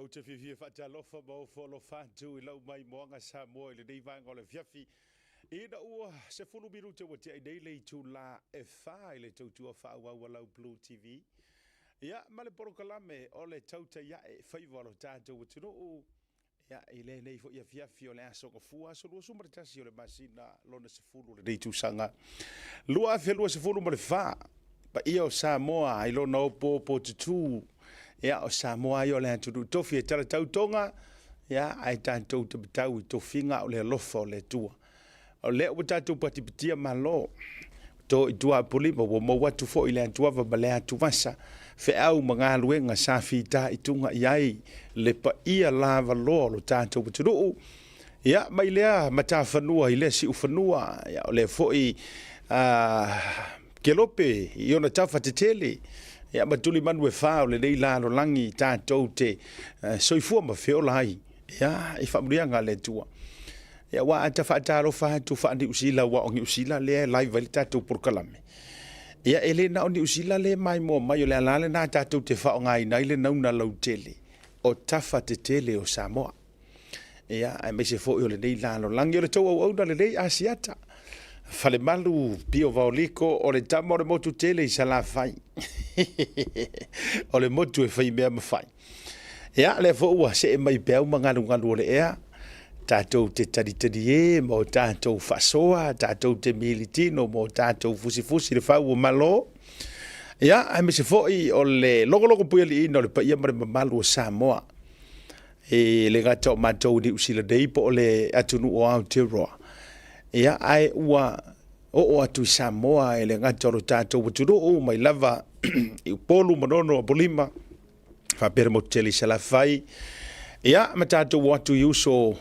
o te whiwhia whaatalofa mo wholo whantu I lau mai moanga Samoa I le nei vanga o le whiawhi. Ina ua se whunu miru te wate ai nei le tu la e wha I le tautua whaauaua lau Blue TV. Ia, ma le porokalame o le Tautai e whaiwalo tātou watino o ia I le nei fo ia whiawhi o le asonga fua so lua sumaritasi o le masina lona se whunu le nei tu sanga. Lua a whelua se whunu ma le wha. Pa ia o Samoa I lona opo po tutu. Ia o Samoa I o le atu tofi e tala tautonga. Ia ai tātou te batau I tofinga o le alofa o le tua. O le o tātou patipitia malo. To I tua polima o mo watu fo I le atu ava ma le atu vasa. Fe au mga luenga sa fita I tunga iai le pa ia lava lo lo tātou baturu. Ia mai lea mata whanua I le si uwhanua. Ia o le fo I kelope I ona tafa te tele. Ia matuli manu e whao le nei lalo langi tātou te soifua ma whiola ai. Ia I whamurianga le tua. Ia wa ata whaataro whahatu whaandi usila wa ongi usila le lai vali tātou porkalame. Ia ele na oni usila le mai mo mai o le alale na tātou te whao ngai nai le nauna lau tele. O tafa te tele o Samoa. Ia ai me se fo o le nei lalo langi o le tau au na le nei asiata. Fale malu pio vaoliko o le tamo o le motu tele I sala fai. O le motu e fai mea mafai. Ia le fo ua se e mai pēu mangalu o le ea. Tātou te taritari e, mo tātou faʻasoa, tātou te militino, mo tātou fusi le whau o malo. Ia, ai me se foi o le logologo pui ali ino le paia mare mamalu o Samoa. E le gata o mātou ni usila dei po o le atunu o Aotearoa. Ia, ai ua o atu I Samoa e le gata o tātou watunu o mai lava I upolu manono a bolima. Whapere mo tele sa la fai. Ia, ma tātou watu I uso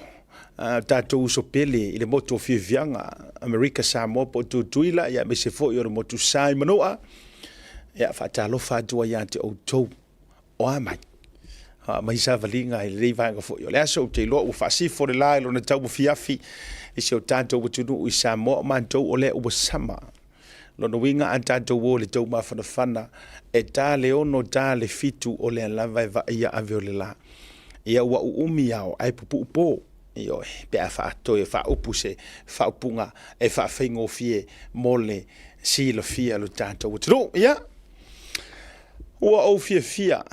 tātou uso pele I le motu o whiawhianga Amerika Samoa po tuila ia me se fo I o le motu sai manoa ia whaatalofa atua ia te outou o amai mai sa valinga I le reivanga fo I o le aso te loa ua whaasifo le lai lo na tau mo fiafi I se o tātou watunu I Samoa mantou o le ua sama lo na winga an tātou o le tau mawhanawhana e tā le ono tā le fitu o le alava e va ia ave o le la ia ua uumi au ai pupu upo Io pe a fa to e fa opuse fa opunga e fa fingo fie mole si lo fia lo tanto utro ya ua o fia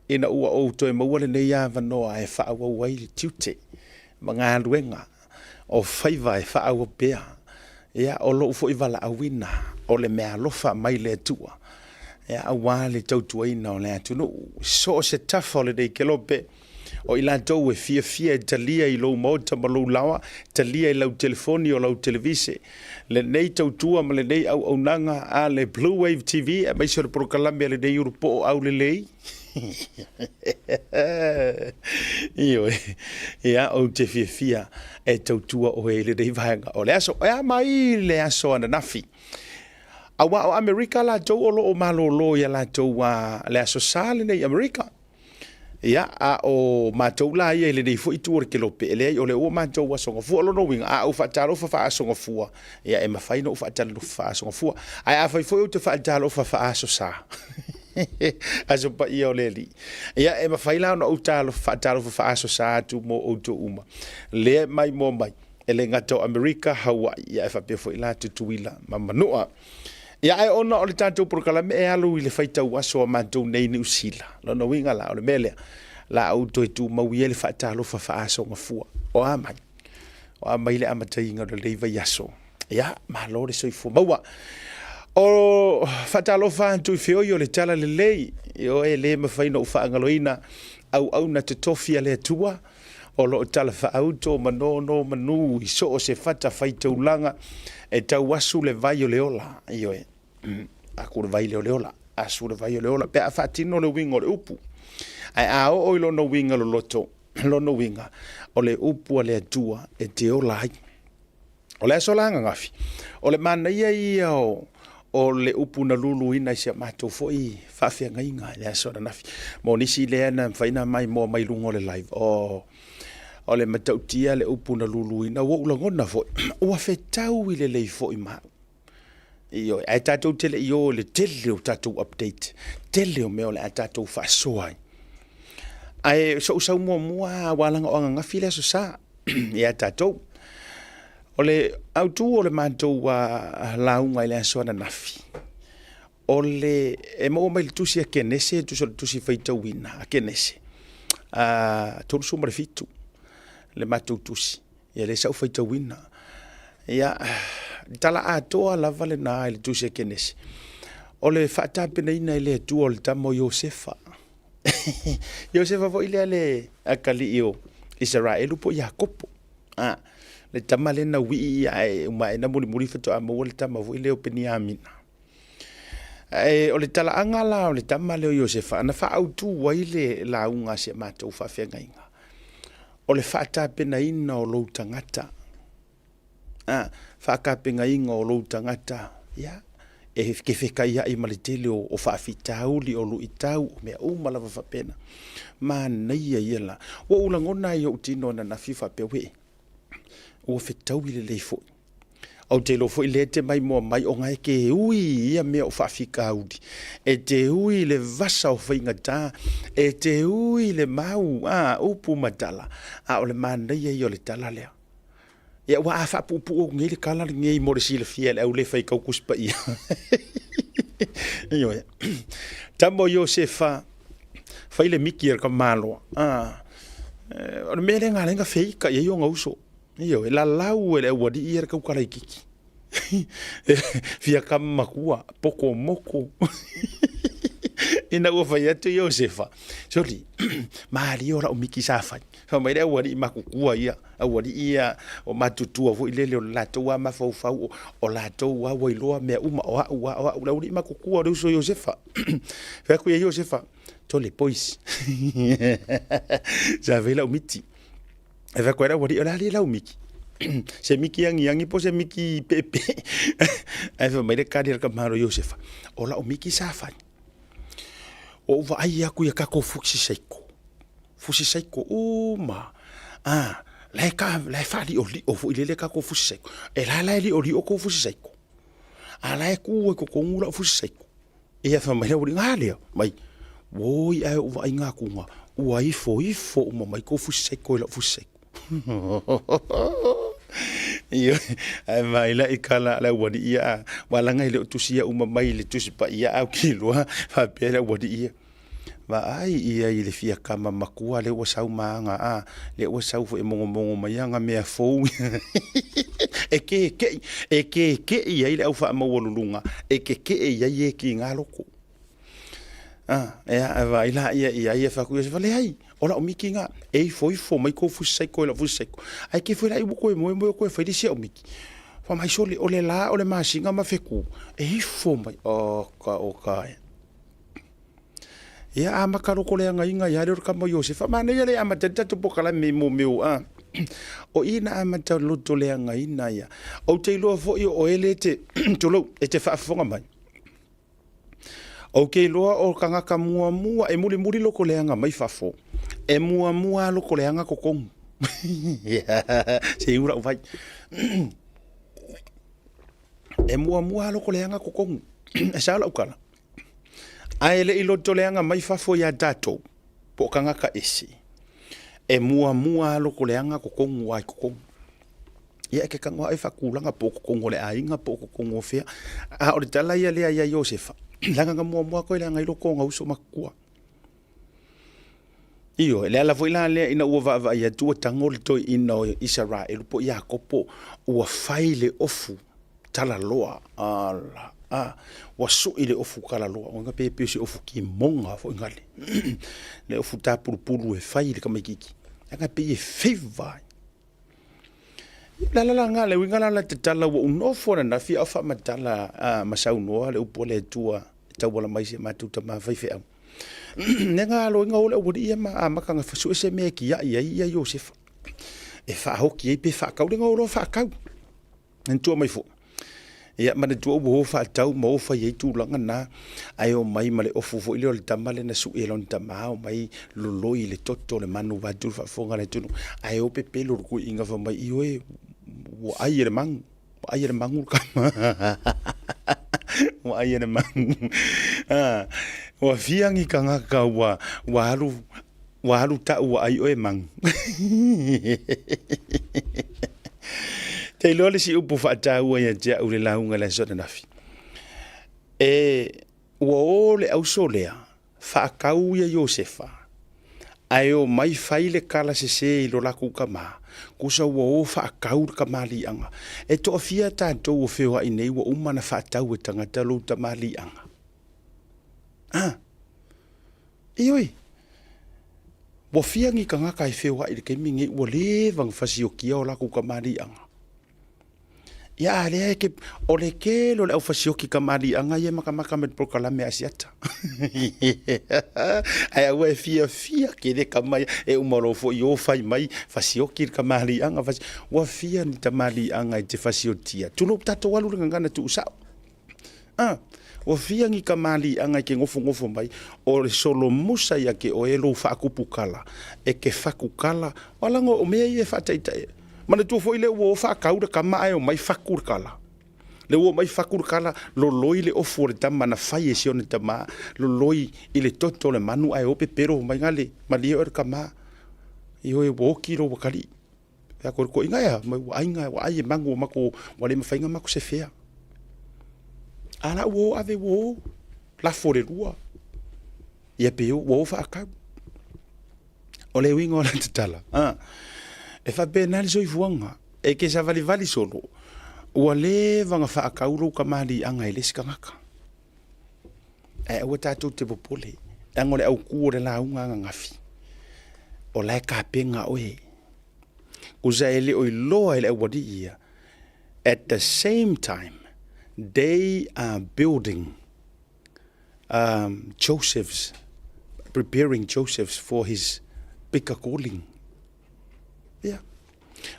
ina ua o to e mawale nei ava no e fa wa wai tute manga luenga o faiva e fa o pea ya o lo fo I vala awina o le mea lofa mai le tua ya a wale tautuina o le atu no so se tafo le dei kelope O I lantou e fia talia I lou mauta ma lou lawa, talia I lau telefoni o lau televise. Le nei tautua ma le nei au nanga a le Bluwave TV, a mai sora prokalame le nei urupo o au le lei. Io ia o te fia e tautua o e le nei vahanga. O le aso, ea mai le aso ana nafi. Awa o Amerika la tau o lo o malolo ia la tau le aso sale nei Amerika. Ia a o mātou la ia ele nei fo I tuore ke lope ele o le o mātou wa songa fua lono winga a o whaataro fa songa fua ia e mawhai no whaataro fa songa fua ai a whai fo o te whaataro fa aso sa aso pa ia o le li ia e mawhai la no whaataro fa aso sa tu mo o to uma le mai mo mai ele ngato Amerika Hawaii ia e whapea fo ila tutuila mamanua Ia ai ona o le tātou prokalame e alu I le whaitau aso a mātou nei ni usila. Lona winga la o le melea. La au toi tu maui e le whaatalofa whaaso ngā fua. O amai. O amai le amatai inga le leiva yaso. Ia, malo le soifua. Maua. O whaatalofa antu I whioi o le tala le lei. Io e le mawhaina o whaangaloina. Au na te tofia le atua. O lo tala whaauto manono manu. I so o se whata whaitau langa. E tau asu le vai o leola io e aku le vai le leola asu le vai o leola pe a fatino le winga o le upu ai a o lo no winga lo loto lo no winga o le upu le atua e te ola ai o le aso langa ngafi o le mana ia o le upu na lulu ina se mato foi fa fia ngainga le aso na nafi mo nisi le ana faina mai mo mai lungo le live o le matautia le upu na luluina wo ulangona fo o afetau I le lei fo I ma io ai tatou tele io le tele o tatou update tele o me o le tatou faʻasoa Ai so usau mua wala nga nga file so sa ya tatou. Ole autu ole mantou launga ile so na nafi. Ole e mo mai tusi kenese tu so tusi feita wina kenese. Tolu so fitu le matou tusi. Ya le sa feita wina. Ya tala atoa la vale na ile tusi kenese. Ole fata pena ina ile tu ole tamo Josefa. Josefa fo ile ale akali io Israel po Jakopo. Le tamale na wi ai mai na muri feto amo le tama vo ile openiamina. Ole tala angala ole tamale Josefa na fa autu wa ile la unga se matou fa fenga inga. Ole fata pena ina o lo tangata. Fa ka penga inga o lo tangata. Ya. E ke feka ia I malitele o whaafitauli o lu itau o mea umalawa whapena. Ma neia iela. Wa ulangona I o tino na fifa pewe. O whetau I le leifo. Au te lofo I le te mai mua mai o ngai ke ui ia mea o whaafikauli. E te ui le vasa o whaingata. E te ui le mau. Upu matala. O le ma neia I o le tala lea. Ya wa afa pupu o ngeli kala ngei mo sile fiel au le fai kau kuspa ia. Yo. Tambo Josefa fai le miki ka malo. O me le ngala nga fei ka yo ngauso. Yo la lau le wadi ia ka kala kiki. Fia kam makua poko moko. Ina ua fai atu Josefa. Sori, maari ora o miki sa fai. Fa mai rea wari makukua ia. A wari ia o matutua vo ilele o latou a mafaufau o latou a wailoa mea uma o au lauri makukua o reuso Josefa. Fea kuia Josefa. Tole pois. Sa vela o miti. E fea kuia wari o lali lau miki. Se miki yangi po se miki pepe. E fea mai rea kari ka maro Josefa. O la o miki sa fai. O va ai aku ia kako fuksi seiko. Fuksi seiko uma. Lai fali o li o fu ile kako fuksi seiko. E la li o li o ko fuksi seiko. Ala ku ko ngula fuksi seiko. E ia fa mai o ngale mai. Woi ai o vai nga ku nga. Ua ifo uma mai ko fuksi seiko la fuksi seiko. Iyo ai mai la ikala la wadi ia wala ngai le tusia uma mai le tusi pa ia au kilwa fa pera wadi ia ma ai ia ile fia kama makua le wasau manga le wasau fo mongo mai anga mea fo e ke ia ile au fa mawolunga e ke ia ye ki ngaloko vai la ia fa ku fa le ai ola o miki nga e foi mai ko fu sai ko la fu sai ai ke foi la ibu ko mo ko foi disi o miki fa mai sole ole la ole masinga ma feku e fo mai o ka ia a makaro ko le nga inga ya le ka mo Josefa ma ne le ama tata to pokala me mo meu o ina ama ta luto le nga ina ya o te lo fo o ele te tolo e te fa fonga mai okay loa o kanga ka mua e muri loko leanga mai fafo e mua loko leanga kokong se ura o vai e mua loko leanga kokong e sa la ukala ai le ilo to leanga mai fafo ya dato po kanga ka esi e mua loko leanga kokong wai kokong ia ke kanga ai fakulanga po kokong le ainga po kokong o fea o le tala ia le ia Josefa langa mua ko ile ngai loko nga uso makua iyo le ala foi la le ina uva va ia tu tangol to ino Israel po Jakopo ua faile ofu tala loa ala wasu ile ofu kala loa nga pepe si ofu ki monga fo ngale le ofu ta pulu e faile kama kiki nga pe e favor la ngale wingala la tala wo unofo na fi afa matala masau no le upole tua tawala mai se matuta ma vai fe nenga lo nga ole wodi ma makanga fasu se me ki ya Joseph e fa hoki e pe fa ka le ngolo fa ka en tu mai fo ya ma de tu bo fa tau mo fa ye tu langa na ayo mai male ofu fo ile le tamale na su elon tamao mai lo ile toto le manu va tu fa fonga le tu ayo pe pelo ku inga fa mai iwe wo ayer mangu kama wa ayer mangu wa fiangi kanga ka wa alu wa halu ta ua ai o e mang. Te lole si upu whaata ua ia tia ule launga la sota nafi. Ua ole au solea, whaakau ia Iosefa. Ai o mai faile kala se I lo laku ka maa. Kusa ua o whaakau ka mali anga. E toa fia tātou o whiwa I nei ua umana whaatau e tangata lo ta mali anga. Ioi. Wa fiangi ka ngaka I whiwa I le kemingi ua lewang fasio kia o laku ka mali anga. Ya le ke o le ke lo le au fasioki ka mali anga ia maka me prokalame asiata. Ai au e fia ke le ka mai e umaro fo I o fai mai fasioki ka mali anga wa fia ni ta mali anga te fasiotia. Tu lo tato walu le ngana tu usao. Wa fia ngi ka mali anga ke ngofo mai o le solo musa ya ke o elo fa kupukala e ke fakukala wala ngo o me e fa taitai. Mana tu foi le wo fa kaura ka mai o mai fakur kala. Le wo mai fakur kala lo loi le ofo le tama na fai e sione tama lo loi I le toto le manu ai ope pero mai ngale mali o ka ma I o e woki ro wakali. Ya ko inga ya mai wa inga wa ai mango mako wale mafainga mako se fea. Ana wo ave wo lafo le rua. Ia pe wo fa ka. O le wingo la tala. E fa penal so ifuanga e ke sa vali solo ua le vanga fa akauro ka mali anga I le skangaka e ua tatou te popole angole au ku le launga ngafi o lai ka penga oe uza ele o loa ele wadi ia at the same time they are building preparing Joseph's for his bigger calling. Yeah.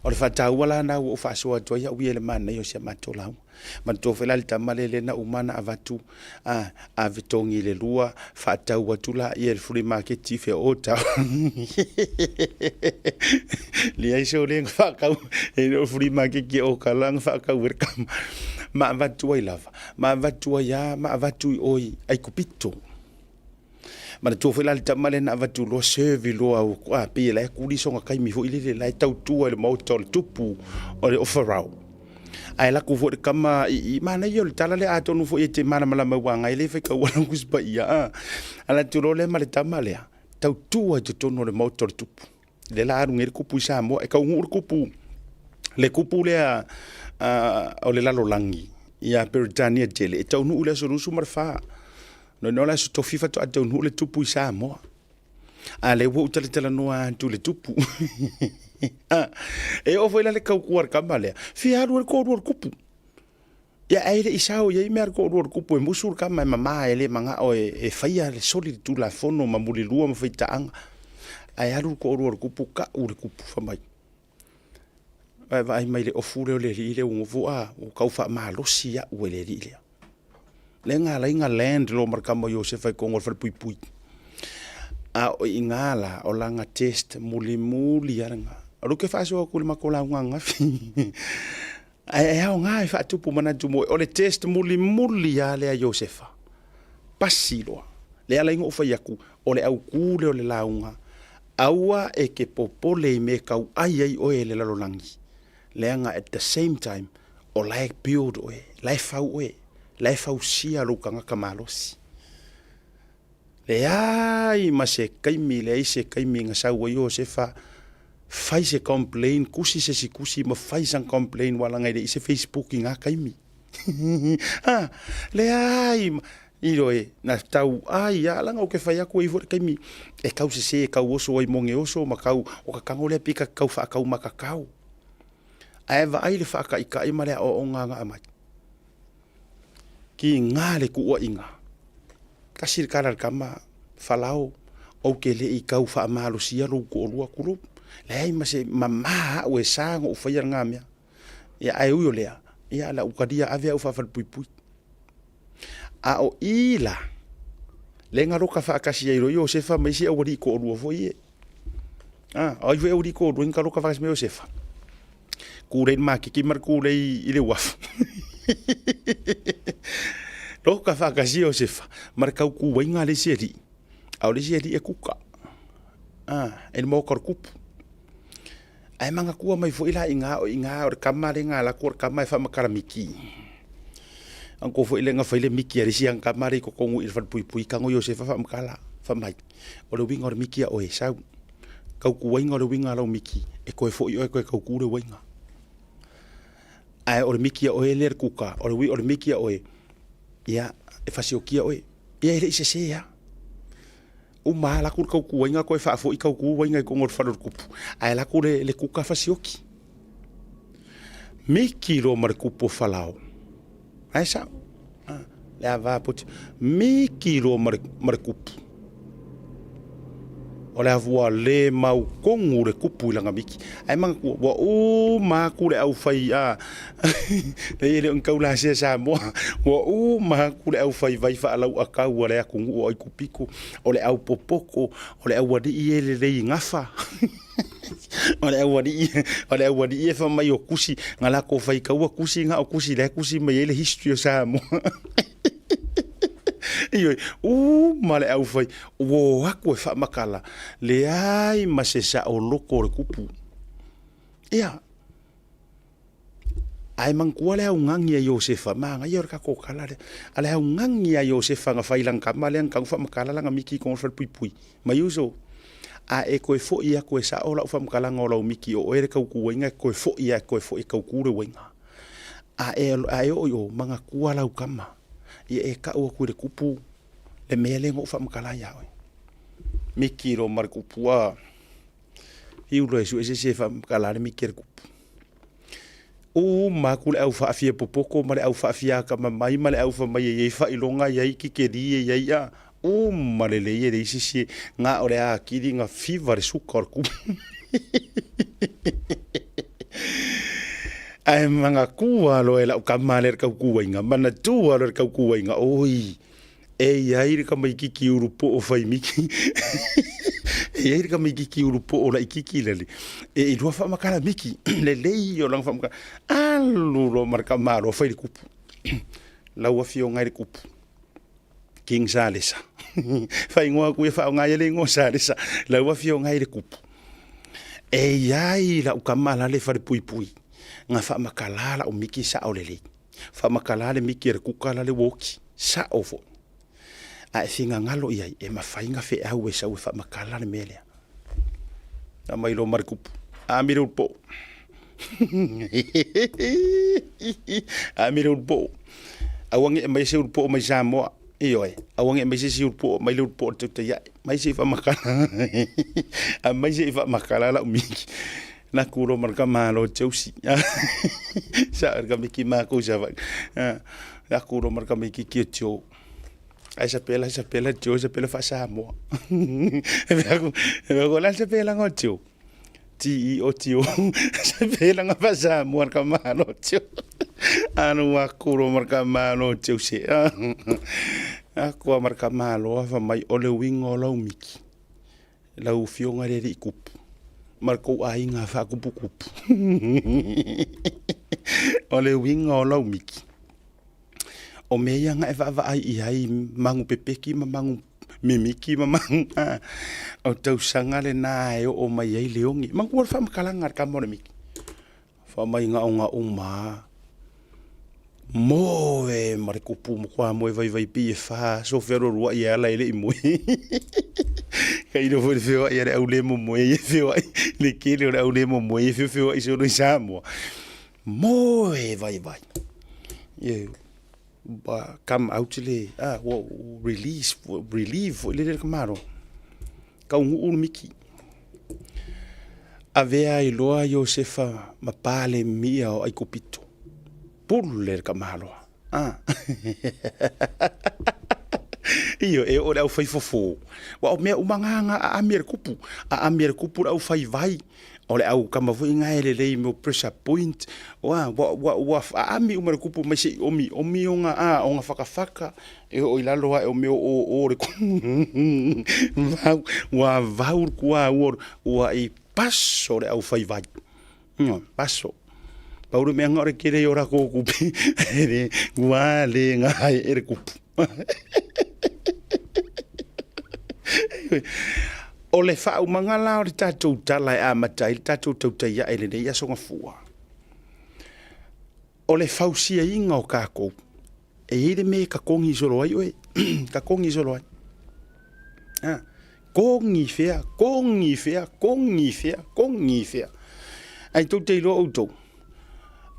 O le whatau wala na o faʻasoa tua ia ui ele mana I o sia matolau. Mato whela le tamalele na umana avatu a vitongi le lua whaatau atula I ele free market tife o tau. Lia iso le whakau e o free market ki o kalang whakau welcome. Ma avatua I lava. Ma avatua ia ma avatu I oi ai kupito. Mana tu foi la tamale na vatu lo serve lo au a pe la ku li songa kai mi fo ile la tautua le motor tupu o le offerau ai la ku fo kama I mana yo le tala le ato no fo te mana mala mawanga ile fe ka wala ku spa ia ala tu lo le male tamale tautua te tono le motor tupu le la aru ngere kupu sa mo e ka ngur kupu le kupu le o le lalo langi ia Peritania jele e tau nu ule so rusu marfa. No la so tofifa to atu no le tupu I Samoa. A le wo tala noa tu le tupu. E o foi la le kau kuar kamale. Fi haru ko ro kupu. Ya aire isao ya mer ko ro kupu e musur kama mama ele manga o e faia le soli tulafono mamuli lua mafita anga. Ai haru ko ro kupu ka u le kupu fa mai. Vai mai le ofure le ile un voa o kau fa malosi ya u le ile. Lenga la inga land lo markamo Iosefa kongo fer pui a o ingala o langa test muli aranga ro ke fa so ko le makola nganga ai o ngai fa tupu mana tumo o le test muli ya le Iosefa pasilo le ala ingo fa yaku o le au ku le o le launga aua e ke popole me kau ai o ele la lolangi leanga at the same time o like build o life au lai fausia lo kanga kamalosi le ai ma se kaimi le se kaimi nga sa wo Iosefa fai se complain kusi se kusi ma fai san complain wala ngai se Facebook nga kaimi le ai iroe na tau ai ya langa o ke fai aku I vo kaimi e kau se kau oso ai monge oso ma kau o ka kango le pika kau fa kau ma kakau ai va ai le fa ka ika I mare o nga mai ki ngale ku o inga kasir karar kama falao o ke le I kau fa malo sia lo ko lua ku le ai ma se mama o sango o fa ya ngamia ya ai u le ya la u kadia ave u fa fa pui a o ila le ngaro ka fa kasi iro Iosefa mai si o ri ko lua fo ye ai ve o ri ko do ngaro ka fa kasi Iosefa ku le ma ki mar ku le I le waf Lo ka fa kasi Iosefa mar ka ku wa inga le seri au le seri e kuka e mo kor kupu ai manga kua mai fo ila inga o kama le nga la ko kama fa makara miki ang ko fo ile nga fa ile miki ari siang kama ri ko kongu il fa pui kango yo se fa makala fa mai o le winga o miki o e sa kau ku winga o winga lo miki e ko fo yo e ko kau ku le winga ai o miki o e le kuka o le miki o e ya e fa sio kia o e ile se se ya o mala ku kau ku winga ko fa fo i kau ku winga ko ngor fa lo kupu ai la ku le kuka fa sioki miki ro mar kupu falao ai sa le ava put miki ro mar kupu o le avua le mau kongu le kupu ilanga miki ai manga wa o ma ku le au fai a le ile un kaula se sa mo wa o ma ku le au fai vai fa lau akau le akungu o ikupiku o le au popoko o le au wadi ile le ngafa o le au wadi e fa mai o kusi ngala ko fai kaua kusi nga o kusi le kusi mai le history sa mo Iyo, male au fai, wo aku e wha makala, le ai ma se sa o loko re kupu. Ia, ai mangkua le au ngangi a Iosefa, maa ngai ora kako kala le, ale au ngangi a Iosefa nga whai lang kama le ang kang wha makala langa miki kong wha pui pui. Ma yuso, a e koe fo ia koe sa o lau wha makala nga o lau miki o ere kau kua inga, koe fo ia koe fo i kau kure wenga. A e o manga kua lau kama. Ia e ka ua kure kupu le mele ngo fa makala ya oi miki ro mar kupu a hiu lo esu ese fa makala le miki kupu o makule au fa afia popoko male au fa afia ka mai male au fa mai ye fa ilonga ye ki ke di ye ya o male le ye isi nga ore a kiri nga fever sukar kupu ai manga kua lo ela ka maler ka kua inga mana tu lo ka kua inga oi e ai ka mai ki urupo o fai miki e ai ka mai ki urupo o la ki lele e do fa makala miki le yo lang fa makala alu lo marka maro fai kupu la wa fio ngai kupu king salesa fai ngoa ku fa ngai le ngo salesa la wa fio ngai kupu e ai la ukamala le fa pui pui nga fa makalala o miki sa o lele fa makalale miki re kukala le woki sa o fo a singa ngalo ia e mafai nga fe au e sa fa makalale mele a mai lo markup a miro po a miro po awangi mai se po mai Samoa iyo e awangi mai se po mai lo po te ya mai se fa makala a mai se fa makalala o miki na kuro marka malo cheusi sa erga miki ma ko sa na kuro marka miki kio ai sa pela cho sa pela fa Samoa e ko la sa pela ngocho ti o tio sa pela nga fa Samoa marka malo cho anu wa kuro marka malo cheusi aku marka malo fa mai ole wingo lo miki la u fionga re kupu marco ai nga fa kupu ole winga o lau miki o meia nga fa ai mangu pepeki mangu mimiki mangu o tau sanga le na o mai ai leongi mangu fa makalanga ka mo miki fa mai nga o ma mo e marikupu mo kwa mo vai pi fa so fero rua ia la ile mo kai no foi feo ia au le mo e feo le kile au le mo e feo iso no Samoa mo e vai ye ba come out le relieve le kamaro ka un miki avea i loa Iosefa mapale mia o ai kopito pulle kamalo iyo e o au fai fofo wa o me umanga a amir kupu au fai vai ole au kama fu inga ele mo pressure point wa ami umar kupu mai se omi onga onga faka e o ilalo o me o re wa vaur kwa wa i passo le au fai vai passo Pauru me ngore kire ora ko kupi ere wale ngai ere kupu o le whaumangala o le tatou tala e amatai, le tatou tautai ia ele nei asonga fua. O le whausia inga o kākou, e ere me ka kongi solo ai oe, ka kongi solo ai. Kongi fea, kongi fea, kongi fea, kongi fea. Ai tau te ilo autou.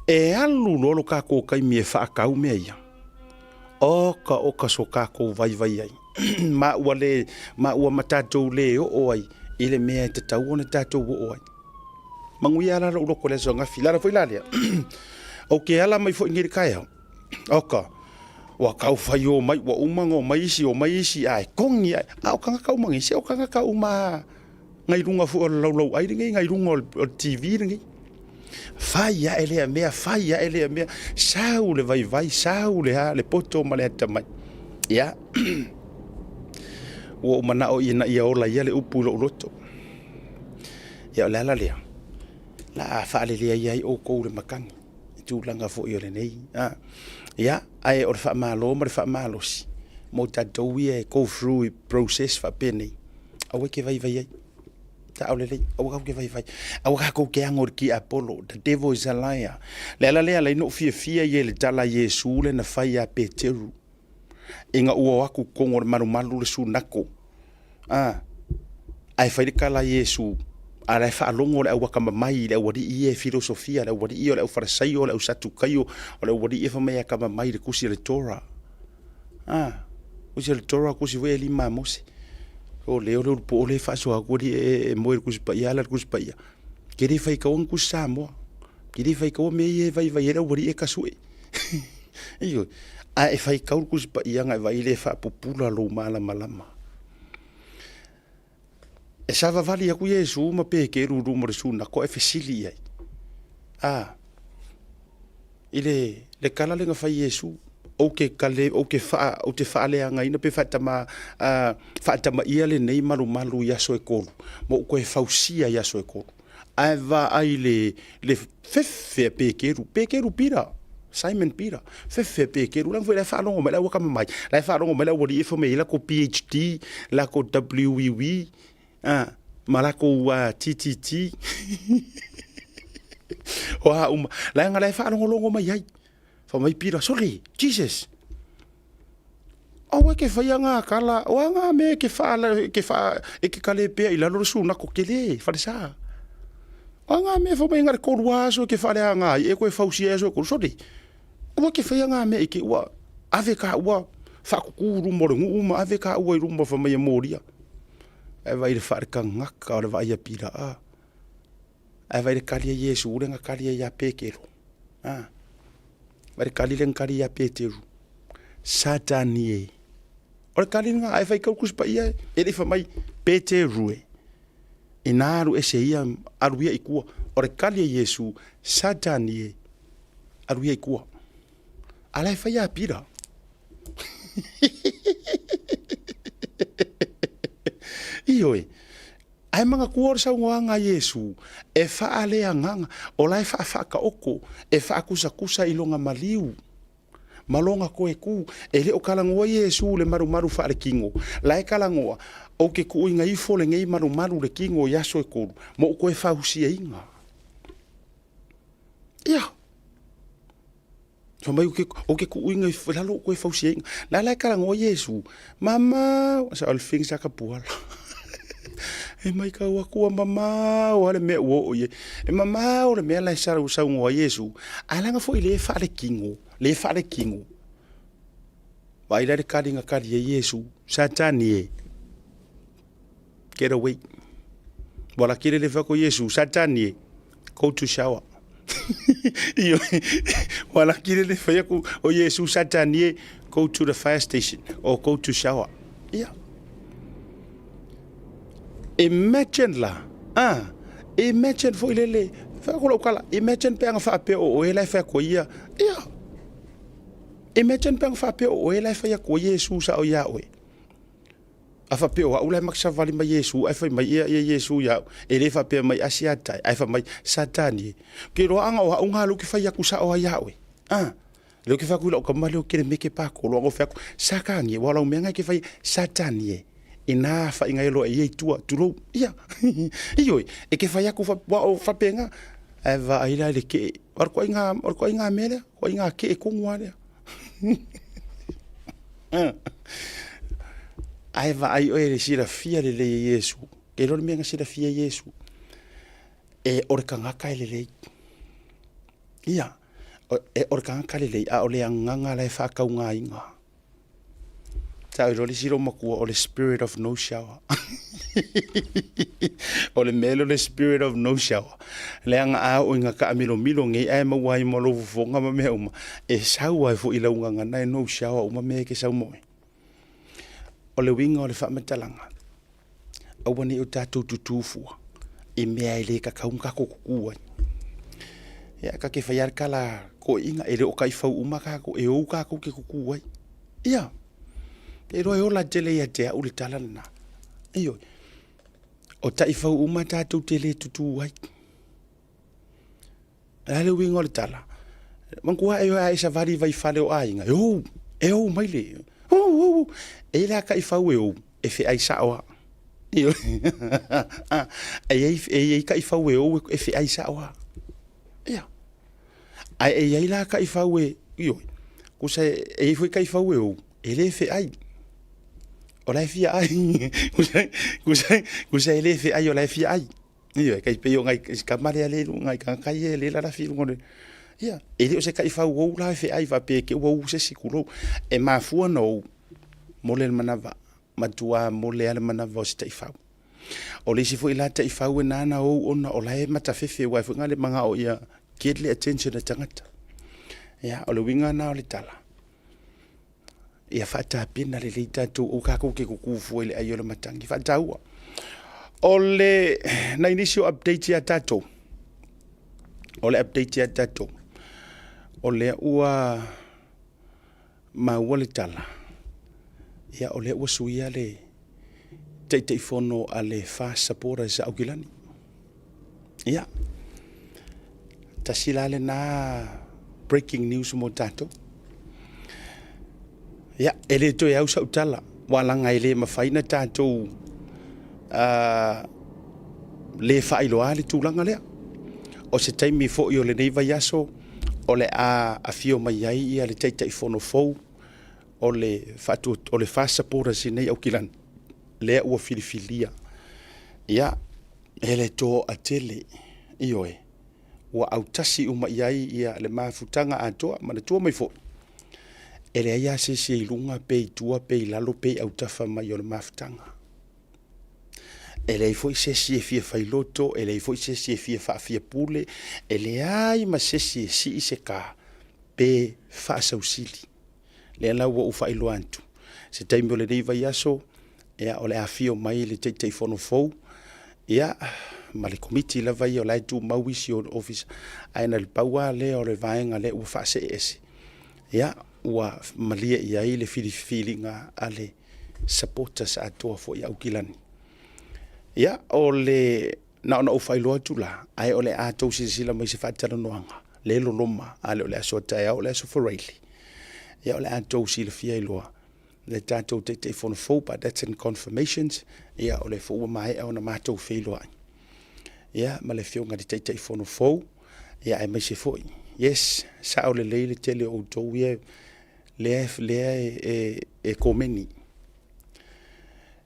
E alu lolo kākou kai me whaakau mea ia. Oka so kākou vai ai. Ma ua matatou le o ai, ile mea te tau ona tatou o ai. Mangui ala la uroko le so ngafi, lara foi lalea. O ke ala mai foi ngiri kai au. Oka, wa kau fai o mai, wa umango mai isi ai, kongi ai. O kanga kau mangi, se o kanga kau ma ngai runga fu o lau ai ringi, ngai runga o TV ringi. Fai ya ele mea, sau le vai, sau le ha, le poto ma le ata mai. Ya. O mana o ina ia ola ia le upu lo loto. Ya la lea. La faale le ia o ko le makangi. Tu langa fo i le nei. Ya, ai o fa malo, ma fa malos. Mo tatou ia go through process fa pene. Awe ke vai ai. Ta ole le, awe ke vai. Awe ko ke angor ki Apollo. The devil is a liar. Le no fia ye le tala Yesu le na fai a Peteru. Inga ua waku kongo maru le su nako. Ai fai kala Yesu. Ara fa longo le waka mai le wadi ie filosofia le wadi ie le farisaio le usatu kaio le wadi ie fa mai ka mai le kusi le Torah. Kusi le Torah kusi we li mamos. O le po le fa so agodi e mo kusi pa ia la kusi pa ia. Kiri fai ka on kusamo. Kiri fai ka me ie vai le wadi e kasue. Iyo. Ai fai ka kusi pa ia ngai vai le fa popula lo malama. E sava vali aku Yesu ma pe ke ruru mo resuna ko e fesili ai. Ile le kala le nga fa Yesu o ke kale o ke fa o te fa le anga ina pe fatama ia le nei malu ya so e kolu mo ko e fausia ya so e kolu. Ai va ai le fefe pe ke ru pira. Simon Peter, fefe pe ke ru lang foi la fa longo me la waka mai. La fa longo me la wodi fo me la ko PhD, la ko WWW. Malako TTT. Wa la nga la fa longo mai ai. Fa mai pira sorry, Jesus. Awe ke fa nga kala, wa nga me ke fa e ke kale pe ila lo su na ko kele, fa sa. Wa nga me fo mai nga ko ruaso ke fa le nga e ko fa usia so ko sorry. Wa ke fa nga me ke wa ave ka wa fa ku ru mo ngu ave ka wa ru mo fa mai molia. E vai le whaareka ngaka o le vai a pira E vai le kali a Yesu ure nga kali a ia pekero. Vai le kali le ngari a Peteru. Satani e. O le kali nga e vai kaukus pa ia e le whamai Peteru e. E nāru e se ia aruia i kua. O le kali a Yesu Satani e aruia i kua. Ala e vai a pira. Ioi, ai manga kuor sa nganga Yesu, e fa ale nganga, o lai fa ka oko, e fa kusa ilonga maliu. Malonga ko e ku, e le o kalangoa Yesu le maru fa le kingo. Lai kalangoa, o ke ku inga ifo le ngei maru le kingo yaso e koru, mo ko e fa husia inga. Ia. So mai o ke ku inga lalo ko e fa husia inga. Lai kalangoa Yesu, mama, sa alfing sa kapuala. E mai ka wakua mama o ale me o ye. E mama o le me la sara usa ngo Yesu. Alanga foi le fa le kingo. Vai le kadinga kadi Yesu. Satani e. Get away. Wala kire le fa ko Yesu. Satani e. Go to shower. Iyo. Wala kire le fa ko o Yesu Satani e. Go to the fire station or go to shower. Yeah. Imagine la, imagine foi lele, fa ko kala, imagine pe nga fa pe o ela fa ko ia, imagine pe nga fa pe o ela fa ko Yesu sa o ya o. Afa pe o ula maksa vali ma Yesu, ai fa mai ia Yesu ya, ele fa pe mai asiata, ai fa mai Satani. Ke ro anga o nga lu ki fa ya ku sa o ya o. Lo ki fa ku lo ka mali o kere me ke pa ko lo ngo fa sakangi, wala o menga ke fa Satani. ina fa inga elo e tua tulo ia iyo e ke fa yaku fa penga eva ila le ke or ko inga mele ko inga ke ko ngwale ai va ai o le sira fia le Yesu e lo me nga sira fia Yesu e or kanga kai le ia e or kanga kai le a o le nganga le fa ka unga inga ta o le sira maku o le spirit of no shower o le melo le spirit of no shower le anga a o inga ka milo ngi ai ma wai mo lo fonga ma me uma e sau ai fo ila unga na no shower uma me ke sau mo o le winga o le whamatalanga. Au wani o tātou tutufua. I mea i le ka kaunga ko kukua. Ia ka ke whaiar kala ko inga e le o kai whau uma kako e ou kako ke kukua. Ia. E roi ola tele ia te au le talana. Iyo. O tai whau uma tātou tele tutu wai. Ale winga o le tala. Mankua e o a isa vari vai whale o ainga. E ou mai le. E la ka ifau eu e fe ai sawa io ai ka ifau eu e fe ai sawa ia ai la ka ifau io kusa e foi ka ifau eu ele fe ai ola fi ai kusa ele fe ai ola fi ai io ka pe yo ngai ka mare ale ngai ka kai ele la fi ngone ia ele o se ka ifau o la fe ai va pe ke o se sikulo e ma fu no mole le manava matua mole ale manava o se taifau o le sifo ila taifau na na o ona o lai mata fefe wa fu ngale manga o ia get le attention na tangata ya o le winga na o le tala ia fata pina le leita tu o ka ko ke ku fu le ayo le matangi fata ua o le na initial update ya tatou o le update ya tatou o le ua ma wole tala ia o le ua suia le teifono a le faʻasoa sa aukilani ia tasila le na breaking news mo tatou ia e le toe au saʻutala ualaga i lē mafaina tatou le faailoā le tulaga lea o se taimi foʻi o lenei vaiaso o le a afio mai ai ia le teifono fou o le faʻasoa sinei aukilani lea ua filifilia ia e le tō atele ioe ua autasi uma i ai ia le mafutaga atoa ma le tua mai foʻi e le ai a sese i luga pe itua pe i lalo pe i autafa mai o le mafutaga e leai foʻi sesi e fia failoto e leai foʻi sesi e fia faafia pule e leai ma sesi e sii se ka pe faasausili le la ua ufa ilo antu se taimi o lenei vaiaso ia o le afio mai le teifono fou ia ma le komiti lava ia o lae tumau isi o le office aina le paua lea o le vaega le ua faaseʻeese ia ua malia i ai le filifiliga a le supporters atoa foʻi aukilani ia o le naʻonaʻu faailoa atu la ae o le a tou silasila mai se faatalanoaga le loloma a le o le aso taeao o le aso faraili ia o le a tou silafia iloa le tatou teifono fou but that's in confirmations ia o le foʻua maeʻa ona matou feiloaʻi ia ma le fioga le teifono fou ia e mai se foʻi yes sa o lelei le tele o outou ia lea e komeni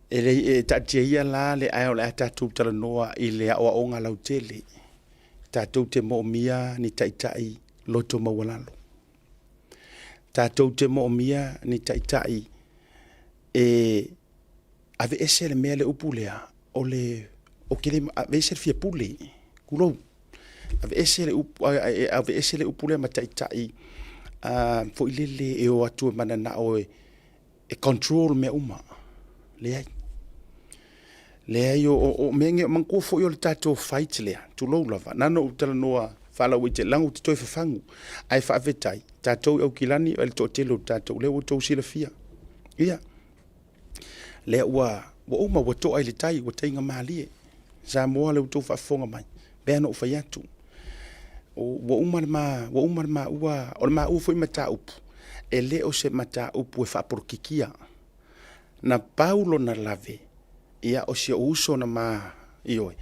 e taatia ia la le ae o le a tatou talanoa i le aʻoaʻoga lautele tatou te moʻomia ni taʻitaʻi loto maualalo tatou te moʻomia ni taʻitaʻi e ave ese le mea le upu lea o le o ke le ave ese le fia pule kulou ave ese le upu lea ma taʻitaʻi foʻi lele e o atu e mananaʻo e control mea uma leai o mege mankua foʻi o le tatou fight lea tulou lava nano u talanoa faalau i te lagu te toe fafagu ae faavetai tatou i aukilani o le toʻatele o tatou lea ua tou silafia ia lea ua uma ua toʻa i le tai ua taiga malie sa moa le outou faafofoga mai pea no fai atu ua uma le maua o le maua foʻi mataupu e lē o se mataupu e faapolokikia na pau lona lave ia o sia uso na ma ioi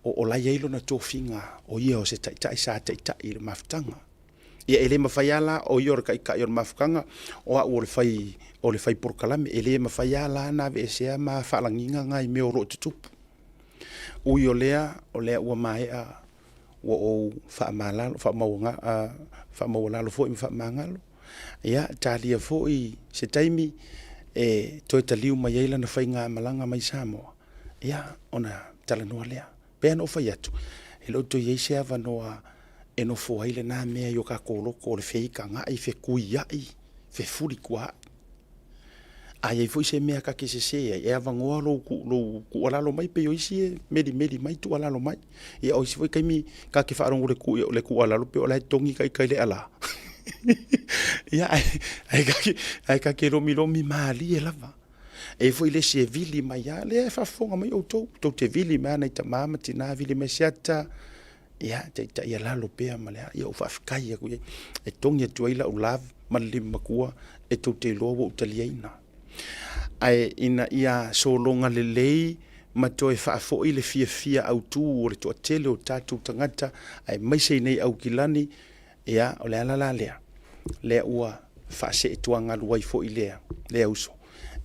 o la yelo na tofinga o ia o se tai sa tai le maftanga ia ele mafai ala o yor kai kai yor mafkanga o le fai por kalame ele mafai ala na ve se ma falanginga ngai me o ro tutupu u yo lea o lea ua mai a o fa malalo fa maunga fa maulalo fo fa mangalo ia talia fo I se taimi toi taliu mai ela na fai ngā malanga mai Samoa ia ona tala noa lea pe no fai atu e lo to ye se ava noa e no fo ai le na mea yo ka kolo ko le fei ka nga I fe kui ai fe furi kwa ai foi se mea ka ke se e ava ngoa lo ku ala lo mai pe yo isi medi mai tu ala lo mai e o isi foi kai mi ka ke fa rongo le ku ala lo pe ola tongi kai le ala ia ai ka ke romi mali e lava e foi le se vili mai ya le fa fonga mai o to te vili mai na ta mama tina vili me siata ia te ia la lo pe ma le ia fa kai ku e tongi tu ila u love mali makua e to te lo o taliaina ai ina ia so longa le lei ma to e fa fo ile fia au tu o le to tele o tatu tangata ai mai sei nei au kilani ia o le ala le ua fa se tuanga luai fo ile le uso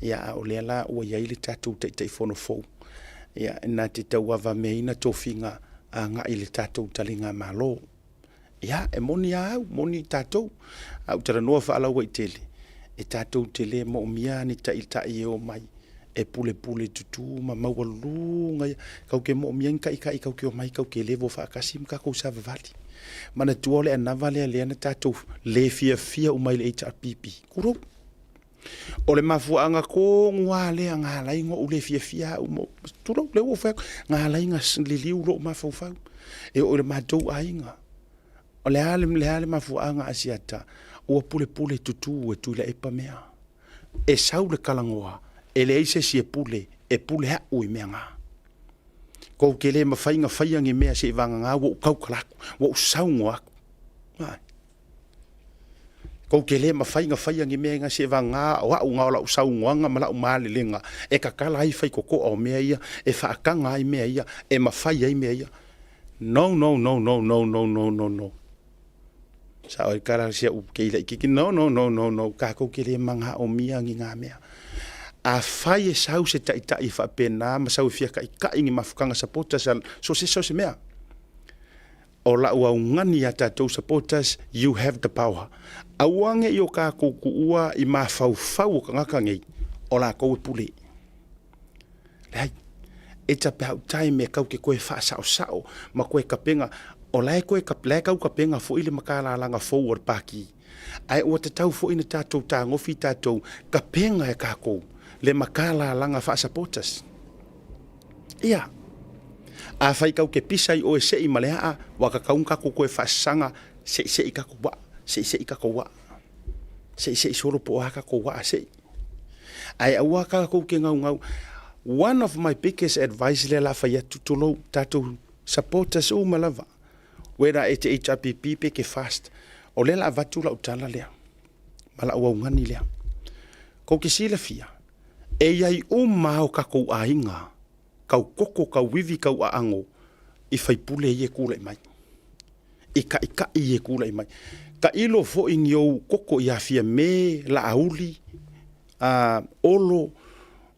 ia o le ala ua ia ile tatu te fono fo ia na te tau ava meina tofinga anga ile tatu talinga malo ia e moni tatu au tara noa fa ala wai tele e tatu tele mo mia ni ta e o mai e pule tutu ma mawalunga kau ke mo mia kai kau ke o mai kau ke levo fa kasim ka ko sa vali mana tuole ana vale le na tatu le fia o mai le HRPP kuro o le mafuanga ko ngwa le nga lai ngo le fia o mo tulo le o fa nga lai nga liliu lo mafufa e o le matou ainga o le ale mafuanga asiata o pule tutu e tu le epa mea e sau le kalangoa e le ise si e pule ha ui mea ngā kou ke le mawhai ngā whaiangi mea se vanga ngā wo kau kalaku wo sau ngoa kou ke le mawhai ngā whaiangi mea ngā se vanga ngā ngā lau sau ngoanga ma lau maale lenga e kakala ai whai koko au mea ia e whaakanga ai mea ia e mawhai ai mea ia no sa o kara sia u ke ile ki no ka ko ke le manga o mia ngi nga mea a fai e sau se tai fa pena ma sau fia ka ingi mafukanga supporters so se mea o la ua ngani ata to supporters you have the power awange yo ka ko ua I ma fau ka ngaka ngai o la ko pule lai it's about time e kau ke koe fa sao ma koe kapenga o lai koe ka pleka ka penga fo ile makala langa forward paki ai o te tau fo ina tatou ta ngofi tatou ka penga e ka ko le makala langa fa supporters ia a fai kau ke pisai o se I malea wa ka kaunga ko koe fa sanga se ka ko wa se ka ko wa se solo po aka ko wa se ai awa ka ko ke ngau one of my biggest advice le la fa ya tutulo tatou supporters o malava wera e te HRPP pe ke fast o le la vatu la utala lea mala ua ungani lea ko ke sila fia e iai mau ka kou ainga kau koko kau wivi kau aango I fai pule I e kula mai I ka I e kula mai ka ilo fo inyo koko I afia me la auli olo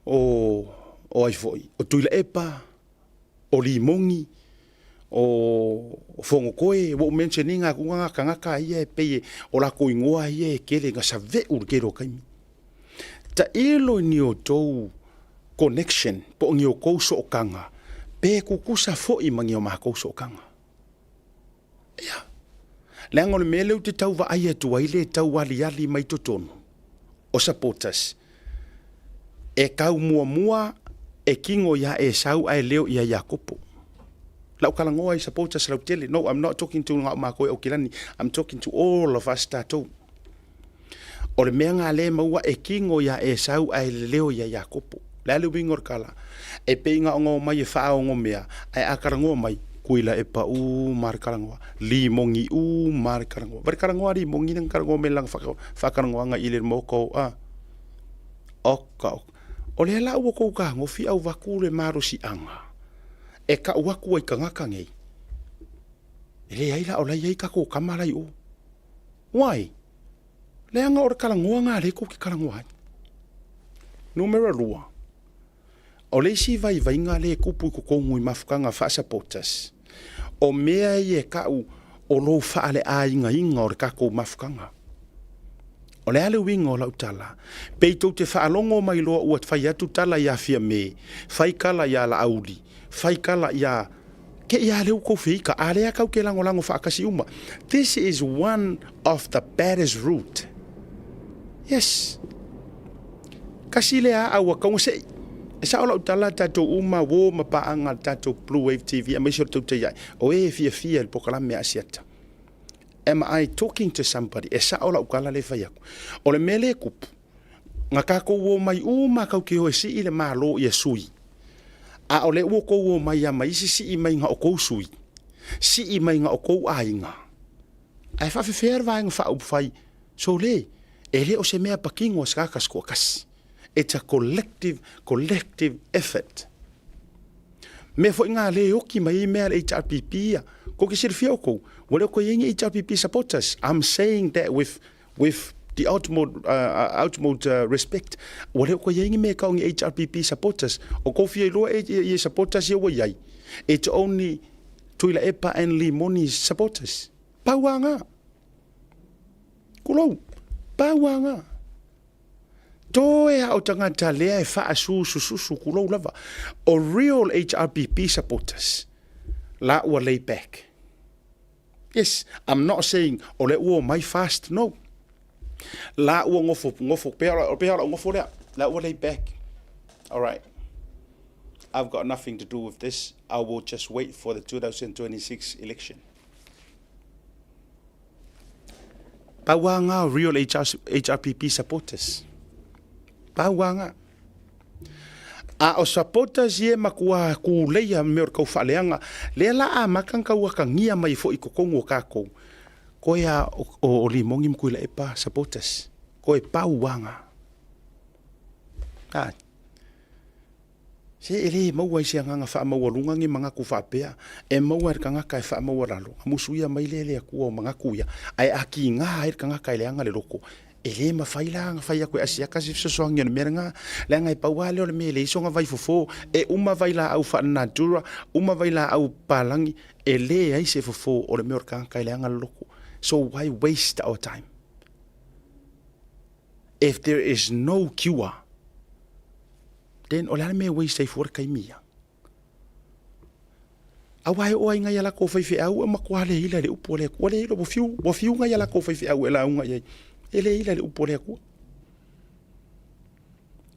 o ai foi o tuila epa o limongi o fongo koe wo mentioninga kunga kangaka ia pe o la ko ingoa ia kele nga sa ve urgero kaimi ta ilo ni o tou connection po ngi o kouso kanga pe kukusa fo I mangi o ma kouso kanga ia lengo le mele te tau va ai tu ai le tau ali mai totono o supporters e kau mua e kingo ya e sau ai leo ia Jakopo lau kalangoa I supporters lau tele no I'm not talking to ngā mākoe o kilani I'm talking to all of us tatou o le mea ngā le maua e kingo ya e sau ai leo ia Jakopo la le wingor kala e peinga ongo mai e wha ongo mea ai akarangoa mai kuila e pa markarangoa limongi markarangoa markarangoa limongi nang karangoa me lang whakarangoa nga ilir moko oka O le la ua kou ka ngofi au waku le maro si anga. E ka waku ai ka ngaka ngei. E le aila o lai ai ka kou kamalai o. Wai? Le anga o le kalangoa ngā le kou ki kalangoa. Numero 2. O le si vai vai ngā le kupu ko kongu I mafukanga whaasapotas. O mea I e kau o lo whaale a inga o le kako mafukanga. O le ale winga o lau tala. Pei tau te whaalongo mai loa ua whai atu tala ia fia me. Whai kala ia la auli. Whai kala ia... Ke ia leu kou whika. A lea kau ke lango whaakasi uma. This is one of the baddest route. Yes. Kasi lea awa kaunga sei. E sa o lau tala tatou uma wo mapaanga tatou Bluwave TV. A maisio tau te iai. O e fia il pokalame asiata. Am I talking to somebody? E sa o lau kala le whai aku. O le mele kupu. Ngā kako wo mai uma kau ke hoe si I le malo I a sui. A o le uo kou o mai a mai si I mai ngā o kou sui. Si I mai ngā o kou a inga. Ai whawhiwhera vai ngā wha upwhai. So le, e le o se mea pakingo o skakas kua kasi. It's a collective effort. Me fo ngā le oki mai mea le HRPP ia. Ko ke sirfia o kou. Wale o ko yengi HRPP supporters. I'm saying that with the utmost respect. Wale o ko yengi me kaungi HRPP supporters. O ko fia loa e supporters ia waiai. It's only Tuila Epa and Limoni supporters. Pauanga. Kulou. Pauanga. Toe o tangata lea e faʻasoa kulou lava. O real HRPP supporters. La ua lay back. Yes, I'm not saying o le ua mai fast, no. La ua ngofo, pehara ngofo lea. La ua lay back. All right. I've got nothing to do with this. I will just wait for the 2026 election. Pauanga real HRPP supporters. Pauanga. A o supporters ye makua ku leia me o kau whaaleanga. Lea la a makanga waka ngia mai fo I kokongo kako. Koe a o limongi mkuila epa supporters. Koe pauanga. Ah. Se ele maua I se nganga wha maua lunga ngi mga ku whapea. E maua er kangaka e wha maua ralo. Musuia mai lele a kua o mga kuia. Ai aki ngā er kangaka e leanga le loko. Ele mafai la nga fai koe asiaka si sosoangi ana merenga la nga paua le me le songa vai fofo e uma vai la au fa natura uma vai la au palangi ele ai se fofo o le me orka kai le anga loko. So why waste our time? If there is no cure, then o le me waste ai for kai mia. Awai o ai nga yala ko fai fe au ma kwa le ila le upole ko le lo bo fiu nga yala ko fai fe au la unga ye. Ele ila le upole aku.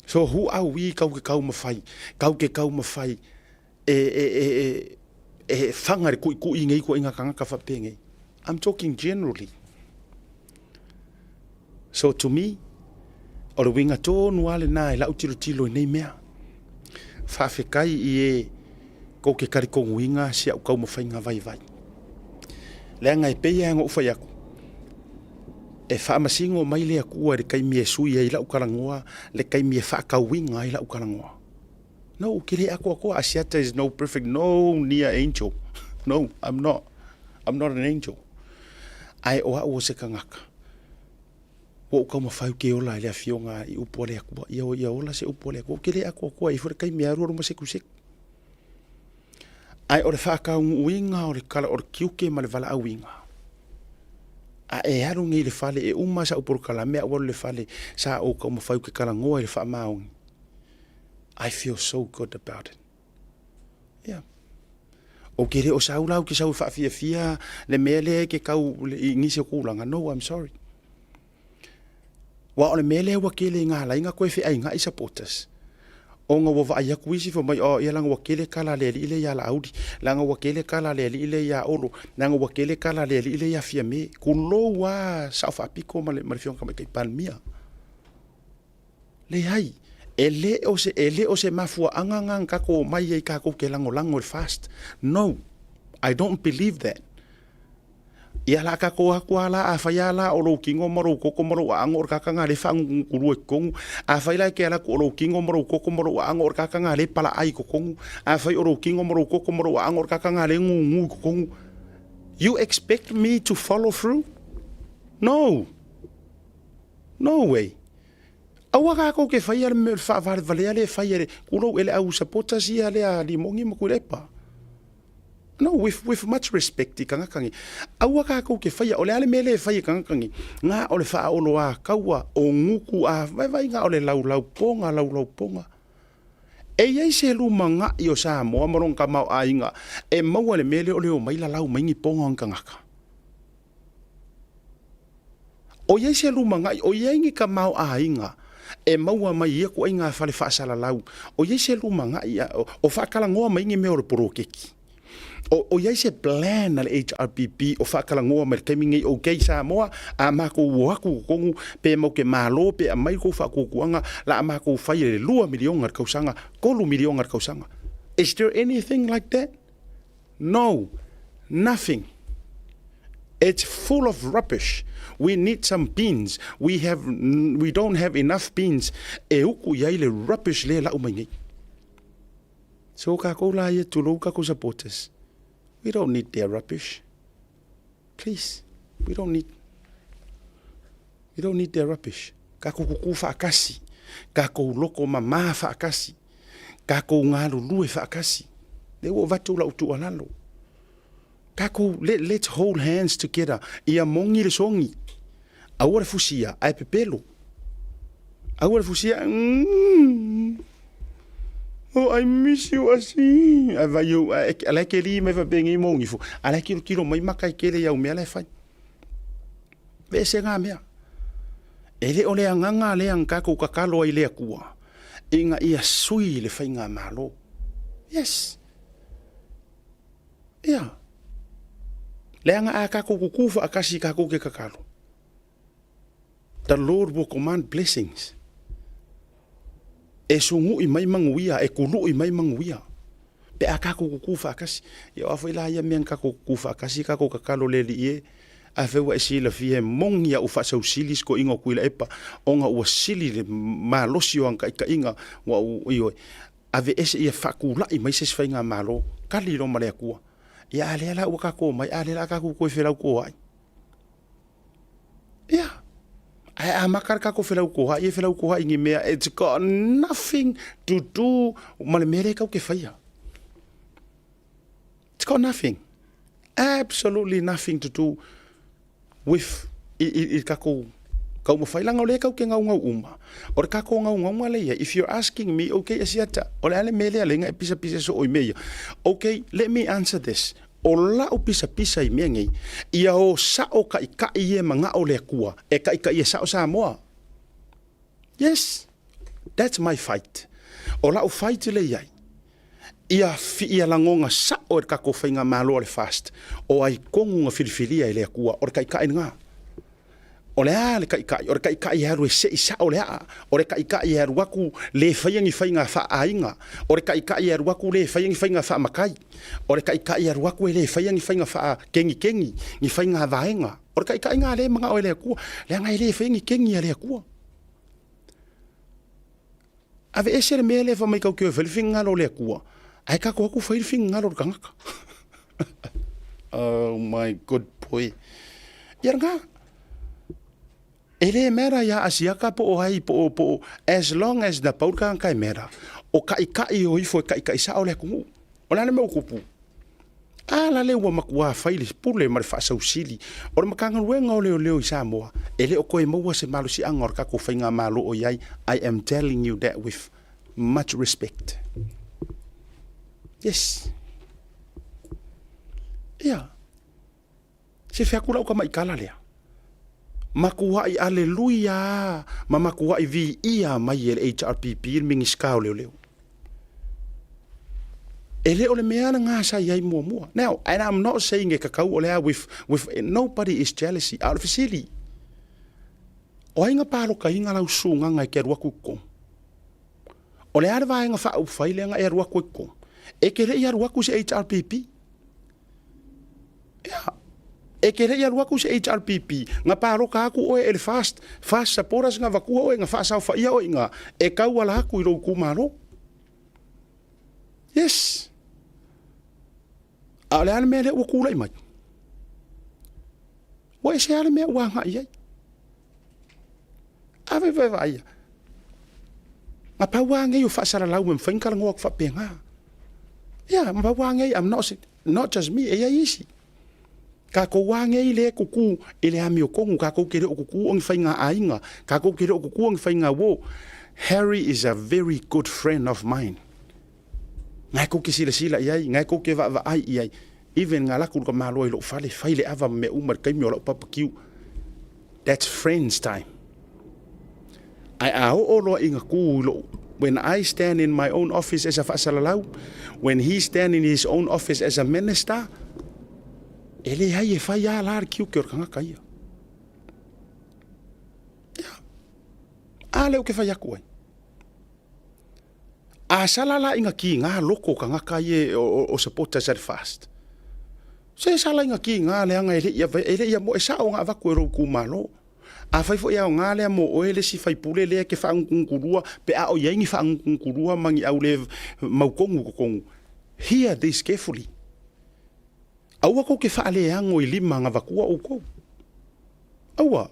So who are we kau ke kau mafai? Kau ke kau mafai whanga re kui ngei ko inga kanga ka whapenge. I'm talking generally. So to me, o le winga tō nuale nā e lau tilo nei mea. Whawhekai I e kou ke karikongu inga si au kau mawhai ngā vai. Lea ngai peia ngā ufai aku. E whaamasingo mai lea kua re kai mie sui e lau karangoa, le kai mie whaakawinga e lau karangoa. No, kere ako Asiata is no perfect, no near angel. No, I'm not. I'm not an angel. Ai oa ua se kangaka. Wo ka mawhau ke ola lea fionga I upole akua. Ia ola se upole akua. Kere ako I fure kai mea rua ma sekusek. Ai o le whaakaungu uinga o le kala o le kiuke ma le vala awinga. A e aru ngi le fale e uma sa upor kala mea o le fale sa o ka mawhau ke kala ngoa le whaamaungi. I feel so good about it. Yeah. O kere o saulau ki sau whaafia le mele ke kau I ngisi o kulanga. No, I'm sorry. Wa o le mele wa kele ngā lainga koe whi ai ngā I supporters. O ngā wawa ai aku isi fo mai o ia langa wakele kala le li ile ia la audi. Langa wakele kala le li ile ia olo. Langa wakele kala le li ile ia fia me. Kulo wa sa whaapiko ma le marifionga mai kai palmia. Le hai. Ele o se mafua angangang kako mai ei kako ke lango fast. No, I don't believe that. Ia la ka ko la a faia la o lo kingo maro ko maro angor ka nga le fang kuru kong a faila ke la ko lo kingo maro ko maro angor ka nga le pala ai ko kong a fai o lo kingo maro ko maro angor ka nga le ngu kong. You expect me to follow through? No. No way. Awa ka ko ke faia me fa vale le faia kulo ele au sapota si ale a limongi mo kulepa. No, with much respect kanga kangi. Awa ka ko ke faya ole ale mele faya kanga kangi. Nga ole fa olo a kaua o nguku a vai nga ole lau ponga. E yei se luma nga i o Samoa morong ka mau a inga. E mau ale mele ole o maila lau maingi ponga kanga ka. O yei se luma nga o yei ka mau a inga. E mau a mai ia ko inga fale fa sala lau. O yei se luma nga ia o fa kala ngoa maingi me o poro keki. O yai se plan na le HRPP o whakalangoa mai keimingi o kei Samoa a mako waku kongu pe mau ke malo pe a mai ko whakukuanga la a mako whai le 2 milionga kausanga, 3 milionga kausanga. Is there anything like that? No, nothing. It's full of rubbish. We need some beans. We don't have enough beans. E uku yai le rubbish le la umangi. So ka ko la ye tulu ka ko supporters. We don't need their rubbish. Please, we don't need their rubbish. Kako kuku whaakasi. Kako loko mama whaakasi. Kako ngaru lue whaakasi. They will vatula utu alalo. Kako, let's hold hands together. Ia mongi le songi. Awara fusia, ai pepelo. Awara fusia, oh, I miss you assim. Vai eu, ela que ele me vai bem em mongi fu. Ela que kilo mai makai que ele ia o me ela fai. Ve se nga mea. Ele ole anganga le anka ko kakalo ile akua. Inga ia sui le fai nga malo. Yes. Yeah. Le anga aka ko kufa akasi ka ko ke kakalo. The Lord will command blessings. E sungu i mai manguia, e kulu i mai manguia. Pe a kako kufa kasi. E o awhai la ia mean kako kufa kasi, kako kakalo le li e. A whewa e sila fie mongia u whasau silis ko inga kuila epa. Onga ua sili le malosi o anka ika inga. Wa u ioi. A ve ese ia whakula i mai ses whainga malo. Kali lo malea kua. Ia alea la ua kako mai, alea la kako koe whelau ko ai. Ia. A makar kako whelau koha, e whelau koha ingi mea, it's got nothing to do, male mere kau ke whaia. It's got nothing. Absolutely nothing to do with I kako, kau mawhailanga ole kau ke ngau uma. Ore kako ngau leia, if you're asking me, okay, asiata, ole ale mele alenga e pisa so oi mea. Okay, let me answer this. O lau pisa i mea ngai, ia o sao ka ika i e mga o lea kua, e ka ika i e sao Samoa. Yes, that's my fight. O lau fight le iai. Ia langonga sao e kako whainga malo o le fast, o ai kongunga filifilia i lea kua, o le ka ika i ngā. O le a le ka ika, o le ka ika i haru e se i sao le a, o le ka ika i haru waku le whaiangi whainga wha ainga, o le ka ika i haru waku le whaiangi whainga wha makai, o le ka ika i haru waku le whaiangi whainga wha kengi, ni whainga vaenga, o le ka ika i ngā le mga o le kua, le ngai le whaingi kengi a le kua. Ave ese le mea le wha mai kau kio whaliwhinga lo le kua, ai kako waku whaliwhinga lo kangaka. Oh my good boy. Ia ngā. Ele mera ya asiaka po o hai po as long as the pauka kai mera o kai o ifo kai sa ole ku o la me okupu ala le wa makua faili pule mar fa sa usili o makanga wenga ole i Samoa ele o koe mo se malu si angor ka ko fainga malu o yai. I am telling you that with much respect. Yes. Yeah. Se fa kula o ka mai kala lea. Makuai aleluia, ma makuai vi ia mai ele HRPP mingi skau leo. Ele ole mea nga sa yai mua. Now, and I'm not saying e kakau ole with nobody is jealousy. Out of silly. O inga palo ka inga lau sunga ngai ke ruaku ko. Ole ara vai nga fa u faile nga e ruaku ko. E ke re ia ruaku se HRPP. Yeah. E ke rei alua ku se HRPP, nga paroka aku oe ele fast saporas nga vakua oe nga whaasau whaia oe nga, e kau ala aku i rou kumaro. Yes. A le ale mea le ua kula i mai. Wa e se ale mea ua nga i ai. Ave vai vai. Nga pauange yo whaasara lau me mwhaingkala ngoak whapenga. Yeah, ma pauange I'm not just me, e ai isi. Ka ko wange i le kuku i le ami o kongu, ka ko kere o kuku o ngi whainga ainga, ka ko kere o kuku o ngi whainga wo. Harry is a very good friend of mine. Ngai ko ke sila iai, ngai ko ke va ai iai. Even ngā laku ka malo i lo whale, whaile awa me umar kaimi o lau papakiu. That's friends time. Ai ao o loa inga ku lo. When I stand in my own office as a whaasalalau, when he stand in his own office as a minister, ele hai e whai a lāri kiu ke orkanga kai. A leo ke whai aku ai. A salala inga ki ngā loko ka ngaka ie o supporters at fast. Se sala inga ki ngā leanga ele ia mo e sao ngā vaku e rou kumalo. A whaifo ia o ngā lea mo o ele si whaipule lea ke whaangungurua, pe a o iaingi whaangungurua mangi au le maukongu kokongu. Hear this carefully. Aua ko ke whaaleango i lima ngā vakua o kou. Aua.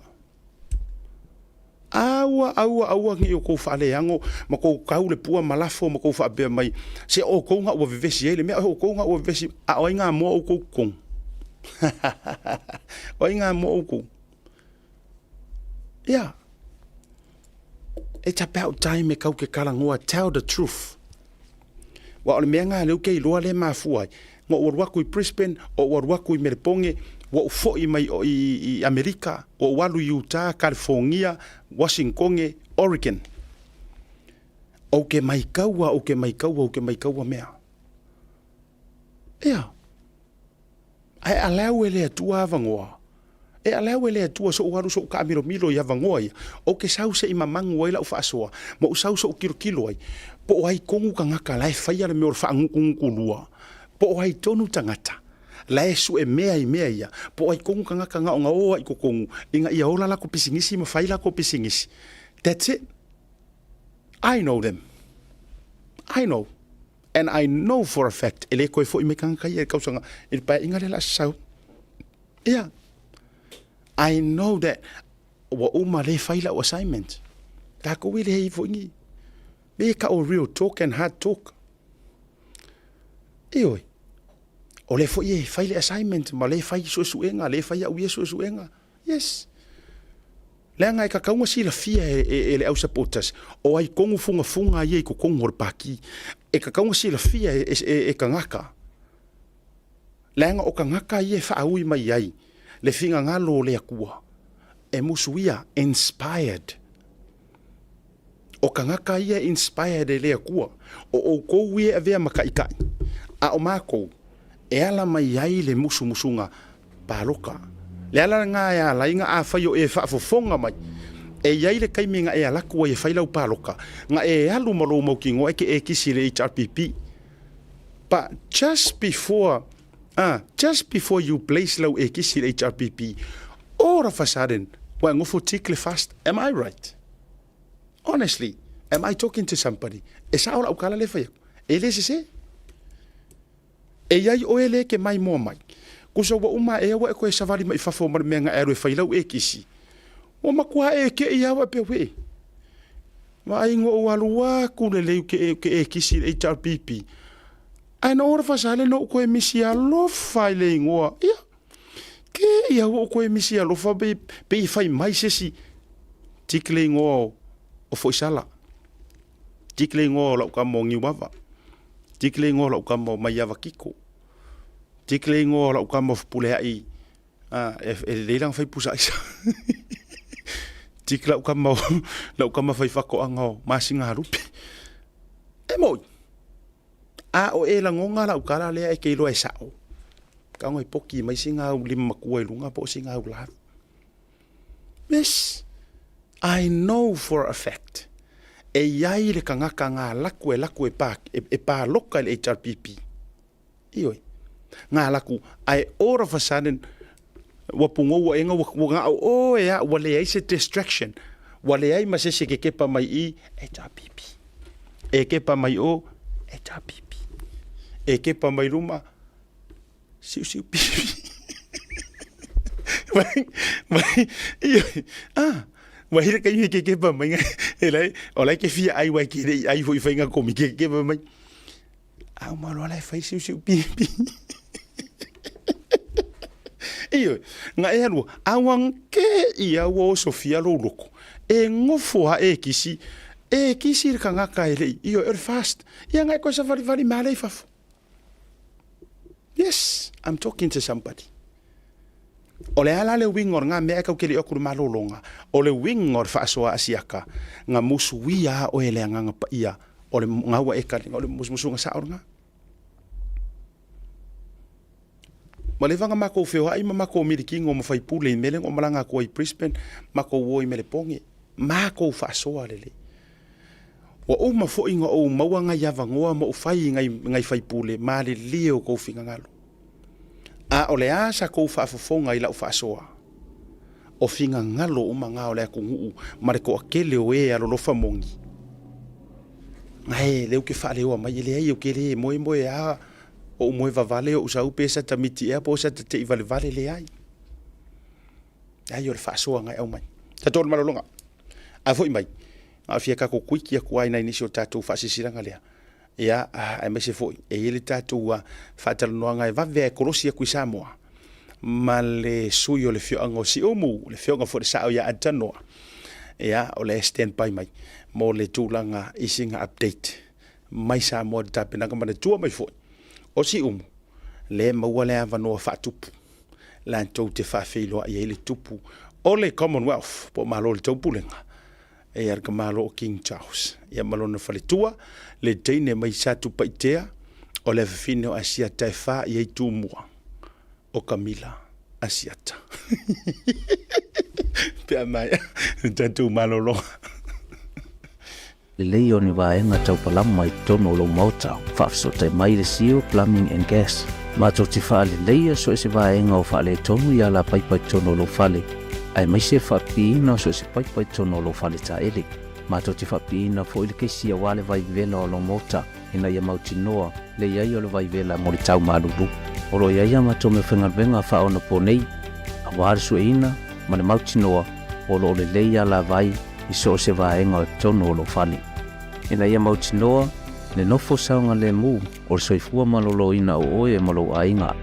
Aua ngi o kou whaaleango, ma kou kau le pua malafo, ma kou whaabea mai. Se o kou ngā ua vivesi ele, mea o kou ngā ua vivesi, a oi ngā mua o kou kong. Oi ngā mua o kou. Yeah. It's about time e kau ke kalangoa, tell the truth. Wa ole mea ngā leu kei loa le mafuai. Ngo waruaku i Brisbane, o waruaku i Meriponge, wa ufoi mai i Amerika, o walu i Utah, California, Washington, Oregon. O ke mai kaua mea. Ea. Ai alau ele atua avangoa. E alau ele atua so waru so ka milo i avangoa ia. O ke sau se i mamangu ai lau faʻasoa, ma usau so kilo ai. Po ai kongu ka ngaka lai whaia le mea o whaangungulua. Po ai tonu tangata. Lae su e mea ia. Po ai kongu ka ngaka ngā o ngā oa i ko kongu. Inga ia ola lako pisingisi, ma whai lako pisingisi. That's it. I know them. I know. And I know for a fact. Ele koe fo i me kanga ia e kausanga. Ele pai inga le la sau. Yeah. I know that. Wa uma le whai la o assignment. Tā koe le hei fo ingi. Me ka o real talk and hard talk. Eoi. O le fo i whai le assignment, ma le whai suenga, le whai au ia suenga. Yes. Lea ngai ka kaunga si la fia e le au supporters. O ai kongu funga ia i ko kongu o le paki. E ka kaunga si la fia e ka ngaka. Lea nga o ka ngaka ia e whaaui mai ai. Le finga ngalo le akua. E musuia inspired. O ka ngaka ia inspired e le akua. O kou ia e vea makaikai. A o mākou. E ala mai ai le musunga paloka. Le ala ngā e ala inga a whai o e whaafofonga mai. E iai le kaimi ngā e alaku e whailau paloka. Ngā e alu malo mau ki ngoe ke e kisi le HRPP. But just before you place lau e kisi le HRPP, all of a sudden, wa ngofo tikle fast, am I right? Honestly, am I talking to somebody? E sa ola ukala le whaiau. E le se? E iai o ele ke mai mua mai. Kusa wa uma e awa e koe savari mai whafo mara mea ngā ero e whailau e kisi. O makua e ke i awa pe we. Wa ingo o alua kule leu ke e kisi HRPP. Aina ora whasale no koe misi a lofa i le ingoa. Ia. Ke i awa o koe misi a lofa pe i whai mai sesi. Tikle ingoa o foisala. Tikle ingoa o lau ka mo ngiwawa. Tikle ingoa lau ka mo mai awa kiko. Tikle ingoa lau ka mo fpulea i. E leilang whai pusa isa. Tik lau ka mo whai whako angao. Masinga harupi. E moi. A o e langonga lau kara lea e keilo e sao. Ka ngoi poki mai singa au lima makua i lunga po singa au lahat. Yes. I know for a fact. E iai le ka ngaka ngā laku e pā loka le HRPP. Ioi. Ngā laku, ai all of a sudden, Wa pungo wa enga wa nga o ya wa le ai se distraction. Wa le ai ma se ke kepa mai I e ta pipi. E kepa mai o e ta pipi. E kepa mai ruma siu pipi. Mai wa hira kai ke kepa mai elai o lai ke fia ai wa ke ai hui fainga komi ke kepa mai. Au malo lai fai siu pipi. Iyo, nga e hanua, awang ke ia wo Sofia lo loko. E ngofo ha e kisi ka ngaka ele. Iyo, fast. Ia ngai ko sa vari malei fafo. Yes, I'm talking to somebody. Ole ala le wingor nga mea kau keli okuru malolonga. Ole wingor faʻasoa asiaka. Nga musuia o ele nga pa ia. Ole ngawa eka, ole musu nga saor nga. Ma le vanga mako feo ai mako miriki ngo mafai pule mele ngo malanga ko I Brisbane mako wo I mele ponge mako faʻasoa lele wa o mafo inga o mawanga ya vangoa mo fai ngai fai pule ma le leo ko finga ngalo a ole asa ko faʻafofonga I la faʻasoa o finga ngalo o manga ole ko ngu ma le ko akele o e alo lofa mongi ngai le o ke fa le o mai le ai o ke le moi a o moe vavale o usau pesa tamiti ea po sa te I vale le ai. Ai o le faʻasoa ngai au mai. Tatou le malolonga. A foi mai. A fia ka ko kuiki a kuai na inisi o tatou faʻasisiranga lea. Ia ai mai se foi. E ele tatou faatalonoaga e vave e korosi a kui Samoa. Ma le sui o le fioaga o siomu, le fioaga fo le saʻo ia atanoa. Ia o le stand by mai. Mo le tulaga isinga update. Mai Samoa le tapenaga ma le tua mai foi. O si le maua le avanoa whaatupu. La tau te whawhiloa I ele tupu. O le Commonwealth, po malo le tau pulenga. E arka malo o King Charles. Ia malona whaletua, le teine mai satu paitea, o le whiwhine o asia tai wha I ei tūmua. O Camilla asiata. Pea mai, tatu malolo. Le lei o ni waenga tau palama I tono lo Moatoga, whaafiso tai mai le sio plumbing and gas. Mātou te wha le leia so e se waenga o wha le tonu I ala paipai tono lo whale. Ai mai se whapiina so e se paipai tono lo whale ta ele. Mātou te whapiina fo I le keisia wale vai vela o lo Moatoga, ina ia mautinoa, le iai o le vai vela mo le tau malulu. Oro iai a mātou me whengarwenga wha ona po nei, a wāre su eina, ma le mautinoa, olo o le leia la vai, I so se vaenga o tono lo whale. Ina ia mautinoa, le nofo saunga le mu, o le soifua malolo ina o oe malo ainga.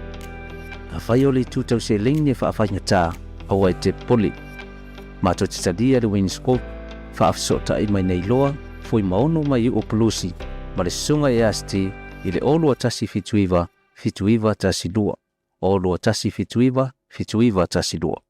A whai o le tūtau se lingne whaafaiga tā, au ai te poli. Mātou te tadia le Windscope, whaafisota I mai nei loa, fui maono mai I Upholstery, ma le sunga e asti, I le olua tasi fituiva tasi lua. Olua tasi fituiva tasi lua.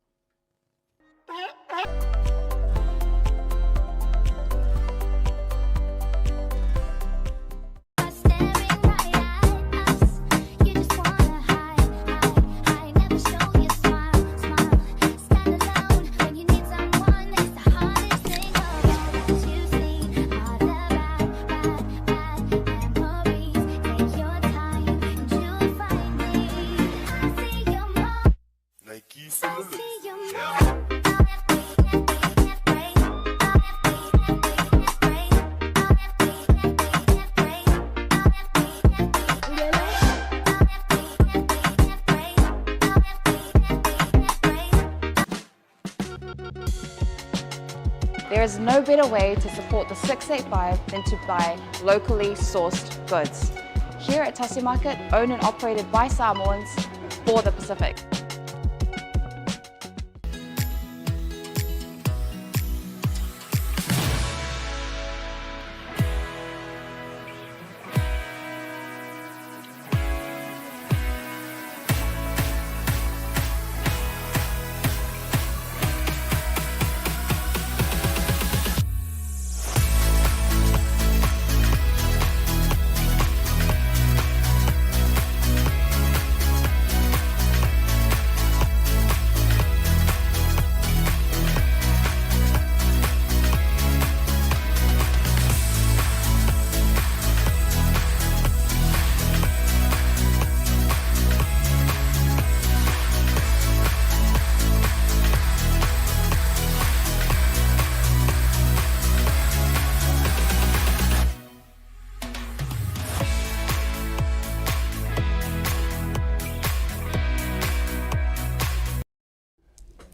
There is no better way to support the 685 than to buy locally sourced goods. Here at Tasi Market, owned and operated by Samoans for the Pacific.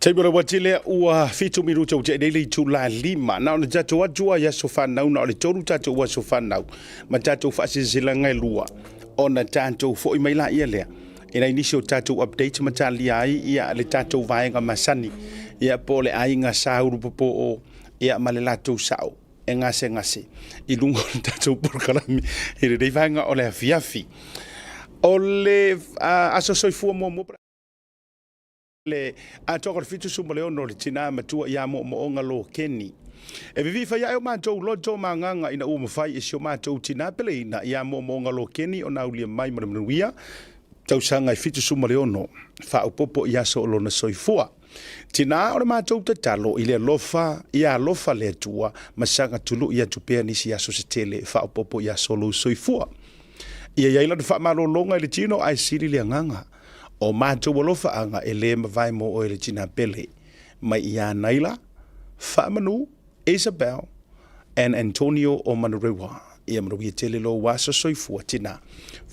Taibora watile ua fitu minuta ute daily tula lima na ona tato wajua ya sofanau na ole toru tato wa sofanau ma tato faʻasoa ngai lua ona tato fo i maila ia lea ina initial tato update matali ai ia le tato vaenga masani ia pole ai nga sauru popo o ia malelato sao e ngase i lungo tato porkalami i le dei vaenga ole afiafi ole aso soifua mo le a toko fitu suma le ono le tina matua ia mo onga lo keni e vivi fa ia o matou loto manganga ina mafai e sio matou tina pele ina ia mo onga lo keni ona ulia mai manuia tau sanga fitu suma le ono fa o popo ia so lo na soifua tina o matou tatalo ile lofa ia lofa le tua masanga tulu ia tupea nisi ia so setele fa o popo ia so lo soifua ia ila fa malolonga le tino ai siri le nganga o mātou walofa anga e le mawai mo o ele tina pele mai ia Naila, Whamanu, Isabel, and Antonio o Manurewa. Ia manuia tele lo wasa soifua tina.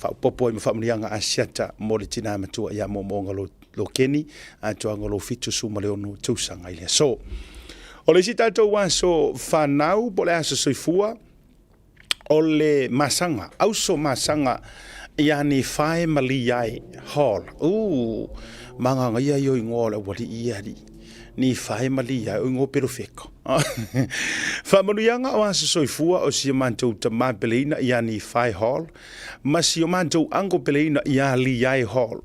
Whaupopo i mawhamanianga a siata mo le tina matua ia mo monga lo keni, a toanga lo fitu suma leono tausanga ilea. So, o le si tātou waso whanau po le asa soifua, o le masanga, auso masanga, ia ni whae mali ai hall. Manga ngai ai o ingo la wali iari. Ni whae mali ai o ingo pero wheko. Whamanuianga o asa soifua o si mantou ta mapeleina ia ni whae hall. Ma si o mantou ango peleina ia li ai hall.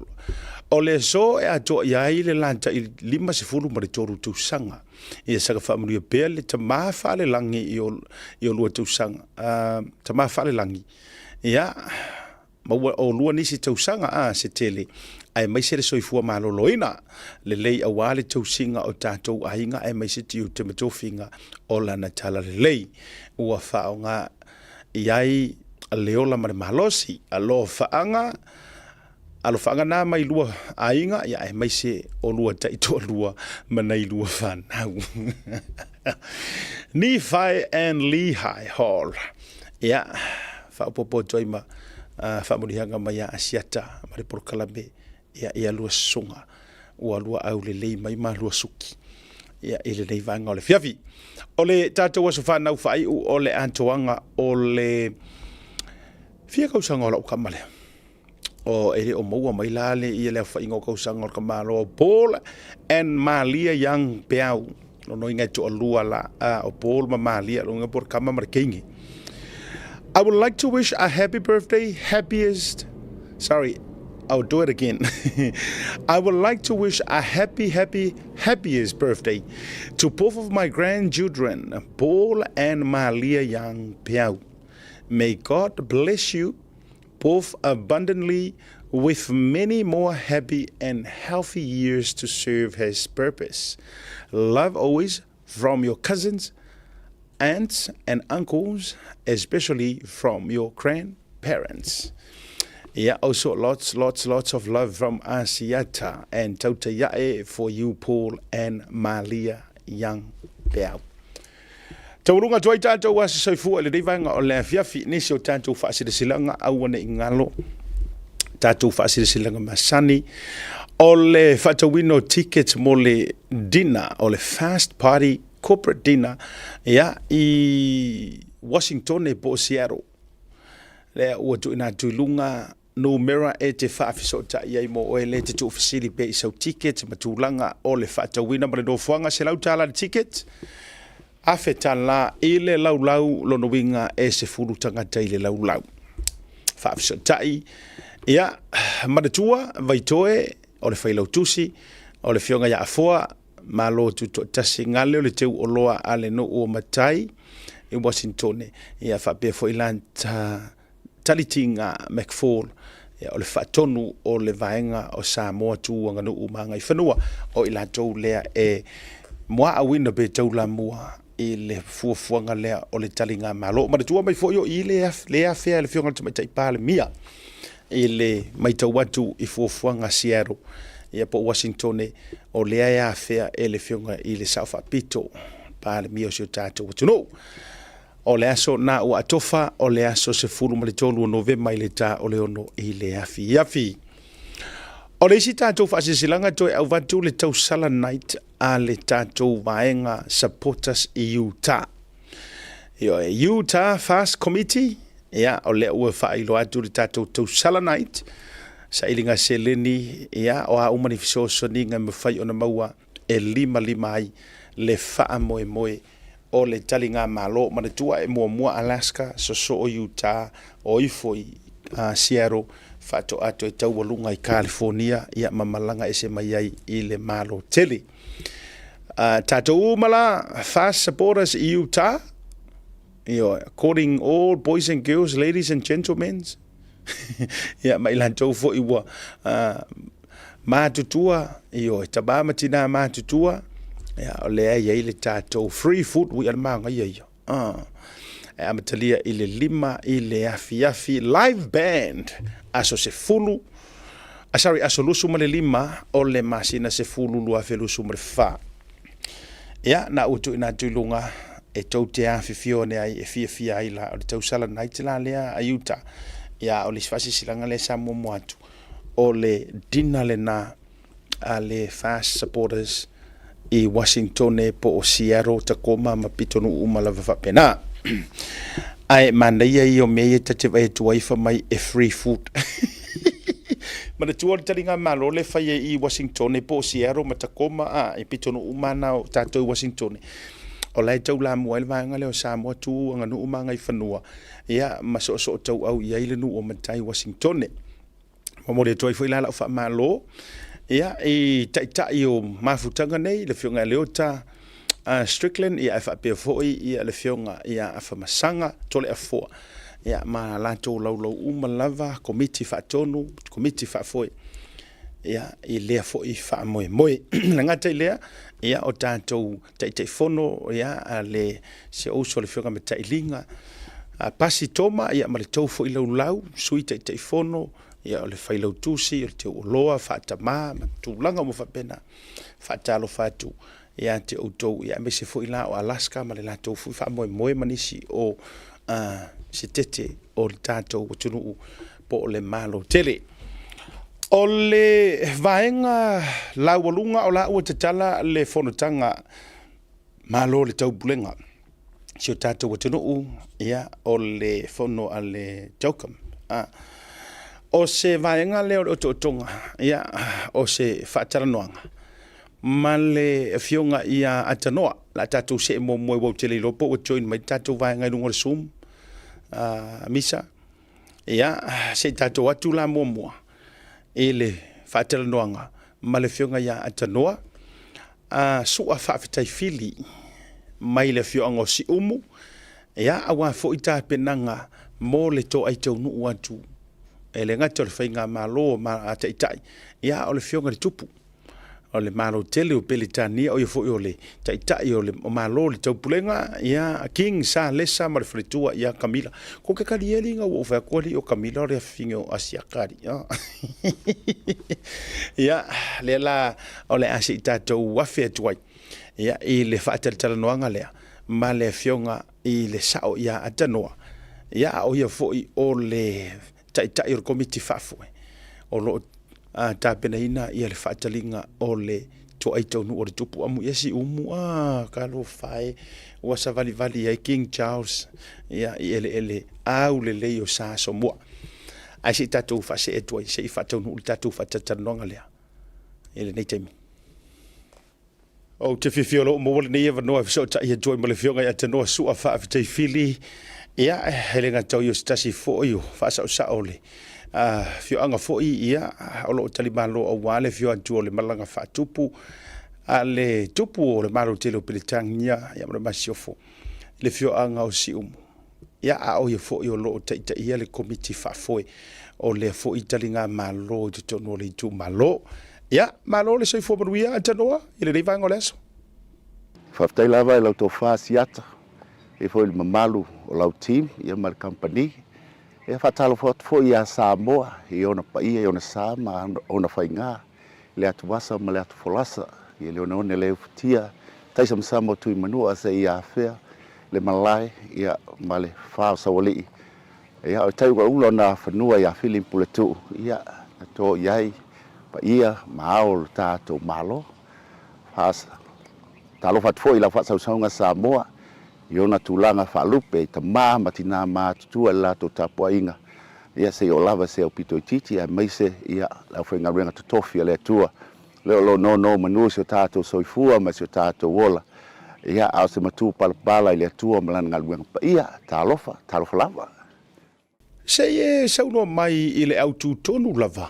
O le so e ato iai le lanta i 5 ma le toru tausanga. Ia saka whamanuia pēr le ta mawhale langi i o lua tausanga. Ta mawhale langi. Ia... Maua o lua nisi tausanga se tele ai mai se soifua maloloina le lei awale tausinga o tatou ainga ai mai se tiu te matofinga o lana tala le lei ua whaonga iai a leola mare malosi alo whaanga na mai lua ainga ia ai mai se o lua taito lua manai lua whanau ni whai and Lehigh Hall ia whaopopo toima whamurihanga mai a asiata mare porkalame ia lua sunga ua lua au le lei mai ma lua suki ia ele nei vanga o le fiafi o le tātou aso whanau whai o le antoanga o le fia kausanga o la ukamale o ere o maua mai lale ia lea whaingo kausanga o le kamalo Paul and Malia Young Peau no ingai to lua la o Paul ma Malia lo ngapor kama mare keingi. I would like to wish a happy birthday, I'll do it again. I would like to wish a happiest birthday to both of my grandchildren, Paul and Malia Young Peau. May God bless you both abundantly with many more happy and healthy years to serve His purpose. Love always from your cousins, aunts and uncles, especially from your grandparents. Yeah, also lots of love from Asiata and Tautai for you, Paul and Malia Young Peau. Taurunga toi tātou wasa soifua le reivanga o le fiafi nisi o tātou whaasiresilanga awane ingalo. Tātou whaasiresilanga masani. O le whatawino tickets mo le dinner, o le fast party corporate dinner i Washington e po Seattle. Le ua tu ina tuilunga numera e te whaafisota iai mo o le te tu ofisiri pe i sau ticket matulanga o le whatawina ma le dofuanga se lau tala le ticket. Afe tala i le laulau lono winga e se furu tangata i le laulau. Whaafisota ia madatua vaitoe o le whailau tusi o le fionga ia afoa malo tu Tasi ngale o le teu o loa ale no o matai i Washington ia whapea fo ilanta talitinga McFall o le whatonu o le vaenga o Samoa tuanga no umanga i whanua o ilatou lea e moa awina be taula mua i le fuafuanga lea o le talinga malo ma tua mai fo yo i lea fea le fionga te mai pale mia i le mai tau watu i fuafuanga Seattle ia po Washington o lea ia fea e le fionga i le Sauwhapito pa le mio sio tātou watuno. O le aso na ua atofa o le aso se furu ma le tolu o Novemba i le tā o le ono i le afi. O le isi tātou whaasisilanga toi au watu le tau sala night a le tātou vaenga supporters i Utah. Utah Fast Committee, o le ua whailo atu le tātou tau sala night, sa ilinga seleni, o a umanifiso soni ngai mawhai o na maua e lima ai le wha moe moe o le talinga malo manatua e mua Alaska, so o Utah, o ifoi Seattle, fato ato e tau walunga i California, mamalanga SMI i le malo tele. Tatou umala fast supporters i Utah, according all boys and girls, ladies and gentlemen, mai lantou fo iwa mātutua, e tabama tina mātutua, o lea i le tatou free food, ui alamanga i amatalia i le lima i le afi live band aso se fulu aso lusu ma le lima o le masina se fulu lua fe lusu ma le fa na utu ina tuilunga e tau te afifione ai e fia ai la o le tau sala night la lea a Utah o le sfasi silanga le Samoa moatu o le dina le na a le fast supporters i Washington e po o Seattle Tacoma ma pitonu umalava whapena ai manaia i o mea ta te vai tu waifa mai e free food mana tua le taringa malo le fai i Washington e po Seattle ma Tacoma e pitonu umana o tātou Washington o lai tau la mua il vanga leo Samoa tu anga nu umanga i whanua ma so tau au i aile nu o matai Washington mo le toi foi la fa malo i tai o mafutanga nei le fionga leo ta Strickland i fa pe foi i le fionga i fa masanga tole a fo ma la to lo uma lava committee fa tonu committee fa foi i le fo i fa moe la ngata le o tanto tai fono le se o so le fionga me tai linga pasi toma ma le to fo i lau sui tai fono o le fai lau tusi o te loa fa tama tu langa mo fa pena fa talo fa tu te outou me se foi la o Alaska ma le latou foi fa moe manisi o se tete o le tatou o tunu po le malo tele o le vaenga laualunga o la ua te tala le fonotanga malo le tau bulenga si o tatou o tunu o le fono a le taukam o se vaenga leo o totonga o se whaataranoanga ma le fionga ia atanoa la tatou se mo wo tele lopo o join mai tatou vai ngai lunga sum misa se tatou atu la mo ele fatela noanga ma le fionga ia atanoa su a fa fitai fili mai le fionga si umu awa fo ita penanga mo le to ai tau nu atu ele ngato le fainga malo ma ataitai o le fionga le tupu o le malo tele o pelitania o yo fo yo le tai o le malo le tau pulenga king sa lesa ma le fritua Camila ko ke kalieli nga o fa ko li o Camila le fingo asiakari le la o le asita to wa fe tuai i le fatel tala noanga le ma le fionga i le sao atanoa o yo fo o le tai o committee fafu o lo ta pena ina ia le fatalinga o le to ai tonu o le tupu amu yesi umu kalo fai wa sa vali ai King Charles ele au le leo sa Samoa ai si tatu fa se etoi se fatonu tatu fatatanonga lea ele nei temi o te fifiolo mo le nei eva no so ta ia joy mo le fionga ia tano su a fa te fili hele nga tau yo stasi fo yo fa sa ole fio anga foi o lo talibalo o wale fio atu le malanga fa tupu ale tupu o le malo telo pelitania mo masiofo le fio anga o si umu o yo foi o lo taita ia le committee fa foi o le foi talinga malo te tono le tu malo malo le soi fo manuia atanoa ile le vango leso fa tai lava lo to fa siata e foi le mamalu o lau team ia mar company e fatalo fo ia Samoa i ona pai e ona sa ma ona fainga le atu wasa ma le atu folasa i le ona le futia tai sam samo tu manua se ia fea le malai ia male fa sawali ia o tai ko ulo na fanua ia feeling puletu ia to iai pa ia mao le tātou malo fasa talo fatfo ila fa sausaunga Samoa iona tulaga faalupe tamā matina matutua la to tapuainga ia se o lava se o pito titi a maise ia la fenga renga totofi le tua le lo no manu se tātou soifua ma se tātou wola ia au se matu palapala ile tua malanga luenga pa ia talofa lava Se e sauno mai i le autu tonu lava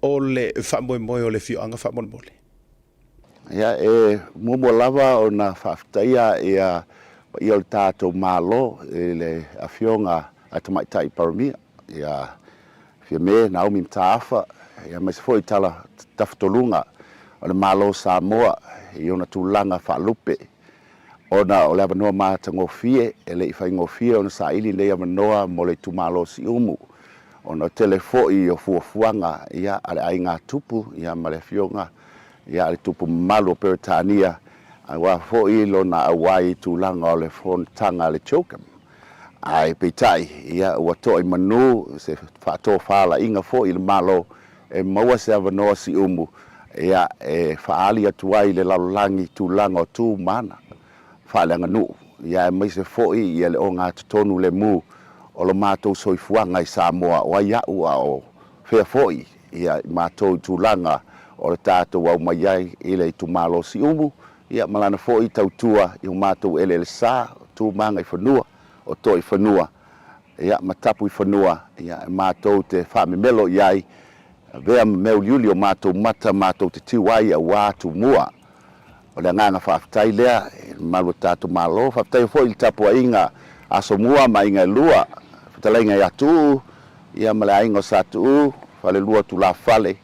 o le whamoemoe o le whioanga whamoemoe. Ia mumo lava o na whaftaia ia o le tātou malo le awhionga a tamaitai paramia ia whia me na umi mtaafa ia mai se foi tala taftolunga o le malo Samoa i ona tūlanga whaalupe ona o le avanoa matangofie e le whaingofie ona sa ili le avanoa mo le tumalo si umu ona telefoi o fuafuanga ia ale ainga tupu ia ma le whionga ia le tupu malo peritania wa foi lo na awai tūlanga o le fontanga le chokam ai peitai ia ua toi manu se whaato whala inga foi le malo e maua se avanoa si umu ia e whaali atuai le lalolangi tūlanga o tū mana whaaleanga nu ia e maise foi ia le o ngā tutonu le mu o lo mātou soifuanga i Samoa o ia ua o whea foi ia mātou tūlanga o le tātou au mai ai i le tumalo si umu ia malana foi tautua i o mātou ele le sā tū manga i whanua o toi whanua ia matapu i whanua ia mātou te whamemelo iai vea meu liuli o mātou mata mātou te tiwai a wātu mua o le nganga whaftai lea malu tātou malo whaftai foi i tapua inga aso mua ma inga lua whatalenga i atu ia male aingo satu whale lua tu la fale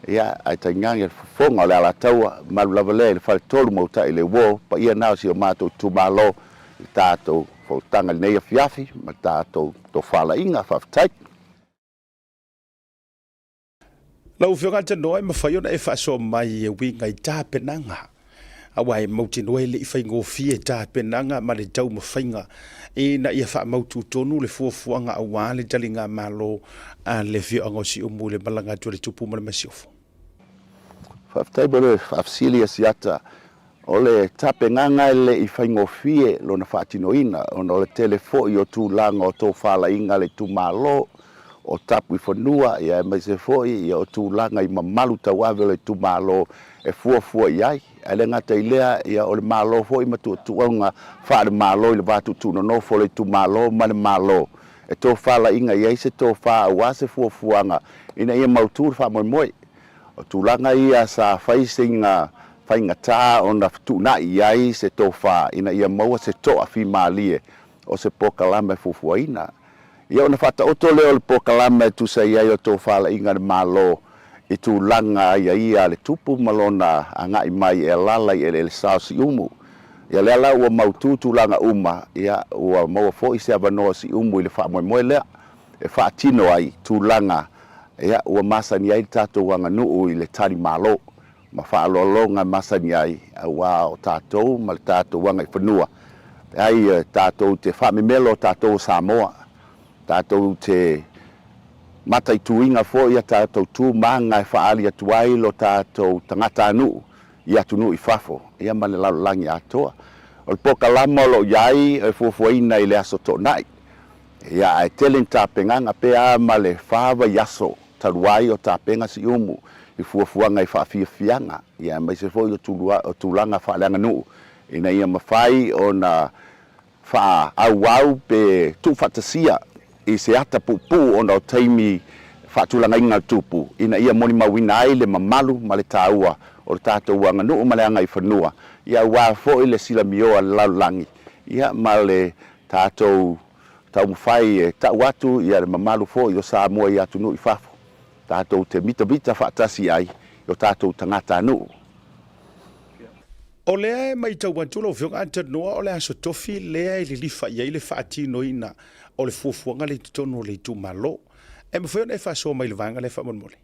ia ai taingangi fonga o le ala taua malu lavale le whale tolu mauta i le wo pa ia nao si o mātou tu malo i tātou whautanga nei a fiafi ma tātou to whala inga whaftai. Lau whionga te noa e mawhai ona e whaasoa mai e winga i tāpenanga. Awa e mauti noe le i whaingofie tāpenanga ma le tau mawhainga. E na ia wha mautu tonu le fuafuanga a wā le talinga malo a le whioanga si umu le malanga tua le tupu ma le masiofu. Whaftai bole whafsilia siata o le tāpenanga le i whaingofie lo na whaatinoina o le telefo i o tūlanga o tō whala inga le tu malo o tapu i whanua ia e maise foi ia o tūlanga i mamalu tawawe le tu malo e fuafua iai. E le ngata i lea ia o le malo foi matu tuaunga whaare malo i le vātu tūnonofo le tu malo ma le malo. E tō whala inga iai se tō wha a wase fuafuanga ina ia mautūr wha moi moi. O tūlanga ia sa whaisinga whainga tā o na tūna iai se tō wha ina ia maua se tō a whi mālie o se pokalame fufua ina. Ia ona whata oto leo le pokalame tu sa iai o tō whala inga le malo i tūlanga ia le tupu malona a ngai mai e lalai e le sao si umu. Ia le ala ua mautu tūlanga uma ia ua maua fo i se avanoa si umu i le wha moe moe lea e wha tino ai tūlanga ia ua masani ai tātou wanga nuu i le tari malo ma wha alolonga masani ai a wā o tātou ma le tātou wanga i whanua. Ai tātou te wha mimelo tātou Samoa tātou te matai tuinga fo ia tātou tū manga e whaali atuai lo tātou tangata anu i atu nu i whafo ia male langi atoa o le poka lama lo iai e fuafuaina i le aso tō nai ia e telen tāpenganga pea ma le whawa yaso taruai o tāpenga si umu i fuafuanga i whaafiafianga ia mai se fo i o tūlanga whaaleanga nu ina ia mafai o na wha au pe tu fatasia i se ata pupu ona o taimi whaatulanga inga tupu ina ia moni mawina ai le mamalu ma le tāua o le tātou wanga nuu ma le anga i whanua ia wā fo i le sila mioa le laulangi ia ma le tātou tau mawhai e tau atu ia le mamalu fo i o Samoa i atu nuu i whafo tātou te mita whaatasi ai i o tātou tangata nuu. O lea e mai tau wantula o whionga anta noa o le aso tofi lea i li lifa iai le whaatino ina o le fuafuanga le tutono le tu malo e mawhai ona e whaasoa mai le vanga le whamonmole.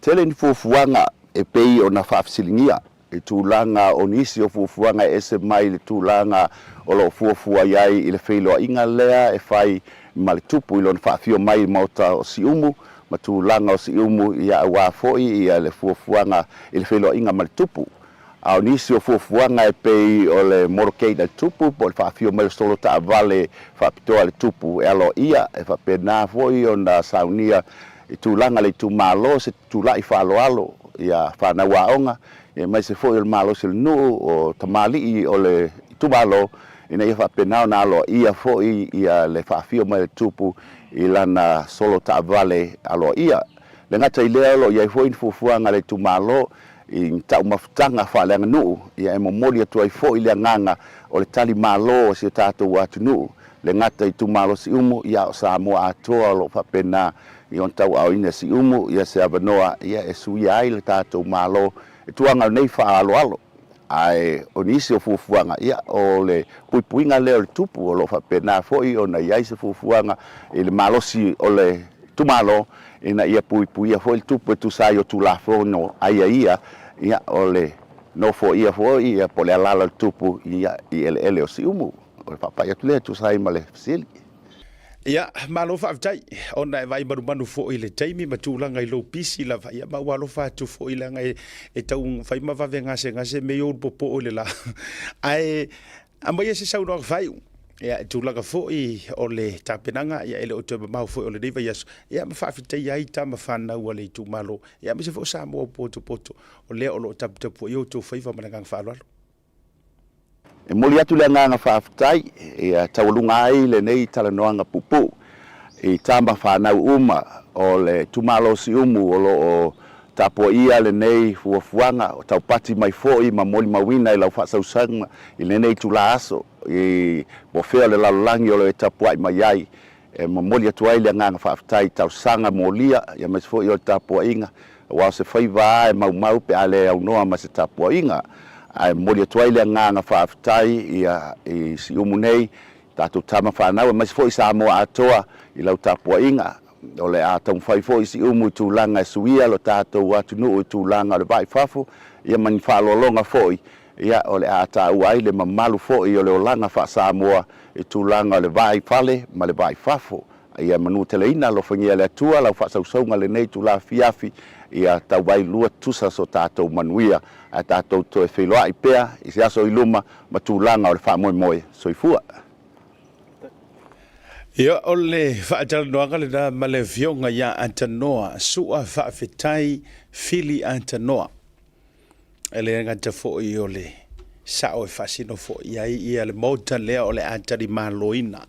Tele ni fuafuanga e pei o na whaafsilingia e tūlanga o nisi o fuafuanga e SMI le tūlanga o lo fuafua iai i le whailoa inga lea e whai ma le tupu i lo na whaafio mai mauta o si umu ma tulaga o si umu ia auā foʻi ia le fuafuaga i le feloaʻiga ma le tupu ao nisi o fuafuaga e pei o le motokeina le tupu po le faafio mai le solo taʻavale faapitoa le tupu e aloaʻia e faapena foʻi ona saunia i tulaga le itumālo se tulaʻi faaloalo ia fanau aʻoga e mai se foʻi o le malo se le nuu o tamaliʻi o le itumālo ina ia faapena ona aloaʻia foʻi ia le faafio mai le tupu i lana solo taʻavale aloaʻia le gata i lea lo iai foʻi ni fuafuaga le itumālo i taʻumafutaga faaleaga nuu ia e momoli atu ai foʻi le agaga o le tali mālō o si o tatou atunuu le gata i tumālo si umu ia o Samoa atoa o loo faapena i ona tauaoina si umu ia se avanoa ia e suia ai le tatou mālō e tuaga lenei faaaloalo ae o nisi o fuafuaga ia o le puipuiga lea o le tupu o loo faapena foʻi ona iai se fuafuaga i le malosi o le tumālo ina ia puipuia foʻi le tupu e tusai o tulafono aia ia o le nofo ia foʻi ia po le alala le tupu ia i eleele o si umu o le faapai atu lea tusai ma le fesili. Ia, malo whaafetai, ona e vai manu foʻi le taimi ma tulaga i lou pisi lava ia maualofa atu foʻi laga e tau fai mavave gase me ou popo o le la ae amaia se saunoaga fai ia e tulaga foʻi o le tapenaga ia ele o te mamau foʻi o lenei vai aso ia ma faafetai ai tama fanau a le itumālo ia ma se foʻi Samoa poto o lea o loo taputapu ai outou fai famanagaga faaloalo e moli atu le agaga faafetai ia taualuga ai lenei talanoaga pupu i tama fanau uma o le tumālo si umu o loo tapuaʻia lenei fuafuaga o taupati mai foʻi ma moli mauina i lau faasausaga i lenei tula aso i bofea le lalolagi o le tapuaʻi mai ai e mamoli atu ai le agaga faafetai tausaga molia ia mai se foʻi o le tapuaʻiga ua o se faiva e maumau pe a le aunoa ma se tapuaʻiga ae moli atu ai le agaga faafetai ia i si umu nei tatou tama fanau e mai se foʻi Samoa atoa i lau tapuaʻiga o le a taumafai foʻi si umu i tulaga e suia lo tatou atunuu i tulaga o le vaʻifafo ia mani faaloaloga foʻi ia o le a taʻua ai le mamalu foʻi o le olaga faasamoa i tulaga o le vaʻifale ma le vaʻifafo ia manu teleina alofagia le atua lau faasausauga lenei tulafiafi ia tauai lua tusa so tatou manuia a tatou toe feiloaʻi pea i se aso i luma ma tulaga o le faamoemoe soifua. Ia o le whaatalanoaga lena ma le fionga ia antanoa sua whaafetai fili antanoa. E le ngata foʻi o le sao e whasino foʻi ai ia le mauta lea o le antari maloina.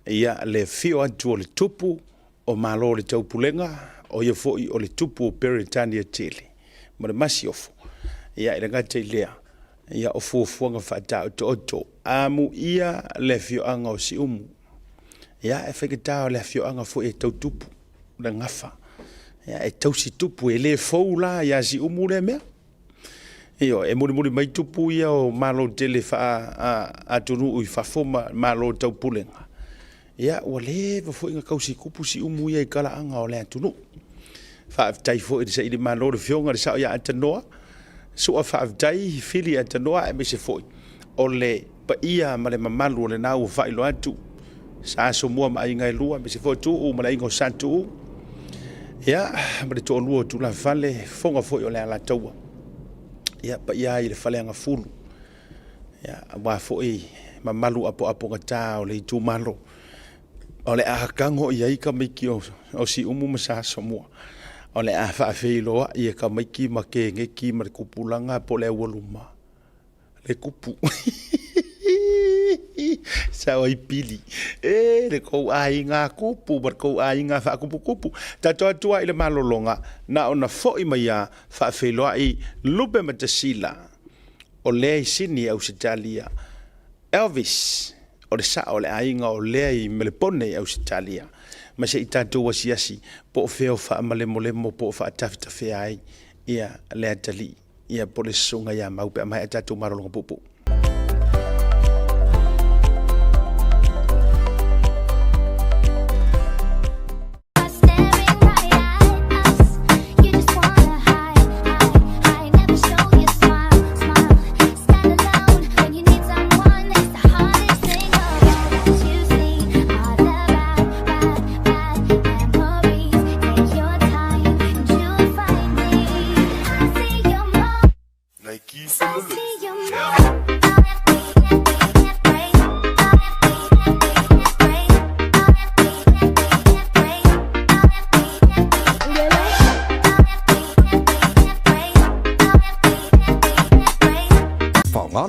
Ia le fio atu o le tupu o malo le taupulenga o ia foʻi o le tupu o Peretania Tele. Ma le masiofo. Ia le ngata i lea. Ia o fuafuanga whaatau oto. Amu ia le fioanga o si umu. Ia e whaikatao le fioanga foʻi e tautupu na ngafa. Ia e tausi tupu e le fou la ia si umu le mea. Io e muri mai tupu ia o malo tele fa atunu i fafoma malo taupulenga. Ia ua le foʻi nga kausi kupu si umu ia i kalaanga o le atunu. Faafetai foʻi se i le malo le fionga le sao ia atanoa. Sua faafetai fili atanoa e me se foʻi. O le pa ia ma le mamalu o le nau failo atu. Sa so mua ma inga lua me se fo tu o ma ingo santu ya ma le to lua tu la fale fonga fo yo la taua ya pa ia i le fale nga fulu ya wa fo i ma malu apo ngata o le tu malo o le a kango ia i ka miki o si umu ma sa so mua o le a fa fe lo ia ka miki ma ke ngeki ma kupulanga po le woluma le kupu sa oi pili le ko ai nga kupu bar ko ai nga fa kupu tato tua ile malolonga na ona foi mai fa felo ai lupe matasila o le sini Australia Elvis o le sa o le ai nga o le i melepone Australia ma se tato wasiasi po feo fa malemo po fa tafta fe ai ia le atali ia po le sunga ia mau pe mai tato malolonga pupu.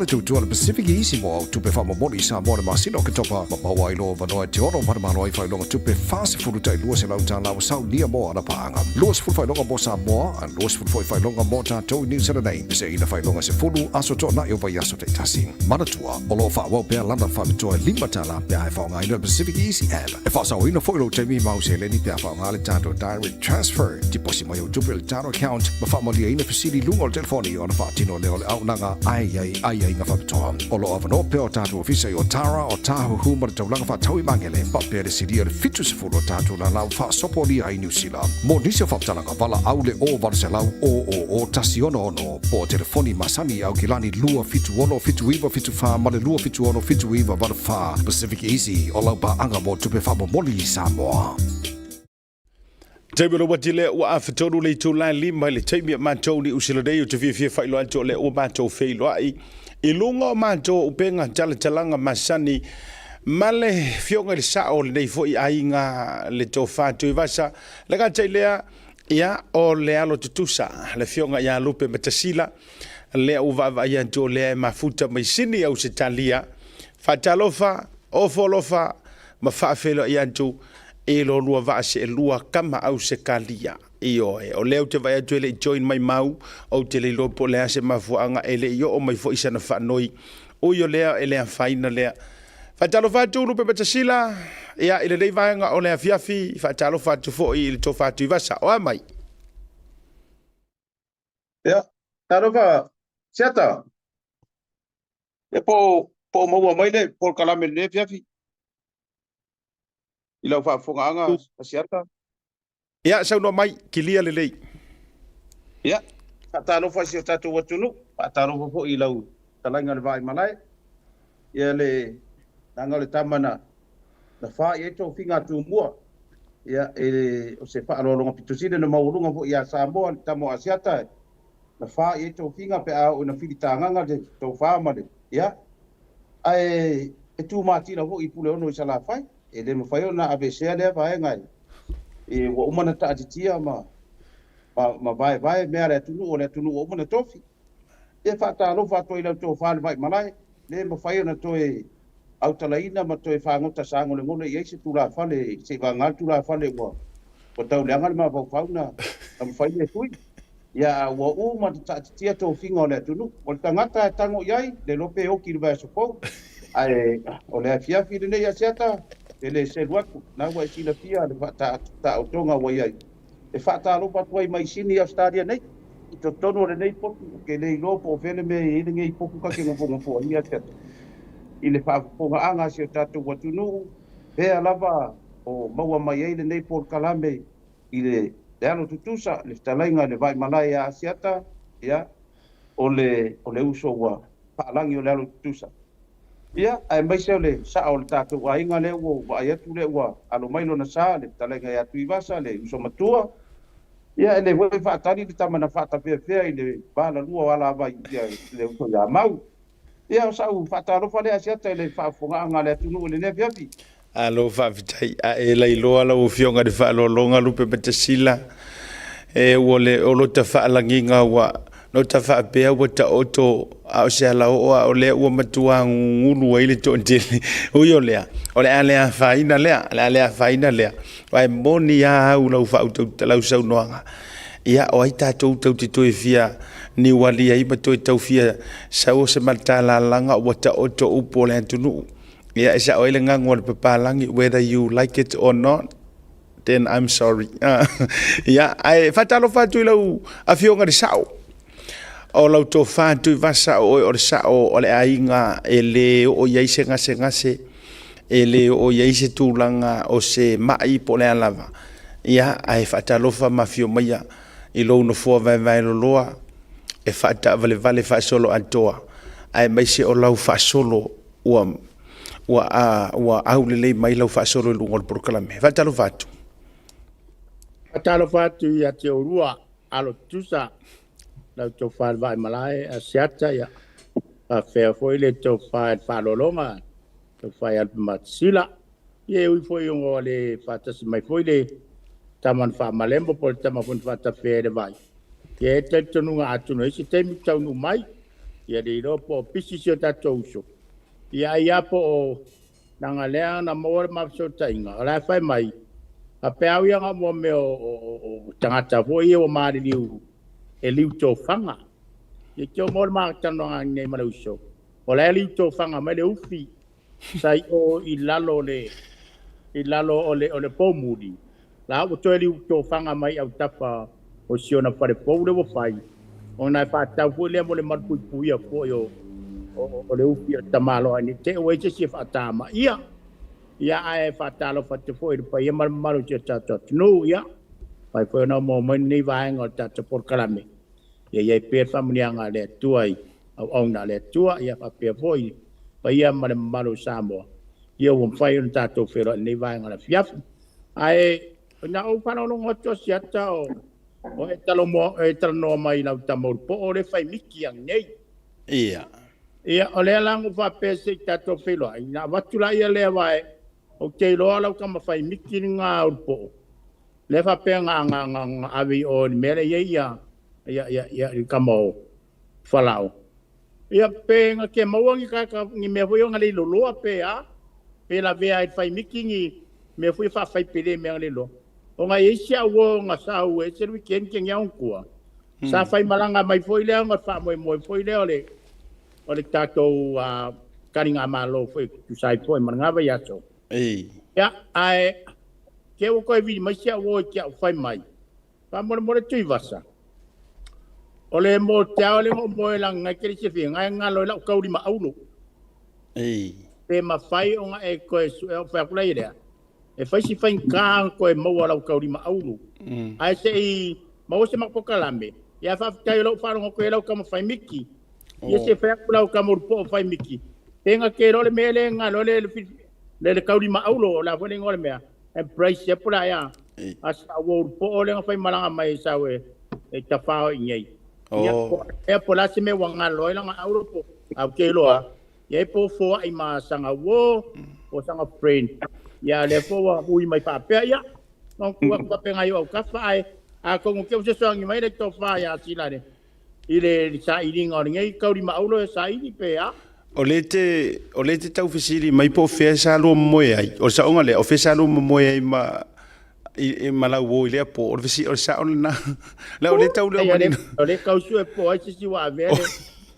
tu tu PacificEzy mo tu pe famo moni sa mo ma sino ke topa ma wai lo va no te ono ma no fai lo tu pe fast fu tai lo se la ta la sa dia mo ana pa anga lo fu fai lo mo sa mo an lo fu fai lo mo ta to ni se nei se ina fai lo se fu aso to na yo va yaso te tasi mana tua o lo fa wa pe landa fa to limba ta la pe ai fa nga ina PacificEzy app e fa sa ina fo lo te mi ma se le ni pe fa nga le ta to direct transfer ti posi mo yo tu pe ta account ma fa mo dia ina facility lungo telefoni ona fa tino le au nanga ai nga fa to o lo ava no pe o ta to ofisa yo tara o ta hu ma to langa fa tawi mangele pa pe le sidia le fitu se fu lo ta to la la fa sopoli ai New Zealand mo ni se fa tala nga vala au le o va se la o tasi ono po telefoni masani au kilani lua fitu ono fitu iva fitu fa ma le lua fitu ono fitu iva va fa PacificEzy o la ba anga mo tu pe fa mo moli Samoa. Tebelo watile wa aftoru le tulai lima le temi manto ni usiladei te fie fa ilo anto le o manto fe ilo ai ilunga manto upenga talanga masani male fionga le sao le nei foi ainga le tofa tu vasa le ga telea ya o le alo tutusa le fionga ya lupe metasila le uva va ya to le mafuta mai sini au sitalia fatalofa o folofa mafafelo ya to e lo lua va se lua kama au se kalia io e o leo te vai atu ele join mai mau o te le lopo le ase mafuanga ele io o mai fo isana whanoi o io lea ele a whaina lea whatalo whatu lupe betasila ia ele lei vaenga o lea fiafi whatalo whatu fo i le to whatu i vasa o amai ia talo wha siata e po maua mai le po kalame le fiafi I lau whaafonga asiata. Ia, sau no mai, ki lia le lei. Ia, whaataro whaisi o tātou watunu, whaataro po I lau talainga le vai malai. Ia le, nanga le tamana, na wha I eto whinga tu mua. Ia, o se whaaroronga pitusine na maurunga po Ia Samoa, le tamo asiata. Na wha I eto whinga pe au na whiritanganga de tau whaamare. Ia, ai, e tū mātina po I pule ono I sala whai. E le mawhai o na abesea lea vae ngai. E wa umana ta atitia ma vae mea lea tunu o umana tofi. E whaataro whaatoi lau tō whaale vai malai. Le mawhai o na toe au talaina ma toe whaangota sango le ngone I eise tūra whale, se vangal tūra whale wa tau leanga le ma vau whauna. Na mawhai le tui. Ia wa umana ta atitia tō whinga o lea tunu. O le tangata tango iai, le lope oki le vai sopou. Ai, o lea fiafi le nei asiata. Ele se luaku na wa sila fia le ta otonga wa ia e fata lo pa toi mai sini Australia nei to tono le nei po ke nei lo po vele me I nei po ka ke ngo po ia te ile fa po anga se tatu watunu e alava o maua mai ele nei po kalame ile dalo tutusa le talainga le vai malaya asiata ia ole uso wa pa langi o le tutusa Ia, ai mai se ole sa o le tātou wa inga le ua ai atu le ua alo mailo na sa le talenga ia tui vasa le uso matua. Ia, ele wai whaatari le tamana whaatapea I le bala lua wala vai ia le uso ia mau. Ia, sa u whaatarofa le asiata le whaafonga anga le atunu o le ne fiafi. Alo whaafitai, a e lai loa la ufionga de whaalolonga lupe betasila. E uole o lota whaalanginga wa no ta fa pe o ta oto a se la o le o matua ngulu wa ile to ndele o yo le ale faina le vai moni ya u lo fa o la usau noanga ia o ai ta to te fia ni wali ai ba to fia sa o se matala langa o ta oto u pole tunu ia esa o ile ngangwa pe palangi whether you like it or not then I'm sorry ia ai fatalo fatu lo afionga de sao o lau tō whātui vasa o le sao o le ainga e le o iaise ngase e le o iaise tūlanga o se mai po le alava ia ai whaatalofa mawhio maia I lou no fua vai loloa e whaata vale whaasolo antoa ai mai se o lau whaasolo ua au lelei mai lau whaasolo I lungo le proklame whaatalofa atu Whaatalofa atu I a te orua alo tusa lau tau whaal vai malai a siata ia a whea foi le tau whaal whaalolonga tau whaal alpa matasila ia ui foi ungo le whaatasi mai foi le taman wha malembo po le tamafon whaata whea le vai ia e tai tonunga atunu isi teimi taunu mai Ia le ro po pisi se tatou so. Ia po nanga lea na mo ma so tainga. Ala fai mai. A pe au ia mo me o tangata fo ia o mari liu. E liu tō whanga. Ia tō mo ma tano nei ma uso. O le liu tō whanga mai le ufi. Sai o i lalo o le pomuri. La o tō liu tō whanga mai au tapa o siona pare pou le wafai. O nai whātau fo le mo le marpui puia fo o le ufi o tamalo ani te o e te si whātama ia. Ia ai whātalo whate fo i pa ia maru te tato tunu ia. Pai fo na mo mai nei vaenga o tato por kalame. Ia pe familianga le tuai au na le tua ia pa pe fo i pa ia maru Samoa. Ia o whai o tato whero nei vaenga la fiaf. Ai na o whanau ngoto siata o e talo no mai lau tamor po o le whai miki ang nei. Ia. Ia o le lango whapese i tato whelo. Ina watula ia le wae o te loa lau kama whai miki ni ngā urpo. Le whape ngā awi o ni mele ia i kama o whalao. Ia pe ngā ke mauangi kaka ngi mea hui o ngā leilo loa pe a. Pe la vea i whai miki ngi mea hui whawhai pere mea ngā leilo. O ngā eisia ua ngā sāu e seru ken ke ngiaun kua. Sa whai malanga mai foi leo ngā wha moe foi leo o le tātou karinga malo foi tu sai foi marangava i aso. Ia, ai, ke o koe vini mai sia ua kia whai mai. Pa more tui vasa. O le mo te ao le moe lang ngai kere se whia ngai ngā loi lau kauri ma auno. Pe mafai o ngā e koe su e o whakulei rea. E whai si whai kāng koe maua lau kauri ma auno. Ai se i maua se makokalame. Ia whawhitai lau whanonga koe lau kama whai miki. Ia se whakulau kama urupo o whai miki. Tenga ke role mea le ngā le kauri ma aulo la whane ngore mea. Embrace se pura ia. Asa ua urupo o le ngā whai malanga mai sa we e ta whao i ngei. Ia po lase me wanga loi langa auropo. Au ke loa. Ia po fua i maa sanga wo o sanga friend. Ia le fua hui mai whapea ia. Nong kua penga i au kawha ai. A kongo keu se soangi mai le tō wha ia silane. I le sa i ringa o ngei kauri ma aulo e sa i ni pe a. O le te tau whisiri mai po whea sa lo moe ai. O sa onga le o whea sa lo moe ai ma lau wo i lea po. O le sa ona na. Le o le tau leo manina. O le kausu e po ai sisi wa avele.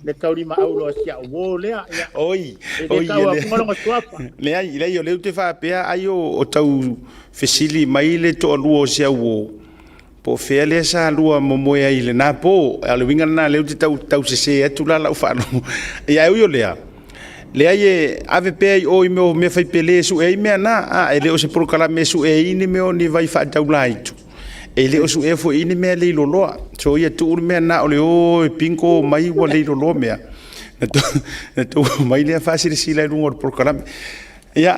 Le kauri ma aulo sia wo lea. Oi. Le kau a kumolonga suapa. Le ai o le te whapea ai o tau whisiri mai le to aluo sia wo. Po fea lea sa lua momoe ai le nā po. A le winga na leo te tau se atu la lau whaano. Ia eo lea. Lea ye ave pea i o i meo mea whai pele su e i mea na. E leo se porokala me su e i ni meo ni vai wha tau la itu. E leo su e fo i ni mea leilo loa. So ia tu uri mea na o le o e pinko mai wa leilo loa mea. Na tu mai lea whasiri sila i runga o porokala me. Ia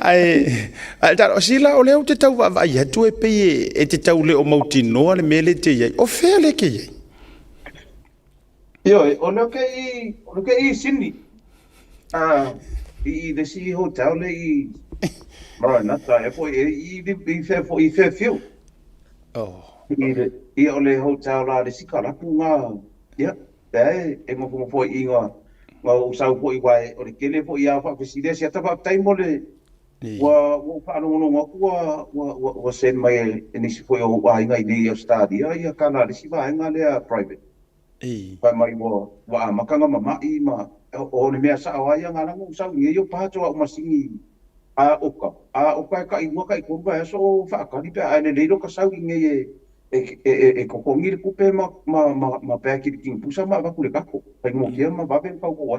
taro sila o leo te tau wa ia tu e pei e te tau le o mautinoa le mele te iai. O fea le ke iai. Io, o leo ke i sini. I the sea hotel le i marana ta e po i fe fiu. I o le hotel la le sikala punga. Ia, e mo po i nga usau po i wai o le kele po i a fa feside sia tapa tai mo le wa fa no wa sen mai ni si po o ai ngai ni o stadia ia kana le si vai nga le private. Pa mai mo wa makanga mama i ma o le mea sa wa ia ngana mo usau ngi yo pa to o masingi a oka ka i mo ka i ko ba so fa ka ni pe ai le lo ka sau ngi e kokongi le kupe ma pea ki king pusa ma va kule kako pai mo kia ma va ben pau ko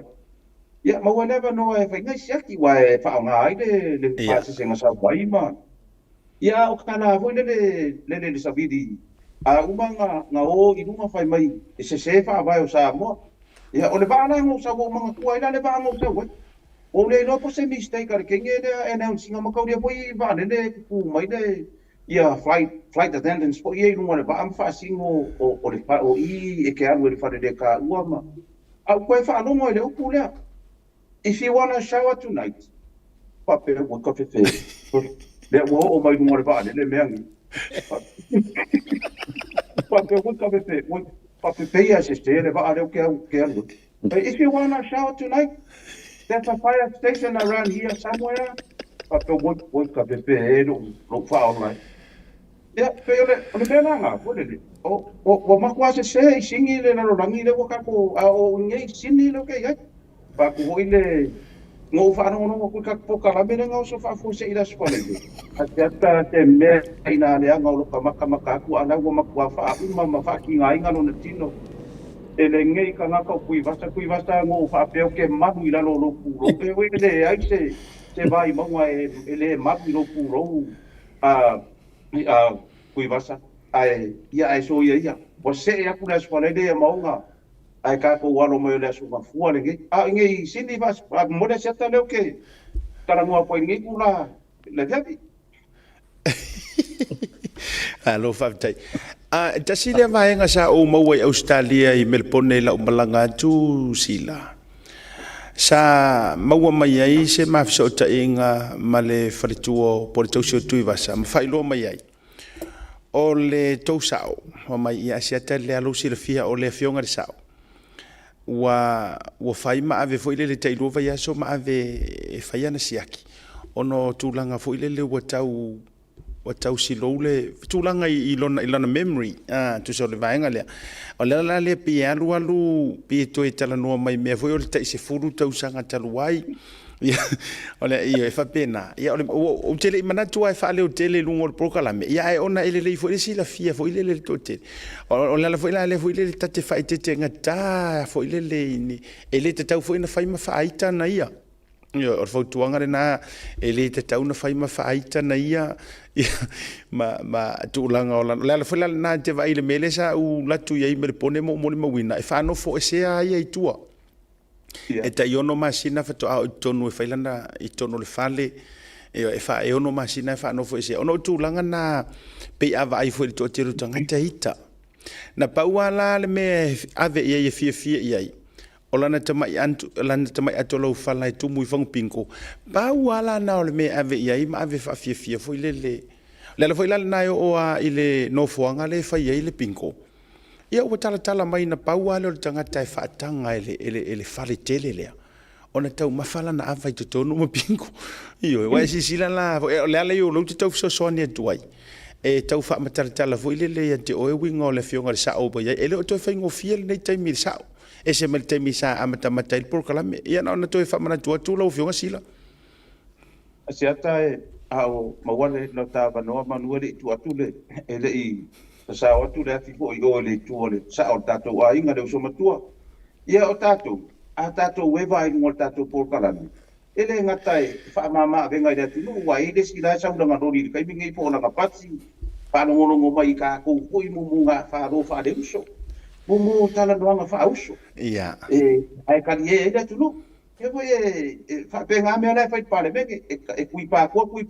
ia ma wa never no e ngai siaki wa e fa nga ai le pase se nga sa vai ma ia o kana vo le sabidi a uma nga o i uma fai mai e se fa vai o sa mo ia o le va na ngo sa go manga ku ai le va ngo sa we o le no po se mistake ar ke nge e announcing ma ka ria poi va le ku mai le ia flight attendants po ia no le va am fa singo o le pa o i e ke anu le fa de ka uama a ko fa no mo le u le if you want to shower tonight pape wo ka fe le wo o mai no le va le meangi pape wo ka fe wo pape pe ia se le va le ke anu If you want to shower tonight, there's a fire station around here somewhere. But the what ka pepe lo fa online. Ya, pe ole bela nga, what is it? O makwa se singi le na rangi le waka ko o ngai sini le ke ya. Pa ko ile ngo fa no no ko ka po ka la mena ngo so fa fu se ida spole. Ata te me ina le nga lo ka maka ku ana wo makwa fa ma fa ki ngai nga no tino. Ele ngai ka ngaka kui vasta ngo fa pe ke mahu ila lo pu pe we le ai se vai mangwa ele mahu lo pu ro a kui vasta ai ia ai so ia o se ia pula skole de maunga ai ka ko walo mo le so fu ale ke a ngai sini vas mo le seta le ke tara mo po ngai kula le gabi Alo Tautai. Tasi le vaenga sa o mau ai Australia i Melbourne la umalanga tu sila. Sa mau mai ai se mafsota inga male farituo por tausi tu vasa mafailo mai ai. O le tausao o mai ia siata le alo silafia o le fionga le sao. Wa fai ma ave foi le tailu vai aso ma ave fai ana siaki. Ono tulanga foi le watau silole tulanga i lona memory tu so le vaenga le o le pi alu pi to itala no mai me foi o le tai se furu tau sanga taluai ole ia fa pena ia o tele mana tu ai fa le tele lungo le procala me ia ona ele le foi si la fia foi le to te o la foi le tate fa te ngata foi le ni ele te tau foi na fai ma fa ita na ia o fautuanga le na ele te tau na fai ma fa ita na ia ma tulanga o la foi la na te vai le melesa u la tu ia me pone mo wina e fa no fo se ai ai tua e ta iono masina fa to au tonu e failana i tonu le fale e fa e ono masina fa no fo se ono tulanga na pe ava ai fo to tiru tanga ita na pauala le me ave ia fie ia o lana tamai atolo fala tu mui fang pinko pauala na o le me ave ia ma ave fa fie fo le foi la na o a ile no foanga le fa ia le pinko ia o tala mai na pauala o tanga tai fa tanga ele fale tele le ona tau mafala na ava i tonu mo pinko io wa si sila la le o lo tau so ni tuai e tau fa matala foi le te o wingo le fionga sa o boia ele o to fa ngo fiel nei tai mi sa e se mel tai mi sa amata matai por kala me ia na to fa mana tu lo fionga sila asiata au mawale no ta no manuele tu atule ele i sa o tu le fo i ole tu ole sa o tato a inga de so matua ia o tato a tato we vai no tato por kala ele ngatai fa mama venga de tu wa ile sila sa unda ngarori kai mi ngai po na kapatsi pa no ngo mai ka ko koi mu nga fa ro fa de uso mu tala no nga fa uso ia ai ka ye de tu no e voi fa penga me ala fai pale me e kui pa ko ko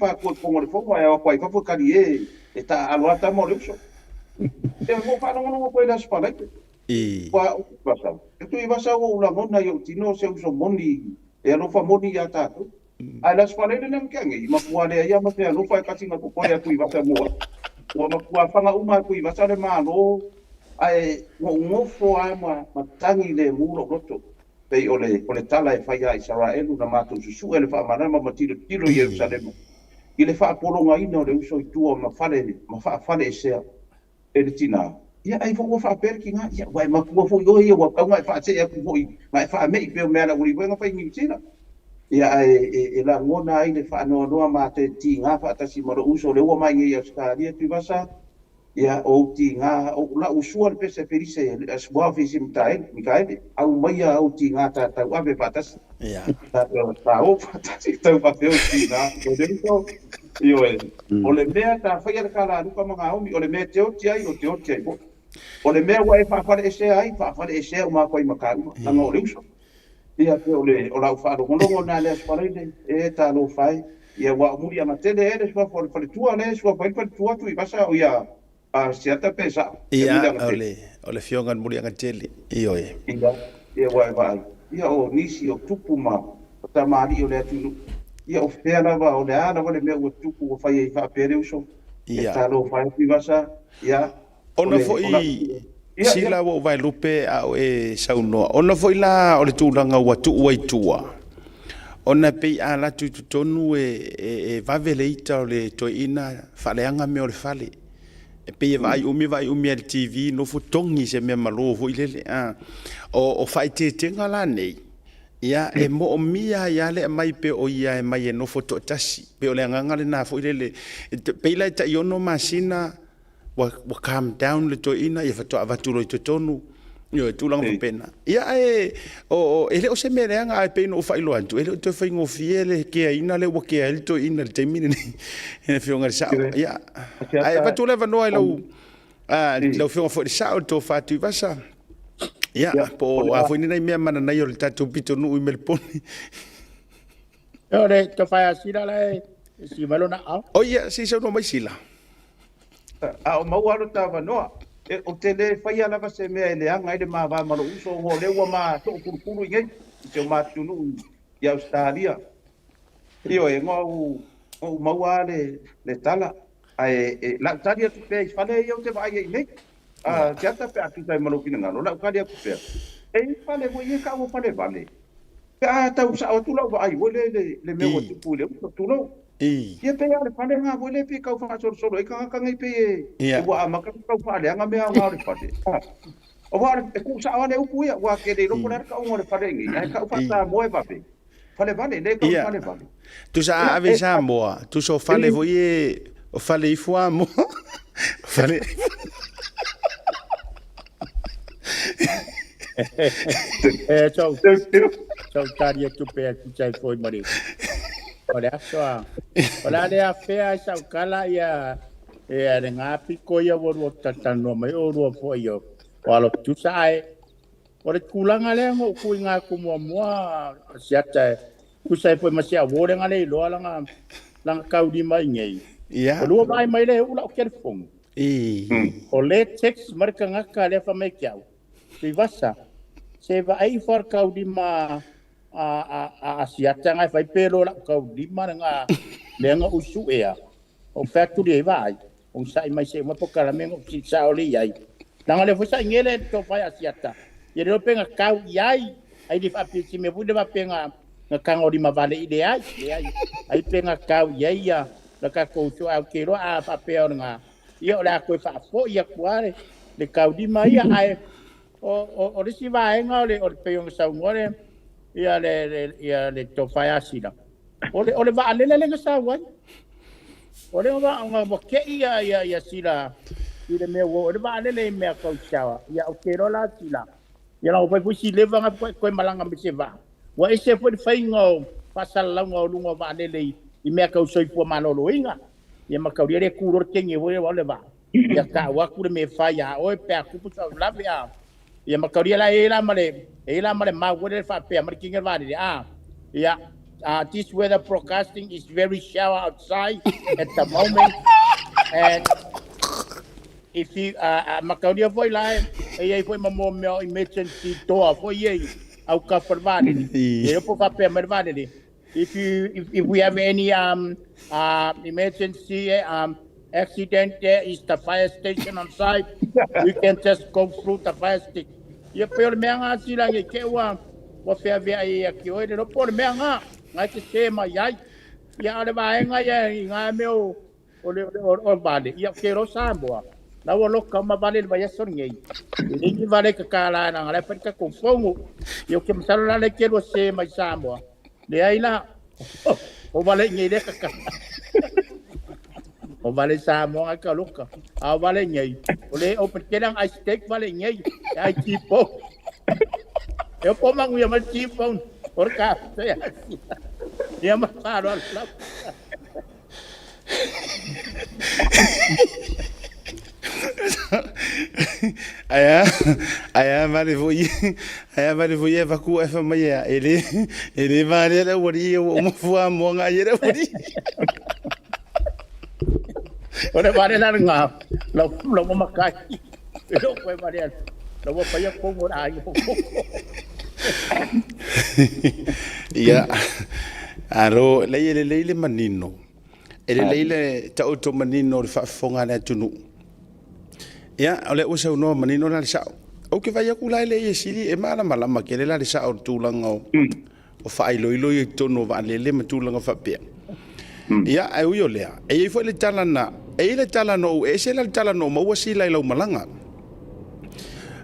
le fo ai ko ai fa ka ye e ta alo ta mo le uso e mo fa no ngo ko da spala wa pasa tu i basa o la mona yo tino se uso moni e no fa moni ya ta ai la spala le nem kangi ma puale ya ma te no fa ka tinga ko ya tu i basa mo wa ma kua fanga uma ku i basa le ma no ai ngo fo ai ma tangi le muro roto pe ole tala e fai ai Israel na matu su ele fa mana ma tiro Jerusalem ile fa polonga ina le uso tu ma fale se ele tina ia ai fo fa perkinga ia vai ma ku fo yo ia wa ka mai fa se e ku foi mai fa me pe me na uri venga fa ni tina ia e la ngona ai le fa no ma te tinga fa ta si mo uso le wa mai ia ska dia tu basa ia o tinga o la usua le pese ferise as boa fisim tai mikael au mai au tinga ta ave patas ia ta o patas ta pa te o tinga o de so io o le mea ta fai al kala ruka manga o le mea te o tiai o le mea wa fa fa ese ai fa ese o ma koi makaru na no ruso ia te o la fa ro ngo na le spalende e ta lo fai ia wa muri ana tele ele swa for tua le swa fa tua tu i pasa o ia siata pesa ia ole fionga muri anga tele io ia wa ia o nisi o tupu ma ta mari o le tu ia o fera va o le ana le me o tupu o fai fa pere uso ia ta lo fai pi basa ia ona foi Sila wo vai lupe au e saunoa. Ona foi la o le tūlanga ua tuu ai tua. Ona pei a la tu tonu e vavele ita o le toina whaleanga me o le whale. E pei vai umi al TV no fu tongi se me malo fu ilele. O whai te tenga la nei. Ia e mo o mia ia le mai pe o ia e mai e no fu to tasi. Pe o le ngangale na fu ilele. Pei la ita iono masina wa calm down le toina ia fa to avatulo i tonu yo tulang pena ia o ele o se merenga pe no fa ilo antu ele to fa ngo fiele ke ina le wo ke ele to ina le temine ni ene fionga sa ia ai va tu le va no ilo lo fionga fo sa to fa tu va sa ia po a fo ni me mana na yo le tatu pito no i melponi yo le to fa asira le si malo na o ia si so no mai sila o mau alo tava noa o te le fai ala va se mea ele anga ele ma va malo uso ho le wa ma to kuru ngai se ma tunu ya Australia io e ngau o mau ale le tala ai la tadia tu pe fale io te vai nei ya ta pe atu tai malo kina ngalo la kadia ku pe e fale mo ye ka mo fale vale ka ta usa o tu la vai wo le me wo tu pule tu lo ia pe ale fale nga wo le pe ka fa solo e ka ngai pe e wa ma ka fale nga me nga le fale o wa e ku sa ole upu ia wa ke le lo pona ka o le fale ngi ai ka fa sa mo e va pe fale vale le ka fale vale tu sa ave Samoa tu so fale vo ye o fale i fua mo fale Ciao taria tu pe tu sai foi mari. Olha só. Olha le a fea sa kala ia e a nga piko ia wo tatano mai o ro fo io. Walo tu sai. Ora kulanga le ngo ku nga ku mo siata ku sai foi masia wo le nga le lo langa kaudi mai ngai. Ia. O mai le ula o kerfong. O le text marka ngaka le fa mai kiau. Ti vasa. Se va ai for kaudi ma a siata ngai fai pelo la kaudi ma nga le nga usu ea. O factory vai. O sai mai se mo pokala mengo si sa oli ai. Langa le fosa ngele to fai a siata. Ia le penga kau iai. Ai di fa pisi me bude va penga nga kango di ma vale ide ai. Ai penga kau iai ia. La ka ko so au kero a fa peo nga. Ia la ko fa fo ia kuare. Le kaudi ma ia ai o risi vai nga o le peong sa ngore ia le to fai asila o le va ale le nga sa wai o le va nga mo ke ia sila ile me o le va ale le me ko chawa ia o kero la sila ia o pai pusi le va nga ko malanga me se va wa ese foi fai ngo pasal la ngo lungo va ale le i me ko soi po manolo inga ia ma ka le ku ro tengi o le va ia ka wa ku me fai ya o pe ku pu sa la via ia makaria la ela male ma wele fa pe ma kinga vadi yeah this weather forecasting is very shower outside at the moment and if you makaria foi la e foi mo emergency to foi ye au ka vadi e po fa pe ma vadi if we have any emergency accident, there is the fire station on site. We can just go through the fire station. Ia peo mea ngā sila ngai ke ua whea vea i a ki oere no pōre mea ngā ngai te se mai ai. Ia ale vaenga ia i ngā meo o vale. Ia ke ro Samoa. Na ua loka ma vale le vai asor ngai. I ringi vale ka kāla na ngā lepari ka konfongu. Ia ke masalo la le ke ro se mai Samoa. Le ai la o vale ngai le ka kāla. O vale Samoa ka loka. A vale ngai. O le o perkelang ice steak vale ngai. Ai tipo. Eu po mangu ya mal tipo. Por ka. Ya ma paro al flap. Aya vale voi va ku fa mai ele vale la wori o mo fua mo nga yere wori. Ora vale la nga. Lo mo makai. Pero fue vale. Lo mo pa ya ko mo ai. Ia. Aro leile manino. Ele leile tauto manino le fa fonga na tunu. ia ole o se no manino la sa o ke vai ku lai le ye sili e mala mala ma ke le la sa o tulanga o fai lo i tono va le matulanga fa pe ia ai o le e foi le tala na e le tala no e se le tala no mo wasi lai lo malanga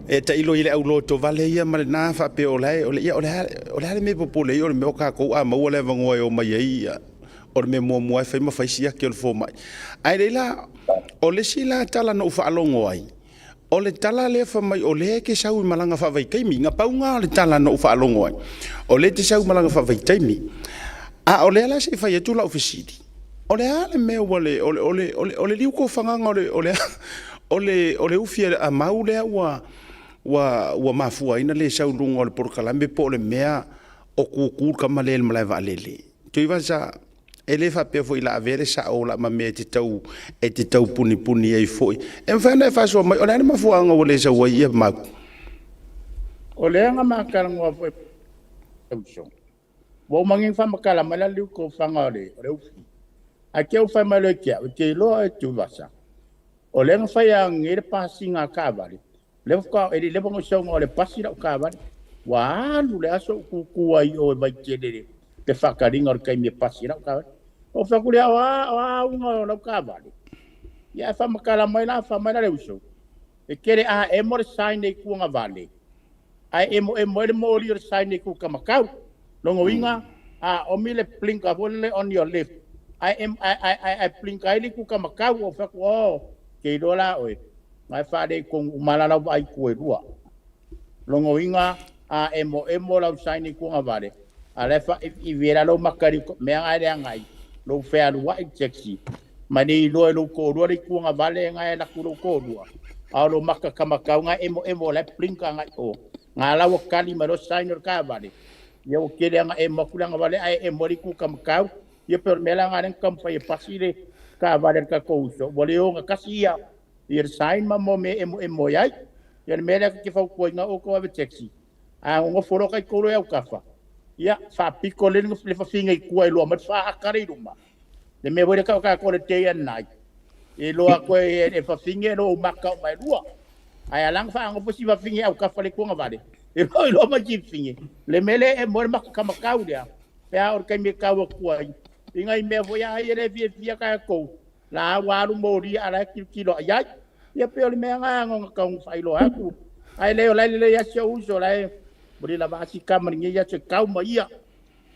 e ta ilo ile au loto vale ia ma na fa pe o le ia o le me popole o le me ka ko a mo le vango o mai ia o me mo fa ma fa sia ke o fo mai ai le la o le sila tala no fa longo ai o le tala le fa mai o le ke sau malanga fa vai kai mi nga paunga le tala no fa longo ai o le te sau malanga fa vai tai mi a o le ala se fa yetu la ofisidi o le ale me o le liu ko fanga o le ufia a maule wa mafua ina le sau lungo le por kalambe po le mea o ku ka male mala va lele tu iva sa ele fa pe foi la avere sa o la mame te tau puni ai foi en fa na fa so mai o le mafua ngo le sa wa ia ma o le nga makala ngo foi so wo mangin fa makala mala liu ko fanga le ufi a ke o fa mala ke lo tu vasa o le fa ya ngir passinga ka vale le ka e le bongo so ngole pasira ka vale wa lu le aso ku ai o vai ke de te fa ka ringa ka mi pasira ka o fa ku le wa unga lo ka vale ya fa makala mai la fa mai le uso e kere a e mo sign e ku nga vale ai e mo le mo li sign e ku ka makau longo winga a o mi le plinka vole on your left I blink ai ku ka makau o fa ko ke dola o mai fa de con malala vai ku e rua longo inga a emo la saini ku nga vale ale fa i vera lo makari me ai ngai lo fe alu wa sexy mani lo ko ro ku nga vale ngai la ku ko rua a lo makka ka makau nga emo la blink nga o nga la wo kali ma lo saini ka vale yo ke le nga emo ku nga vale ai emo ku ka makau ye per mela ngaren kam fa ye pasire ka valer ka kouso voleo nga kasia ye sign ma mo me emo yai ye mela ki fa ko nga o ko ave taxi a ngo foro kai ko ya kafa ya fa piko le ngo fa finga ku ai lo ma fa akari ruma le me vole ka ko le te nai e lo ko e fa finga no makka mai lua ai lang fa ngo posi fa finga o kafa le ko nga vale e lo ma ji finga le mele e mo makka makau dia ya or kai me ka wa ku ai ingai me foi ai ele via ka ko la waru mori ala kilo ya ya pe le me nga ngo ka un failo aku ai le ya se uso la bri la basi kamar ngi ya se kau ma ia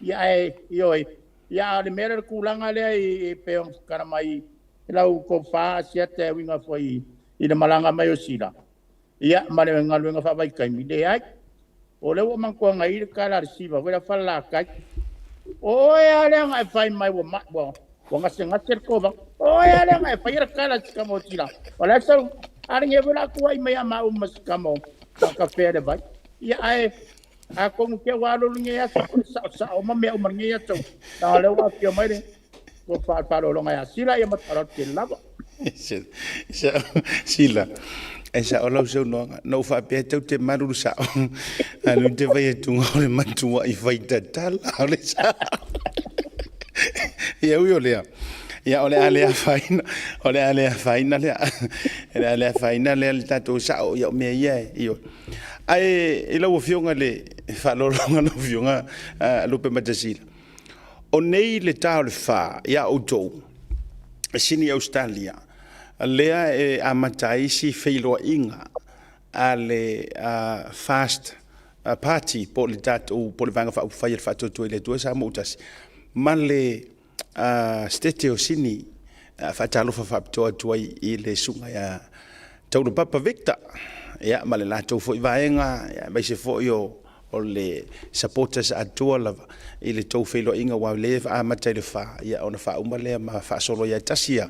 ya ai yo ya le me ku langa le pe on kana mai la ko fa siete winga foi ina malanga mai o sila ia male nga lu nga fa vai kai mi de ai o le wo man ko ngai ka la siva vera fa la kai o ya le ngai fai mai wo ma wo nga senga ko ba o ya le ngai fai kala kamo tila wala sa ari nge bula ku ai mai ma mas kamo ka fe de vai ya ai a ko ke wa lo nge ya sa o ma me o nge ya to ta le wa ke mai de ko fa lo ngai sila ya ma tarot ke la ba sila esa ola so no fa pe te maru sa alu te vai tu ngole matu ai vai tal ole sa ya u ole ya ole ale faina le faina le tatou sa o ya me ye io ai ila wo fionga le fa lo no fionga lo pe matasila o nei le tau le fa ya o to sini Australia lea e amatai si feilo inga ale fast party po le tatou po le vanga fa fai fa to le to sa motas male stete o sini fa talo fa to i le sunga ya tau papa Victor ya male la to foi vaenga ya mai se foi o le supporters atua lava i le to feilo inga wa le amatai le fa ya ona fa umale ma fa solo ya tasia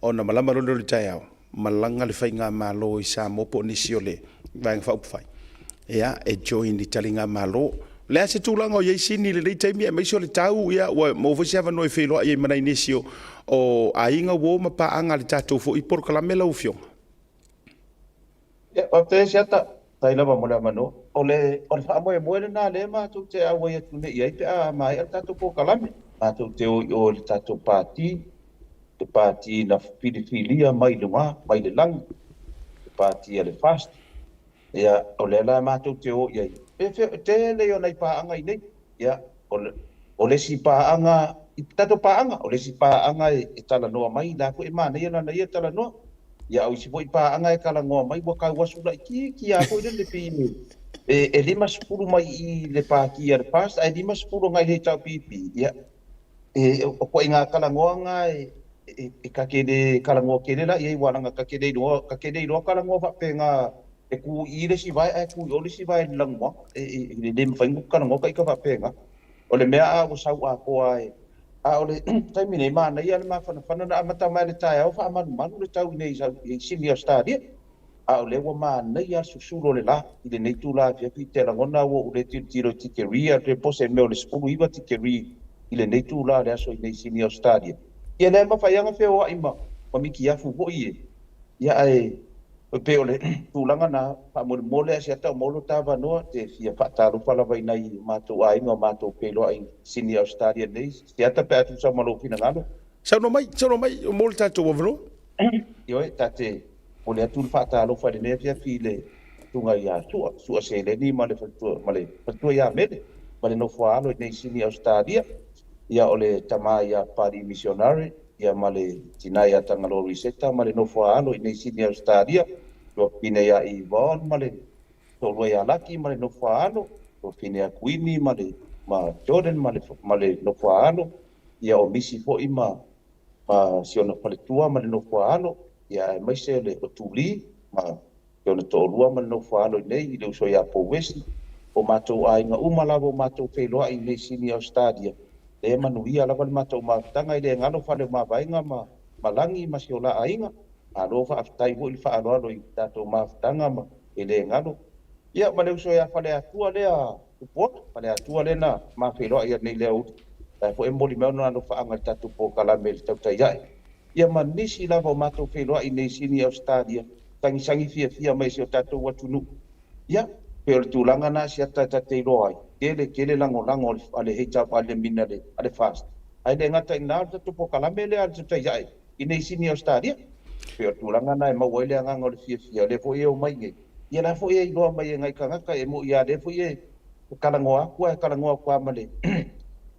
ona malama lo le taiao malanga le fainga malo i sa mopo ni siole vang fa upfai ya e join di talinga malo le se tulanga o yesini le taimi e mesio le tau ya wa mo fo sava no felo ai mana inisio o ainga wo ma pa anga le tatou fo i por kala mela ufio ya o te siata tai lava mo le mano o le fa mo na le ma tu te a wa tu ne ia te a mai tatou po kala ma tu te o le tatou pati te pati na filia mai lunga mai le lang te pātia le fast. Ia, o le la mātou te o iai. Te le o nei pāanga i nei. Ia, o le si pāanga, i tato pāanga, o le si pāanga e tala noa mai, la ko e mānei ana nei e tala noa. Ia, o isi po i pāanga e kala ngoa mai, waka wasu la ki a ko i le pi e lima sepulu mai i le pākia le fast, e lima sepulu ngai le tau pipi. Ia, o ko inga kala ngoa ngai, e kakene kalangoa kene la iei waranga kakene iroa kalangoa whapenga e ku i le si vai, e ku i ole si vai langwa, e le mwhaingu kalangoa kai ka whapenga. O le mea a o sau a koa e, a o le taimine i maana i ale maa whanawhana na amata mai le tae au wha amanu manu le tau nei i sini a stadia. A o le wa maana i a susuro le la, i le nei tūla fia ki te langona o le tiro tikeria, le pose meo le spulu iwa tikeria, i le nei tūla le aso i nei sini a stadia. Ia nei mawhai anga wheo a ima, miki afu ho i e. Ia ai, pe ole tūlanga na whamore mole a siata o molo tāwa noa, te fia whataru whalawai nei mātou a inga mātou pelo a sini Australia nei, siata pe atu sa malo pina ngalo. Sauno mai, o molo tātou wawano? Ioi, tate, ole atu whataru whare nea fia file tunga i a sua se le ni male whatua ia mele, male no whaalo nei sini Australia. Ia ole tama ia pari missionary, ia male tinai a tangalo riseta, male no whaalo i nei sini Australia, tua pine ia i Vaughan, male tolua ia laki, male no whaalo, tua pine a Queenie, male ma Jordan, male no whaalo, ia o misi fo i ma siona paletua, male no whaalo, ia e maise le o tuli, ma siona toolua, male no whaalo i nei, i leu so ia po wesi, o mātou a inga umalawa o mātou wheloa i nei sini Australia. Le manuia lava le mātou mātanga i le ngalo whale mawainga malangi ma si o la ainga. A lo whaafitai ho i whaaloalo i tātou mātanga ma i le ngalo. Ia ma leu so ia whale atua lea upota, whale atua le na mawheloa ia nei lea uti. Tai po e moli meo na no whaanga i tātou po kalame le tautai iai. Ia ma nisi lava o mātou wheloa i nei sini Australia. Tangisangi fia mai si o tātou watunu. Ia, pe o le tūlanga na si ata tatei roa ai. Kele lango ale heita ale mina ale fast. Ai le ngata ina tu po kalame le al tutai ai. Ine sini Australia. Pe tulanga na ma wele anga ngol fia le fo e o mai nge. Ia na fo e lo mai ngai kanga ka e mo ia le fo e kalangoa kwa male.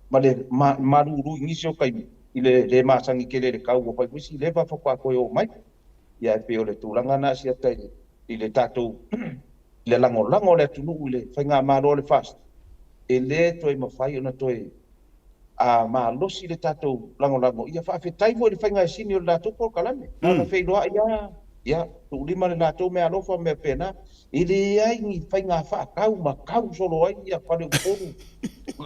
Male maruru ngisio kai ile le masangi kele le kau o pai wisi le va fo kwa ko o mai. Ia pe o le tulanga na sia tai ile tatu le lango le tunu ile fainga malo le fast. E le toi mafai ona toi a malosi le tatou lango ia whaafetai mo le whainga e sini o le latou por kalame. Ana whailoa ia tu lima le latou mea alofa mea pena. I le ai ngi whainga whaakau ma kau solo ai ia whale uporu.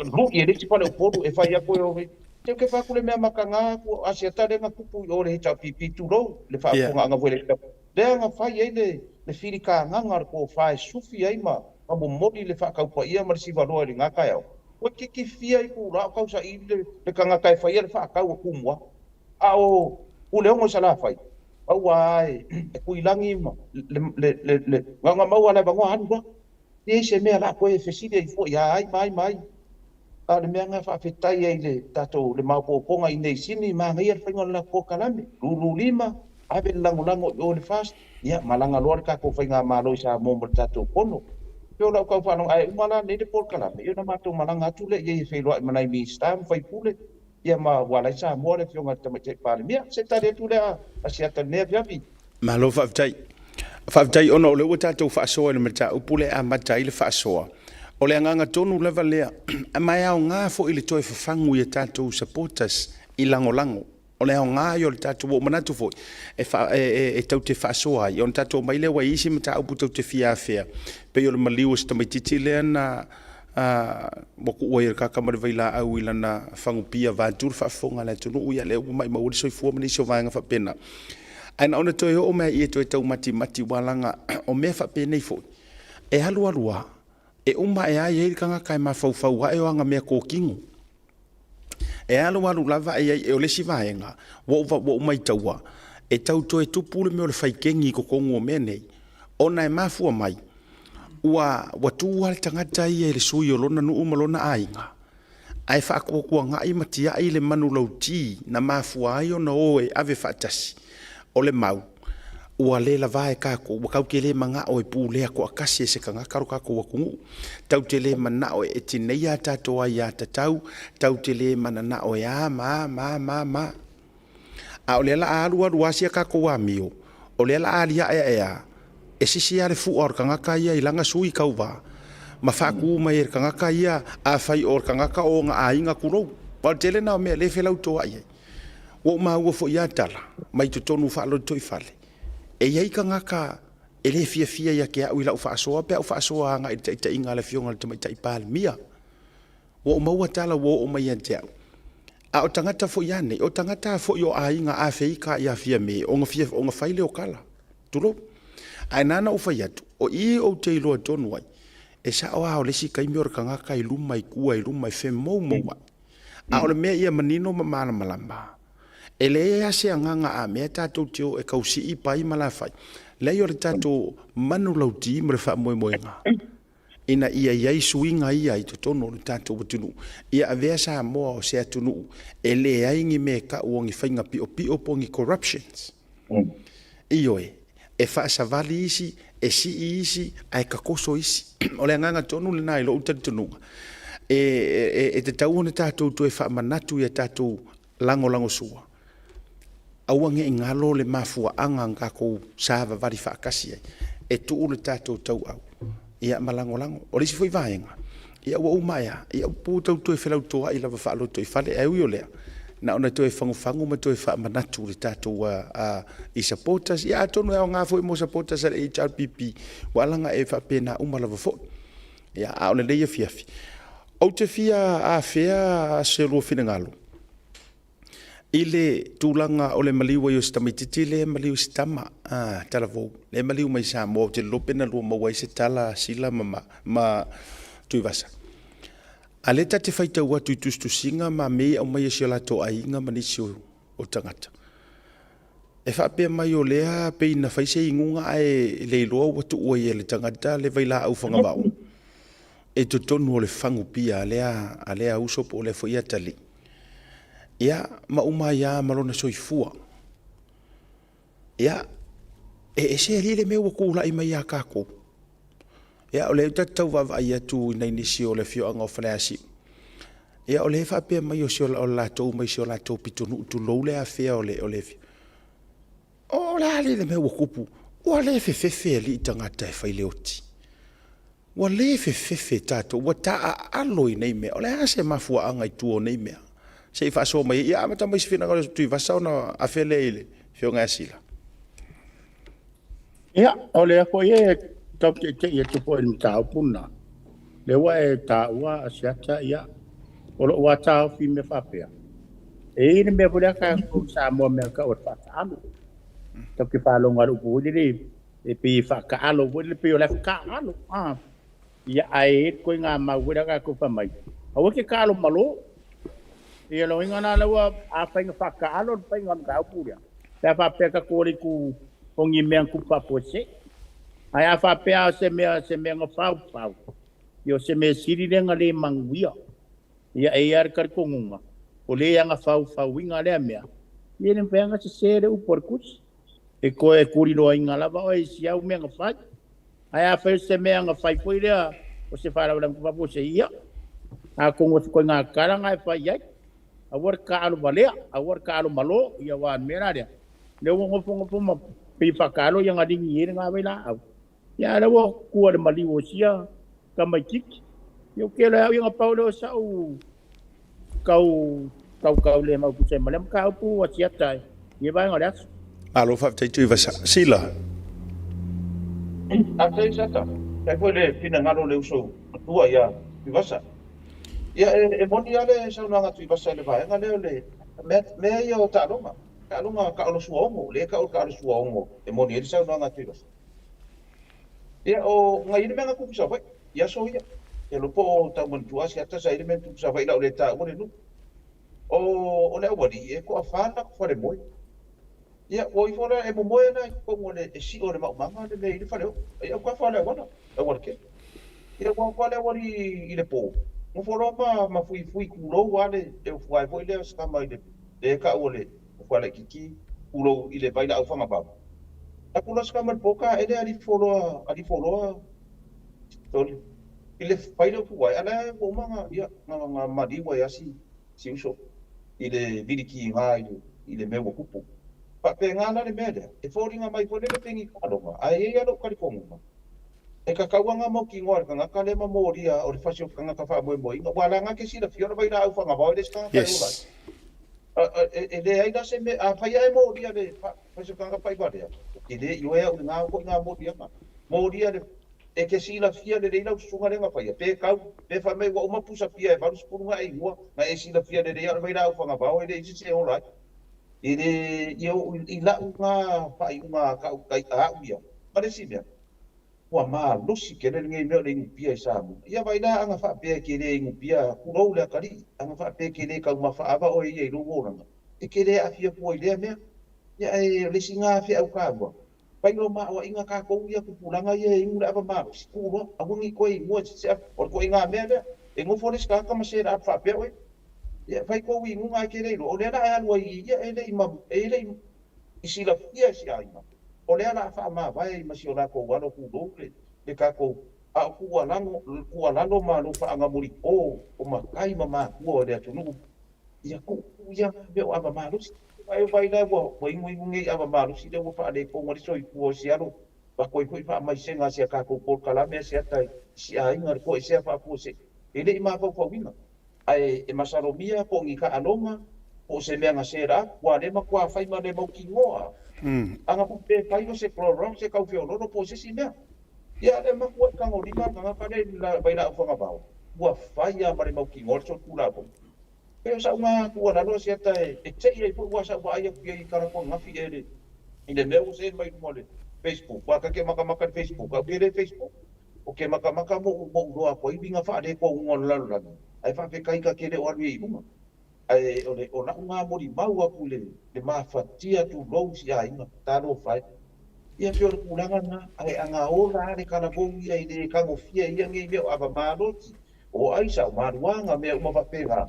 Luki e reti whale uporu e whai ako e ove. Te ke whakule mea makanga ku asiata le nga kupu o le hita pipi turo le whaapunga anga wele. Le anga whai ei le whirika nganga ko whae sufi ai ma. Amo moli le whakau pa ia marisi waloa le ngaka iau. Wa ke fia i ku rao kausa i le kanga kai whaia le whakau a kumua. A o leo sa la whai. Au ai, e ku ilangi ma. Nganga maua lai bangoa hanu ba. Ie se mea la koe feside i fo ia ai mai. A le mea ngā whaafetai ai le tatou le maupoponga i nei sini ma ngai al whainga la ko kalame. Lulu lima, ave lango i o le fast. Ia, malanga loa le kako whainga malo i sa momo le tatou pono. Peo lau kau whanong ai umala nei le por kalame. Ia na mātou malanga atu le ia i whailoa i manai mi stam whai pule. Ia ma wala i sa moa le whionga tamate pāle mea. Se tare atu le a siata nea viavi. Malo whaafitai ono o le ua tātou whaasoa le mata upule a matai le whaasoa. O le anganga tonu lewa lea. A mai au ngā fo i le toi whawhangu i a tātou supporters i lango. O le au ngā i o le tātou o manatu fo. E tau te whaasoa i. O le tātou mai le wa isi mata upu tau te fiafea. Pe o le maliu sta mai titi lea na moku ua i raka mare vaila au ila na whangupia vātur whaafonga le tunu uia le mai mauri soifua mani sio vāenga whapena. Aina ona toi o mea i e toi tau mati walanga o mea whapena i fo. E halua. E uma e ai kanga kai mawhauwhau wa e o anga mea kōkingu. E alu lava e ai e o lesi vaenga, wa umai taua. E tau toe tupule me o le whaikengi ko kongu o mea nei. Ona e mafua mai. Ua tua le tangata i e le sui o lona nuu malona ainga. Ai whaakokua ngai matia ai le manu lau ti na mafua ai o na o e ave whaatasi. O le mau. ua le lava e kako ua kau ke le manga o e pulea ko akasi e se kanga karo kako wa kungu tau te le mana o e tinei a tatou ai a tatau tau te le mana o e a ma a o le la alu alu asia kako wa mio o le la alia e sisi ale fu or kanga ka ia ilanga sui kauwa ma faku mai er kanga ka ia a fai or kanga ka o nga ainga kuro pa tele na me le fela to ai o ma wo fo ia tala mai to tonu fa lo to ifale e ia kanga ka ele fia ia ke au ila faʻasoa pe faʻasoa nga ita inga le fionga le tama ita ipal mia o ma wa tala wo o mai ante a o tangata fo ia nei o tangata fo yo ainga a feika ia fia me o nga faile o kala tulo ai nana o fai atu o i o te ilo tonu ai e sa o le si kai mior kanga kai lumai kua i lumai fe mo a o le mea ia manino ma mana malamba e le ea se anganga a mea tatou teo e kausi i pai malafai le i o le tatou manu lauti mre wha moe nga ina ia iai suinga ia i to tono le tatou watunu ia avea sa moa o se atunu e le aingi me ka uongi whainga pio pongi corruptions ioe e whaasavali isi e si isi ai kakoso isi o le anganga tonu le nai lo utatununga e te tau ne tatou tu e whaamanatu ia tatou lango sua auange ngalo le mafua anga ngako sava vari whaakasi ai e tu le tatou tau au ia malango o le si foi vaenga ia ua umaya ia pu tau tu e whelau toa i lava whaalo tu i whale e ui o lea na ona tu e whangu ma tu e whaamanatu le tatou i supporters ia atonu e o ngā fo i mo supporters al HRPP walanga e whapena umalava fo ia a ole leia fiafi au te fia a fea se lua fina ngalo ile tulanga o le maliu ai o stamititi le maliu stama tala vo le maliu mai sa mo te lopena lua mawai se tala sila ma tuivasa ale ta te faita ua tuitustu singa ma me au mai se la to ainga manisi o tangata e fa pe mai o lea pe ina faise ingunga ai le loa watu ua i le tangata le vaila au fanga mau e to tonu o le fangu pia alea uso po le foia tali ia ma uma ia malona soifua ia e se rile me wo kula i mai a kako ia o le tatau va ia tu nei nisi o le fio anga o flasi ia o le fa pe mai o sio la to mai sio la to pitunu tu lo le afia o le fio o la le me wo kupu o le fe li tangata fa ile oti wa le fe tato wa ta aloi nei me o le ase mafua anga i tu o nei me se fa so mai ia mata mai fina ngalo tu va sa na afele ile fio ngasila ia o le ko ye top te ye tu po in ta puna le wa e ta wa asiata ia o lo wa ta fi me fa pe e ni me pula ka ko sa mo me ka o fa alu top ki pa lo ngaru pu ni e pi fa ka alu wo le pi o le ka alu ia ai ko nga ma wo ka ko fa mai o ke ka alu malo ia lo ingana lawa a fainga whaka alo fainga mga upuria. Te a whapeka kore ku hongi mea ku papose. Ai a whapea se mea nga whau. Io se mea sirirenga le manguia. Ia e ar karkongunga. O le anga whau inga lea mea. Ia ne whenga se sere uporkus. E koe kuri loa inga lava o e si au mea nga whai. Ai a whau se mea nga whai poi lea. O se whara ku papose ia. A kongo se koe ngā karanga e whai ai. Awar ka alu balea, awar ka alu malo, ia wan mera dia. Lewo ngofo ma pipa kalo yang ada ngir nga wela au. Ya lewo ku ada mali wosia kama kik. Yo kelo yang paulo sa u kau le mau kusai malam kau pu wasia tai. Ye ba ngada. Alo fa te tu va sila. Atai sata. Kai foi le fina ngalo le uso tua ia vivasa. Ia e moni ale sa una ngatu basa le vai ngale le me ia ta longa ka lo suongo le ka lo suongo e moni ele sa una ngatu basa ia o ngai me ngaku sa vai ia so ia e lo po ta mon tua si ata sa ile men tu sa vai la le ta mo le nu o le wadi e ko afana ko fare moi ia o i fora e mo moi na ko mo le si o le mama le ile fare ia ko fare wana e wa ke ia ko fare wadi ile po mo foro ma fui kulo wale e fuai foi le ska mai le ka ole fuai kiki kulo ile vai la ufanga ba Aku las kamar poka ele ali follow toli ile failo kuai ala ko manga ya nga madi wa yasi siuso ile vidiki nga ile mewo kupu pa pe nga na le mede e fori nga mai pole le pengi kadonga ai ya lo kali konga e ka kawa nga mo ki ngor nga kale ma moria o le fasio nga ka fa mo nga wala nga ke sila fiona vai na au fa nga ba le ska fa ula ele ai da se me a fa ya moria le fasio nga pa ba de ile yo ya nga ko nga moria le e ke sila fia le reina usunga lenga pai pe kau pe fa me wa uma pusa pia e valu spurunga ai wa na e sila fia le reina mai na fa nga ba e isi se ora ele yo ila nga pai uma ka kai a uia pare si bia wa ma lusi ke le ngai me le pia sa mu ia vai na anga fa pe ke le pia ku ro le kali anga fa pe ke le ka uma fa ava o e lu ora e ke le afia po ile me ya e le singa afia au ka wa pai lo ma o inga ka ko ia ku pulanga ia ingu la ma skuro abungi ko i mo se or ko inga me e ngo fo ska ka ma se ra fa pe we ia pai ko wi ngu ngai ke le o le na ya lo i ia e le ima e le isi la ia si ai ma o le ala fa ma vai ma si ora ko wa no ku do le ka ko a ku ala no ma no fa anga muri o ma kai ma ku o le tunu ia ku ia be o aba ma vai na wo ngi aba ma si de wo fa de ko ngari so i ku o si alo ba ko i fa mai senga si ka ko kala me si atai si ai ngar ko si fa pu se ele ima fa ko winga ai e masaromia ko ngi ka alonga o se me nga sera wa le ma kwa fai ma le mo ki ngoa anga pu pe fai no se pro se ka fio no po se si me ya le ma kwa ka ngori ma nga ka le la vai na fa nga ba wa fai ya ma le mo ki ngor so tu la ko pero sa uma ku na lo si atai e che i pu wa sa wa ia ki ka ko nga fi ele ile me o se mai mo le Facebook wa ka ke maka Facebook ka ke le Facebook o ke maka mo ro a ko i binga fa de ko ngon la la ai fa pe kai ka ke le o ri i mo ai o na nga mo di mau aku le ma fatia tu lo si ai na ta no fai ia pe o kulanga na ai anga ora le kana bo ia ile ka mo fia ia ngi me aba malo o ai sa maruanga me uma fa pe ga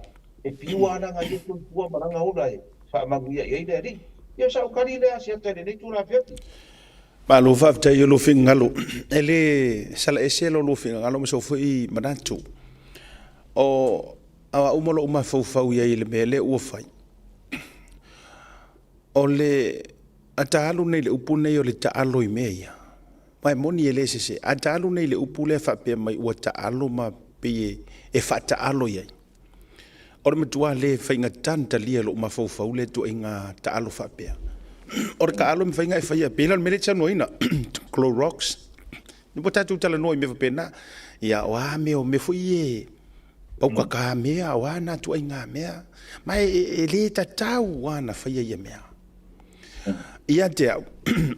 e piuana nga i tu tua maranga ora e fa manguia ia ile ri ia sa o kari le asia te le tu la feti ma lo fa ta yo lo fin ngalo ele sala eselo lo fin ngalo me so foi manatu o a umolo uma fau ia ile mele o fai o le atalu nei le upune yo le taalo i meia mai moni ele se atalu nei le upule fa pe mai o taalo ma pe e fa taalo ia o me tua le fainga tanta lia lo uma fau le to inga taalo fa pe or ka alo me fainga e faia pela me le chano ina Clorox ni bota tu tala no me fa pena ia wa me o me foi e pau ka mea wana tu inga mea mai ele tatau wana faia ia mea ia te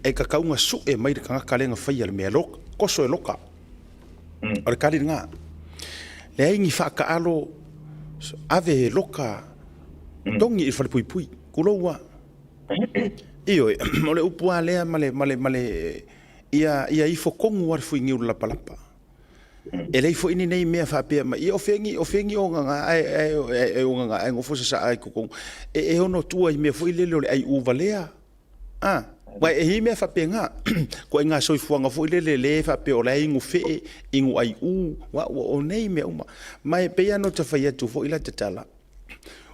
e ka kaunga su e mai ka kalenga faia le mea lok koso e loka o kali nga le ingi fa ka alo ave loka dongi i fa pui kulowa io ole upua le male ia i fo kongu war fu ngiu la palapa ele fo ini nei mea fa pe ma i ofengi o nga ai o nga ai ngofo sa ai ko e ono tua i me fo ile le ai u valea wa e me fa pe nga ko nga so fu nga fo ile le fa pe o lai ngu fe ingu ai u wa o nei me uma mai pe ya no te fa ya tu fo ila te tala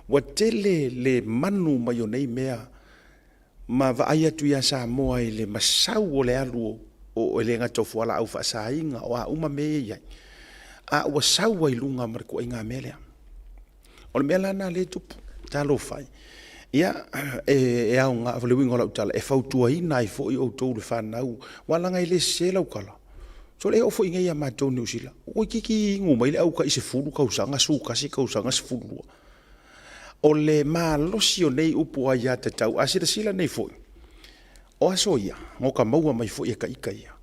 wa tele le manu mai o nei mea ma va ai tu ya Samoa i le masau o le alu o le nga tofu ala au fa sainga o uma me ia a o sau ai lunga mar ko inga mele o le mela na le tupu talo fai ia e au nga vale wingo la utala e fautua ina i fo i o to le fa nau wala nga ile sela u kala so le o fo inga ia ma to New Zealand o kiki ngu mai le au ka i se fulu ka usanga su ka si ka usanga se fulu o le malosio nei upu ai a te tau asira sila nei foi o asoia ngo ka maua mai foi e ka ikaia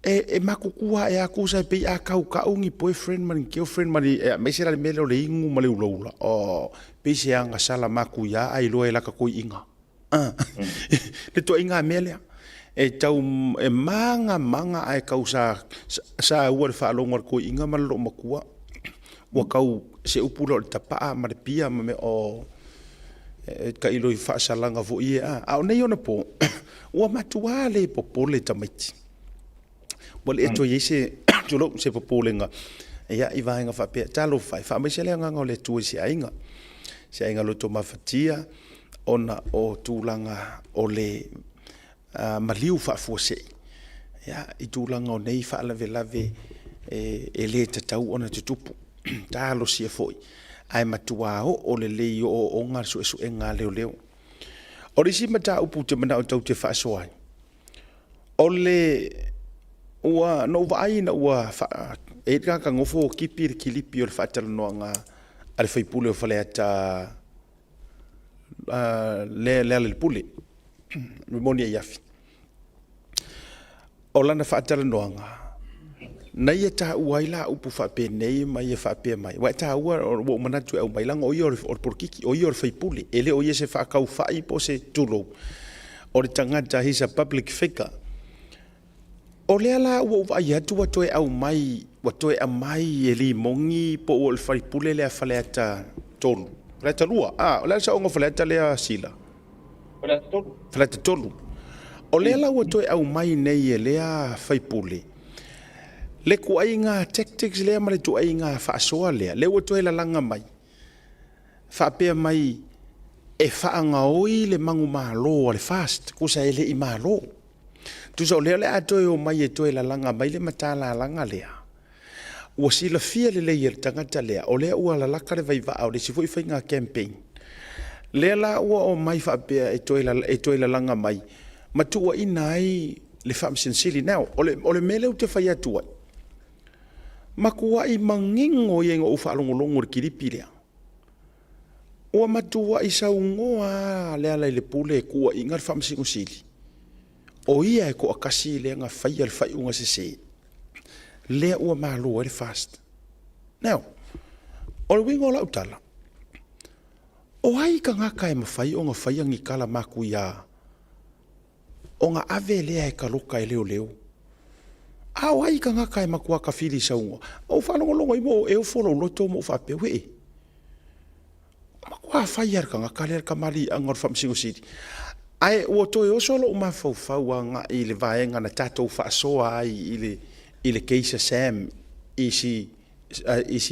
e makukua e akusa pe a kau ka ungi boyfriend man girlfriend man me sira le melo le ingu male ulaula o pe se anga sala makuya ai loe la ka koi inga le to inga mele e tau e manga ai kausa sa ua le fa longor koi inga mal lo makua wa kau se upula o tapa ma le pia ma me o ka ilo I whaasalanga vo I a o nei ona po ua matua le popole tamaiti wale e to yese tulo se popolenga ia I vaenga whapea talo whai whaamaisele anga o le tue se ainga lo to mafatia ona o tūlanga o le maliu whaafuase ia I tūlanga o nei whaalave lave e le tatau ona te tupu talo sia foi ai matua o le lei o onga su e ngā leo o risi mata upu te mana o tau te faʻasoa o le ua no vai na ua e ka ngofo kipi le kilipi o le whaatalanoanga a le whaipule o whale ata le pule Rimonia iafi o lana whaatalanoanga nei e tā ua I la upu whape nei mai e whape mai wa tā ua o manatu au mai langa o I o porkiki o I o whaipule ele o I se whakau whai po se tulo o le tangata he's a public figure o le ala ua vai atu wa toe au mai wa toe a mai e li mongi po o le whaipule le a whale ata tolu whale ata lua o le sa ongo whale ata le a sila whale ata tolu o le ala ua toe au mai nei e le a whaipule le kuai ngā tactics lea ma le tuai ngā whaasoa lea le ua toe la langa mai whapea mai e whaangaoi le mangu mālo le fast kusa ele I mālo tusa o lea le atoe o mai e toe la langa mai le matala langa lea ua sila fia le lei le tangata lea o lea ua la laka le vaivaa o le sifo I whai ngā campaign lea la ua o mai whapea e toe la langa mai matua ina ai le whaamsinsili nao o le mele u te whai atua makua I mangingo I engo ufa alongolongo le kiripi lea. Ua matua I saungoa lea lai le pule kua I ngar whamsingo sili. O ia e ko akasi lea ngā whai al whai unga se se. Lea ua mālo e le fast. Now, o le wingo la utala. O hai ka ngaka e mawhai o ngā whai angi kala maku ia. O ngā ave lea e ka loka e leo leo. Au ai ka ngaka e makua ka whiri saunga. O whanongolongo I mo e o wholo loto mo whape we. Makua whai ar ka ngaka lea ka mali angar whamsingo siri. Ai ua toi o solo o mawhau a ngā I le vaenga na tatou whaasoa ai I le keisa Sam I si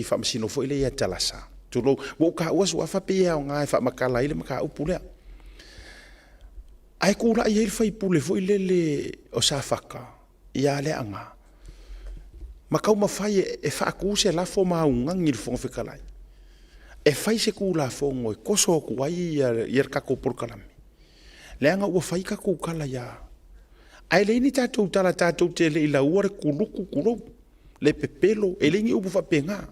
whamsino fo I le ia talasa. Tulo, wo ka ua sua whape ia o ngā e whamakala I le maka upu lea. Ai kura I ele whaipule fo I le o sa whaka. Ia le anga. Makau mafai e whaaku se lafo maungangi le whonga whikalai. E whai se ku lafo ngoi koso ku ai iar kako porkalami. Le anga ua whai kako kala ia. Ai le ini tatou tala tatou te le ila uare kuluku kulou. Le pepelo e le ingi upu whapenga.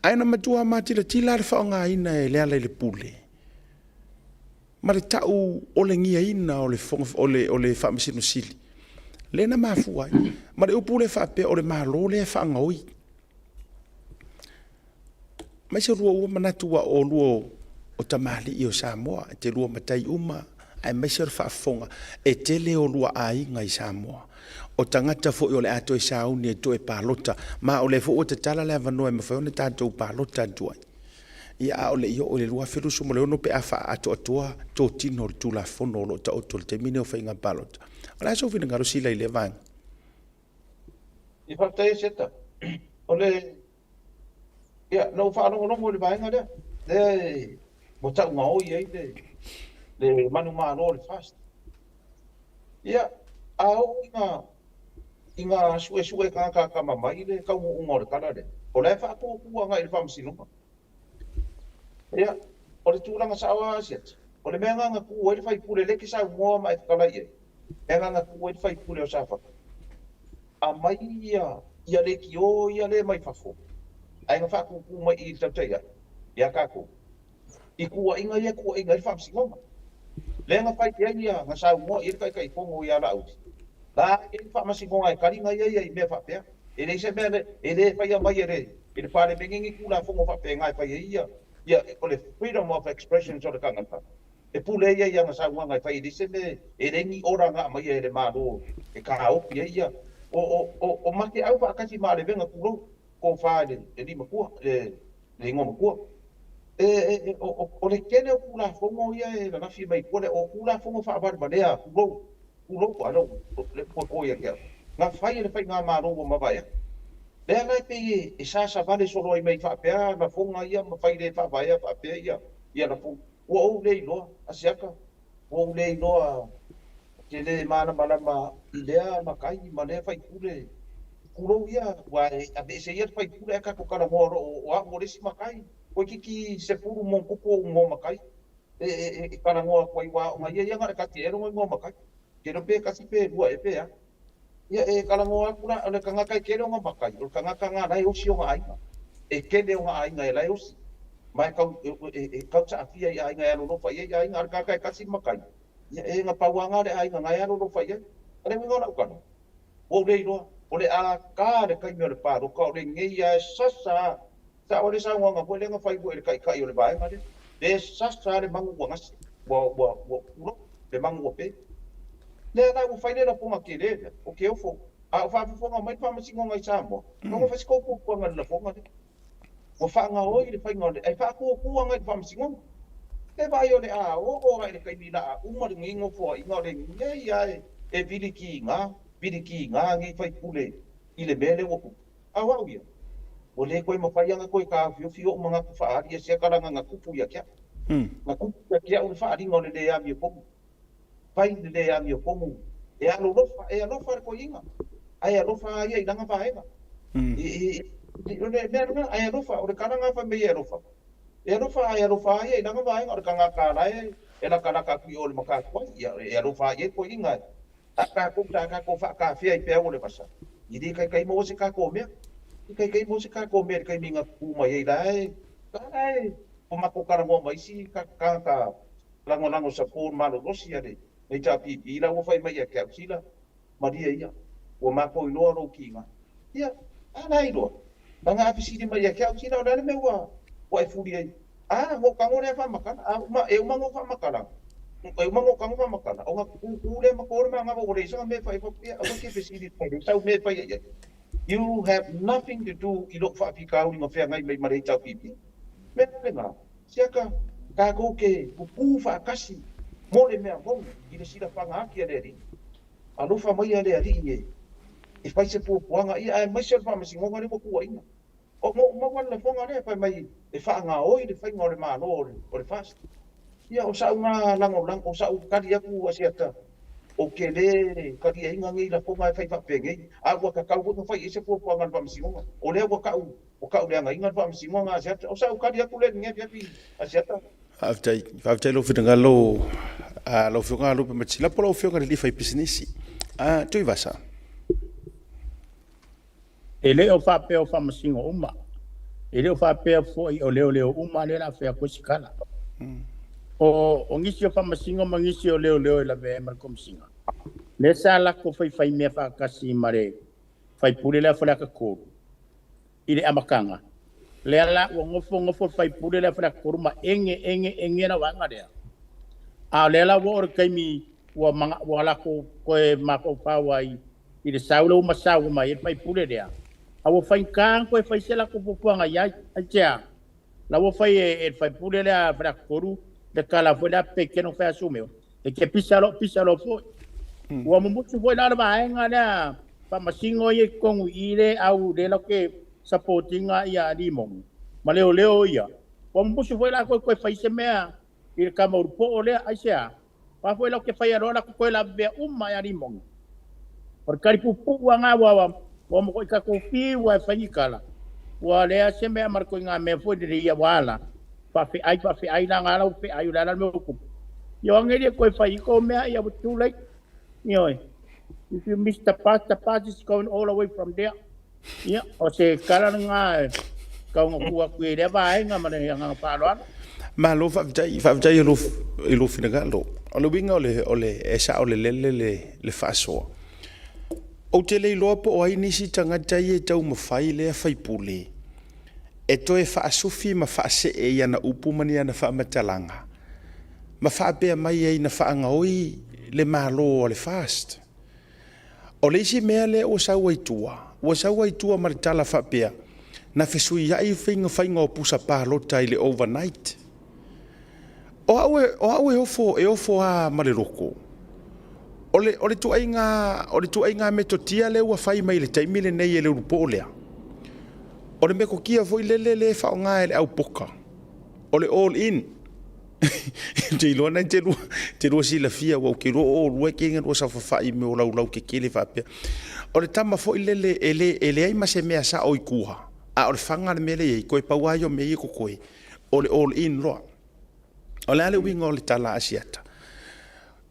Ai na matua matila tila le whaonga ina e le ala le pule. Ma le tau o le ngia ina o le whaamisino sili. Le na mafu ai. Ma le upu le whape o le malo le whaangaoi. Mai se rua ua manatua o luo o tamali I o Samoa. E te lua matai uma. Ai mai se whaafonga. E te leo lua ainga I Samoa. O tangata fo o le ato I sauni e to e palota. Ma o le fo o te tala le avanoa e mawhai o ne tātou palota tuai. Ia o le io o le lua whirusu mo le ono pe awha ato atua tō tino le tulafono lo ta oto le te mine o whainga palota. Ala so fina ngaro sila I le vang. I whaktai seta. O le... Ia, no whaanongo le vaenga lea. Le... Mo tau ngā oi ei le manu maa no le fast. Ia, ao I ngā sue ka mamai le kau unga le kala le. O le whaako kua ngai le whamsinunga. Ia, o le tūranga sawa asiat. O le mea nganga kua le whaipule leke sa ungoa mai whakalai e. Mea nganga kua le whaipule o sa whaka. A mai ia le ki o ia le mai whafo. Ai ngā whaako kua mai I tautai ia. Ia kako. I kua inga ia kua inga le whamsinunga. Le ngā whaitea ia ngā sa ungoa I le kai pongo ia la uti. La e le whamasingonga e karinga ia I mea whapea. E le se mea e le whaia mai e le. E le pāle mengengi kula fongo whapea ngai whaia ia. Ia, o le freedom of expression so le kangata. E pule ia nga sa unga ngai whai se me e rengi ora ngā mai e le mālo e ka opi ia. O make au whaakasi maa le venga kuro ko whae le lima kua, le ngoma kua. o le kene o kulafogo ia e lanafi mai kole o kulafogo fa'amalea kulou alo le po ia kia nga fai le fai nga maro o mavaya le ngai pe e sa vale solo ai mai fa'apea na fonga ia mafai le fa'avaya fa'apea ia na fo o le ilo asiaka o le ilo ke le mana ma ilea makai ma le fai kulou ia wa a be se ia fai kule ka ko kana moro o a mo le si makai ko kiki se puru mo kupo mo makai kana ngoa ko iwa o ia nga ka ti ero mo makai ke no pe kasi pe dua e pe ia kana ngoa kuna le kanga kai ke no makai o kanga nai o si o ai e ke de o ai nga lai o si mai ka sa afia ia nga no fa ia nga ka kai kasi makai ia nga pawanga le ai nga no fa ia ale mo na kana o le no o le a ka le kai me le pa ro ka le ngai ya sasa sa o le sa nga po le nga fai bo le kai o le vai ngale le sasa le mangu nga bo le mangu pe le na o fai le na ponga ke le o ke o fo a fa nga mai fa masingo ngai sa mo ngo fa sko ko nga le fonga o fa nga o le fai nga e fa ko ngai fa masingo e vai o le a o ga le kai bila o mo ngi ngo fo i nga le ngai ya e viliki nga ngi fai pule i le mele o a wa ia o le koe mawhai anga koe ka fio mga kuwhaari e sea karanga ngā kupu ia kia. Ngā kupu ia kia o le whaari ngā le lea mi o pongu. Pai le lea mi o pongu. E alofa re koe inga. Ai alofa ia i langa whaenga. Ai alofa, o le karanga wha mei alofa. E alofa ia i langa whaenga, o le kanga kārai, e la karaka kui o le maka kua. E alofa ia koe inga. A kā ko wha ka whia i pēo le wasa. I di kai mo se kā ko mea. Kai mo se ka ko me kai minga ku mai dai kai o mako karango mai si ka lango sa por malo rosia de nei ta pi la o fai mai ka sila maria ia o mako i lo ro kinga ia ana i lo banga api si de mai ka sila o dale me wa e furi ai mo ka ngore fa makana ma e uma ngo fa makana e uma ngo ka ngo fa makana o ku le mako ma nga o le sa me fa o ke pe si de sa me fa ia you have nothing to do i lo fa pika o nga fa ngai mai mare tau pipi me nga siaka ka ko ke ku fa kasi mo le me ngo i le sila fa nga ki le ri a lo fa mai le ri e fa se pu nga i ai mai se fa masi ngo ngare ko ku ai o mo wala fo nga le fa mai e fa nga o i le fa ngore ma lo o le fast ia o sa nga lango o sa u ka dia ku asiata o ke le ka dia inga ngi la fonga fai fa pege a wa ka ka ko fai ese po ngal pa msingo o le wa ka le nga inga pa msingo nga sa o sa ka dia ku le nge pi asiata aftai lo fitanga lo lo funga lo pe machila po lo funga le fai business tu i vasa ele o fa pe o fa msingo uma ele o fa pe fo o le uma le la fa ko sikala o ngisi o fa msingo mangisi o le la ve mar kom singa le sala ko fai me fa kasi mare fai pule la fa ka ko ile amakanga le ala o ngofo fai pule la fa ko ma enge na wanga dia a le la wo kai mi wo manga wo la ko e ma ko fa wai ile saulo ma sau ma fai pule dia a wo fai kan ko fai sela ko puanga ya acha la wo fai fai pule la fa ko de kala foi da pequeno foi assumeu e que pisalo foi o mucho foi lá ba en ala pa masingo ye con ile au de lo que supporting ia limon maleo ia o mucho foi lá ko fai se mea il camor po ole asia pa foi lo que fai ahora ko la be ya limon por caripu nga wa mo ko ka ko fi wa fai kala wa le se mea marco nga me foi de ia wala pa fi ai na ngala fi ai la me ko yo ngeli ko fa ko me ya too late if you miss the path is going all the way from there o se kala nga ka ngo ku le ba ai nga ma nga pa lo ma lo fa jai lo finaga lo o lo winga ole esa ole le faʻasoa o te le lo po ai nisi tanga tai e tau mafai le fai pule e toe faʻasufi ma faʻase e ia na upu mani ana faʻamatalanga ma faʻapea mai ai na faʻagaoi le malo o le fast o le isi mea le ua sau aitua ma le tala faʻapea na fesui ai whainga o pusa pālota i le overnight. O au e ofo a mareroko. Ole tu ainga metotia le ua whai mai le taimile nei e le urupo lea. Ole me ko kia foi le whaonga e le au poka. Ole all in. Te ilo na te lua si la fia wau ke roa o rua ke inga roa sa whawhai me o lau ke kele whapea. Ole tama foi ele ai ma se mea sa oi kuha. A ole whanga le mele ei koe pauaio me i ko koe. Ole all in roa. Ole ale winga ole tala asiata.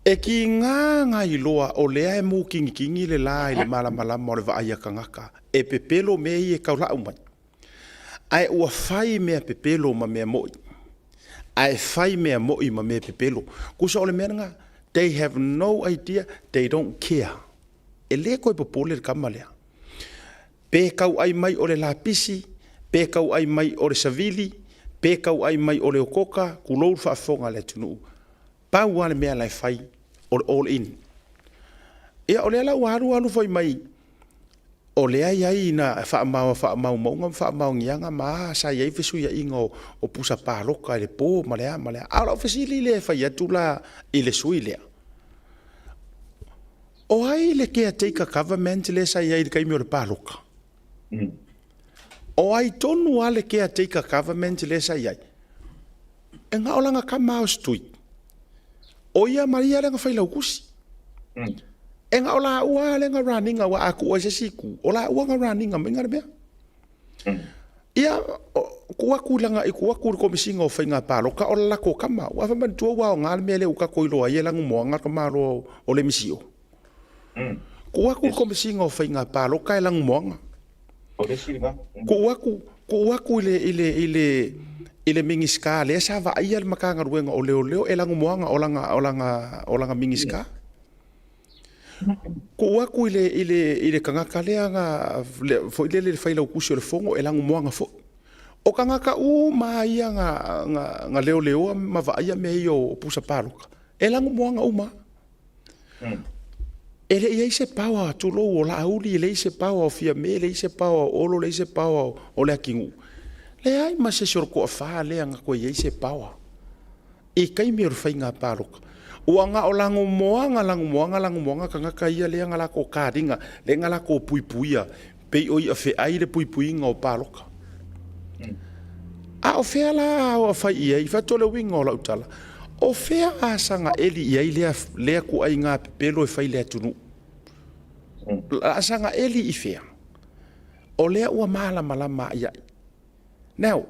E ki ngā i loa o lea e mū kingi le la i le malama o le vaai a kangaka. E pepelo me i e kaula umai. Ai ua whai mea pepelo ma mea moi. Ai whai mea moi ma mea pepelo. Kusa ole mea nga, they have no idea, they don't care. E lea koe popole le kamalea. Pe kau ai mai o le lapisi, pe kau ai mai o le savili, pe kau ai mai o le okoka, kulou whaafonga le tunu. Pau ane mea lai whai, o le all in. Ia o lea lau alu whai mai, o lea iai na whaamau maunga, whaamau ngianga, maa sa iai fesu ia inga o pusa pāloka e le pō, malea. Aula o fesili le whai atu la i le sui lea. O ai le caretaker government le sa iai le kaimi o le pāloka. O ai tonu a le caretaker government le sa iai. E ngā olanga ka mao stui. O ia maria lenga whai lau kusi. E ngā ola ua lenga runninga wa aku o se siku. Ola ua ngā runninga minga le mea. Ia kuaku langa i kuaku le komisinga o whainga pāloka o la lako kama. Wa whamantua wa o ngā le mea le uka koiloa ia langu moa ngā kamaro o le misio. Kuaku le komisinga o whainga pāloka e langu moa ngā. Kuaku ile mingiska le sa va ia le makanga ruenga o leo e langu moanga o langa mingiska. Kuaku ile kangaka lea nga fo ile le faila ukusi o le fongo e langu moanga fo. O kangaka ma ia nga leo ma va ia me o pusa pāloka. E langu moanga ma. Ele ia se pawa tu lo o la auli ele se pawa o fia me ele se pawa o lo le se pawa o le kingu. Le ai ma se sorko fa le nga ko ia se pawa. E kai me rfainga pāloka. O anga o lango moanga kanga kai le nga la ko kadinga le nga la ko puipuia pe o ia fe ai le puipuinga o pāloka. A o fe la o fa ia I fa tole winga o la utala. O fea asanga eli iai lea ku ai ngā pepelo e whai lea tunu. Asanga eli I fea. O lea ua malama iai. Now,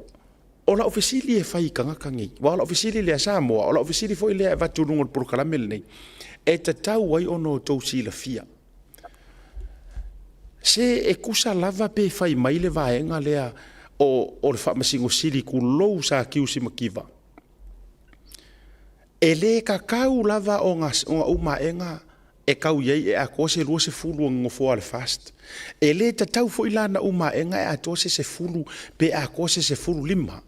o la ofisili e whai kangakangi. Wa la ofisili lea Samoa, o la ofisili fo I lea e vatununga le porokalamele nei. E tatau ai ono tau sila fia. Se e kusa lava pe whai mai le vaenga lea o le whaamasingo sili ku lou sa kiusi makiva. E le kakau lava o ngā umaenga e kau iei e a kose lua se fulu o ngofo ale fast. E le tatau fo ilana umaenga e a tose se fulu pe a kose se fulu lima.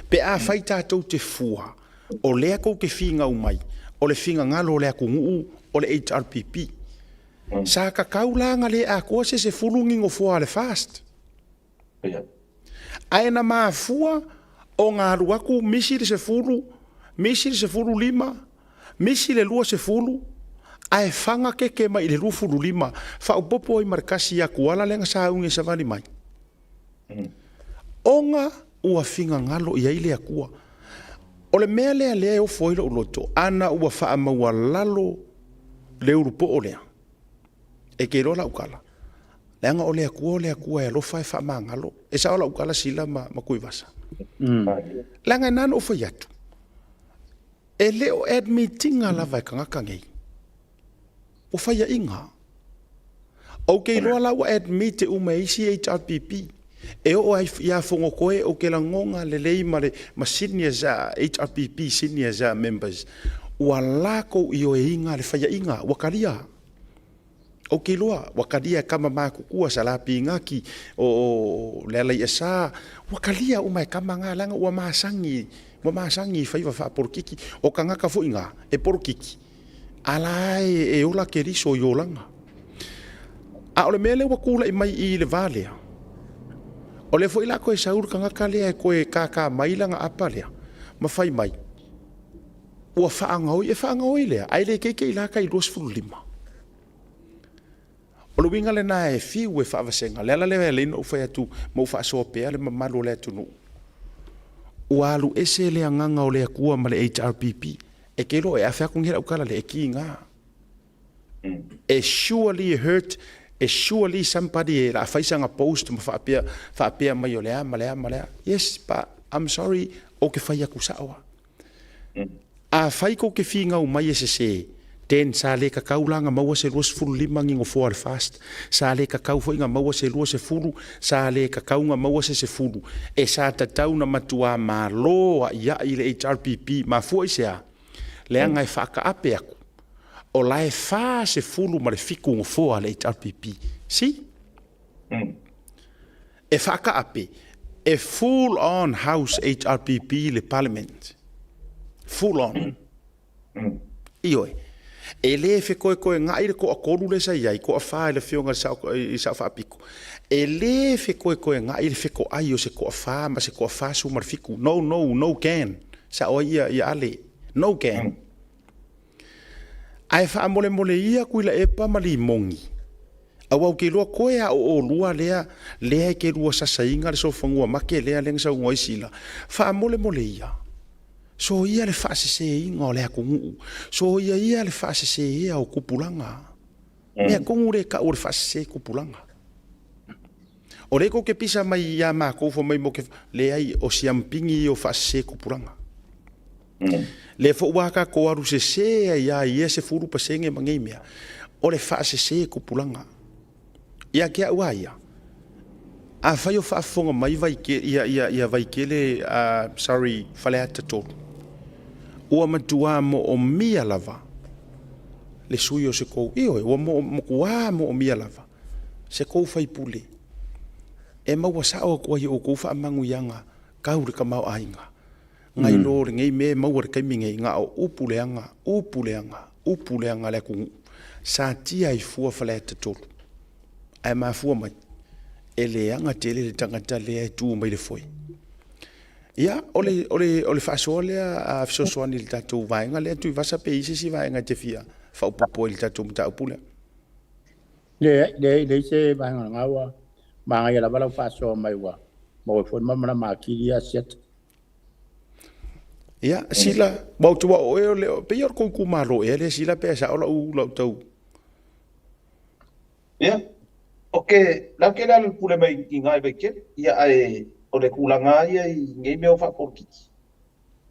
Pe a whai tātou te fua. O lea kou ke whinga umai. O le whinga ngalo lea kungu o le HRPP. Sa kakau langa le a kose se fulu ngi ngofo ale fast. Aena maa fua o ngā ruaku misi le se fulu. Misi se fulu lima, misi le lua se fulu, ai fanga ke mai le lua fulu lima, fa o popo I markasi ya kuala lenga sa unge sa vani mai. Onga ua finga ngalo I aile akua. O le mea lea o foilo uloto, ana ua faa maua lalo le urupo o lea. E ke rola ukala. Leanga o lea kua e lofa e faa maa ngalo. E sa ola ukala sila ma kuivasa. Leanga nana o fayatu. E leo admitinga lava e kangaka ngei. O whaia inga. O kei loa lau admit e uma isi HRPP. E o ai ia fongo koe o ke la ngonga le lei ma senior za HRPP senior za members. Ua lako I o e inga le whaia inga. Wakaria. O kei loa. Wakaria kama maa kukua sa lapi ngaki o lela I asa. Wakaria uma e kama ngā langa ua maasangi. Mamasangi fai wa porkiki o kangaka fo inga e porkiki ala e ola ke riso yolanga a ole mele wa kula I mai I le vale O le fo ila koe saur ka ngaka lea koe kaka mai langa apa lea. Mafai mai. Ua whaangau e whaangau i lea. Ai le keike ila ka i 25. O le winga le na e fiu e whaawasenga. Lea la lewa le ino ufai atu mo whaasoa pea le mamalu le atu nuu. Ua alu ese le anganga o le akua ma le HRPP. E kero e awhea kungira ukala le e ki ngā. E surely hurt. E surely somebody e la faisanga post ma whaapea mai o lea, malea. Yes, but I'm sorry, o ke whai aku saoa. A whai ko ke whi ngau mai e se ten sa le kakau langa maua se luas fulu lima ngingo foa fast. Sa le kakau fo inga maua se luas se fulu, sa le kakau nga maua se fulu. E sa tatau na matua ma loa ia i le HRPP, ma fua i se a. Lea ngai whaka ape aku. O lae wha se fulu ma le fiku ngofoa le HRPP. Si? E whaka ape. E full on house HRPP le parliament. Full on. Ioi. E le fe koe ngā ire ko a koru le sa iai, ko a wha le whionga i sa wha apiko. E le fe koe ngā ire fe ko ai o se ko a wha, ma se ko a wha su ma le fiku. No can. Sa o ia ale. No can. Ai wha mole ia kuila e pa mali mongi. Au ke loa koe a o lua lea ke lua sasainga le sofangua make lea lenga sa ungoi sila. Wha mole ia. So ia le wha se inga o lea kungu. So ia le wha se ia o kupulanga. Mea kungu re ka o le wha se kupulanga. O reko ke pisa mai ia maa koufo mai mo ke lea i o siampingi o wha se kupulanga. Le fo waka ko aru se ia ia se furu pasenge mangai mea. O le wha se kupulanga. Ia kia ua ia. A whai o whaafonga mai vai ke ia vai kele sorry whale ata tōru. Ua matua mo o mia lava. Le sui o se kou. Ioi, ua mo kua mo o mia lava. Se kou whai pule. E maua sao kua i o kou wha amangu ianga. Kaure ka mau ainga. Ngai lore ngai me maua kai minge ngā o upuleanga le kungu. Sa tia i fua whale ata tōru. Ai maa fua mai. E le anga tele le tangata lea e tū mai le foi. Ia, ole whaasoa lea a fisosoani le tatou vaenga lea tui vasa pe isi si vaenga te fia. Whaupupo le tatou mta upule. Le se vaenga ngawa. Maa ia la wala whaasoa mai wa. Mo e fon mamana maa kiria siat. Ia, sila, wautua o eo leo, pe ior kou kumaro e le sila pe sa ola u lau tau. Ia. Oke, lau ke lalu pule mai i ngai veke, ia ai o le kulanga ia i ngei meo whakorkiki.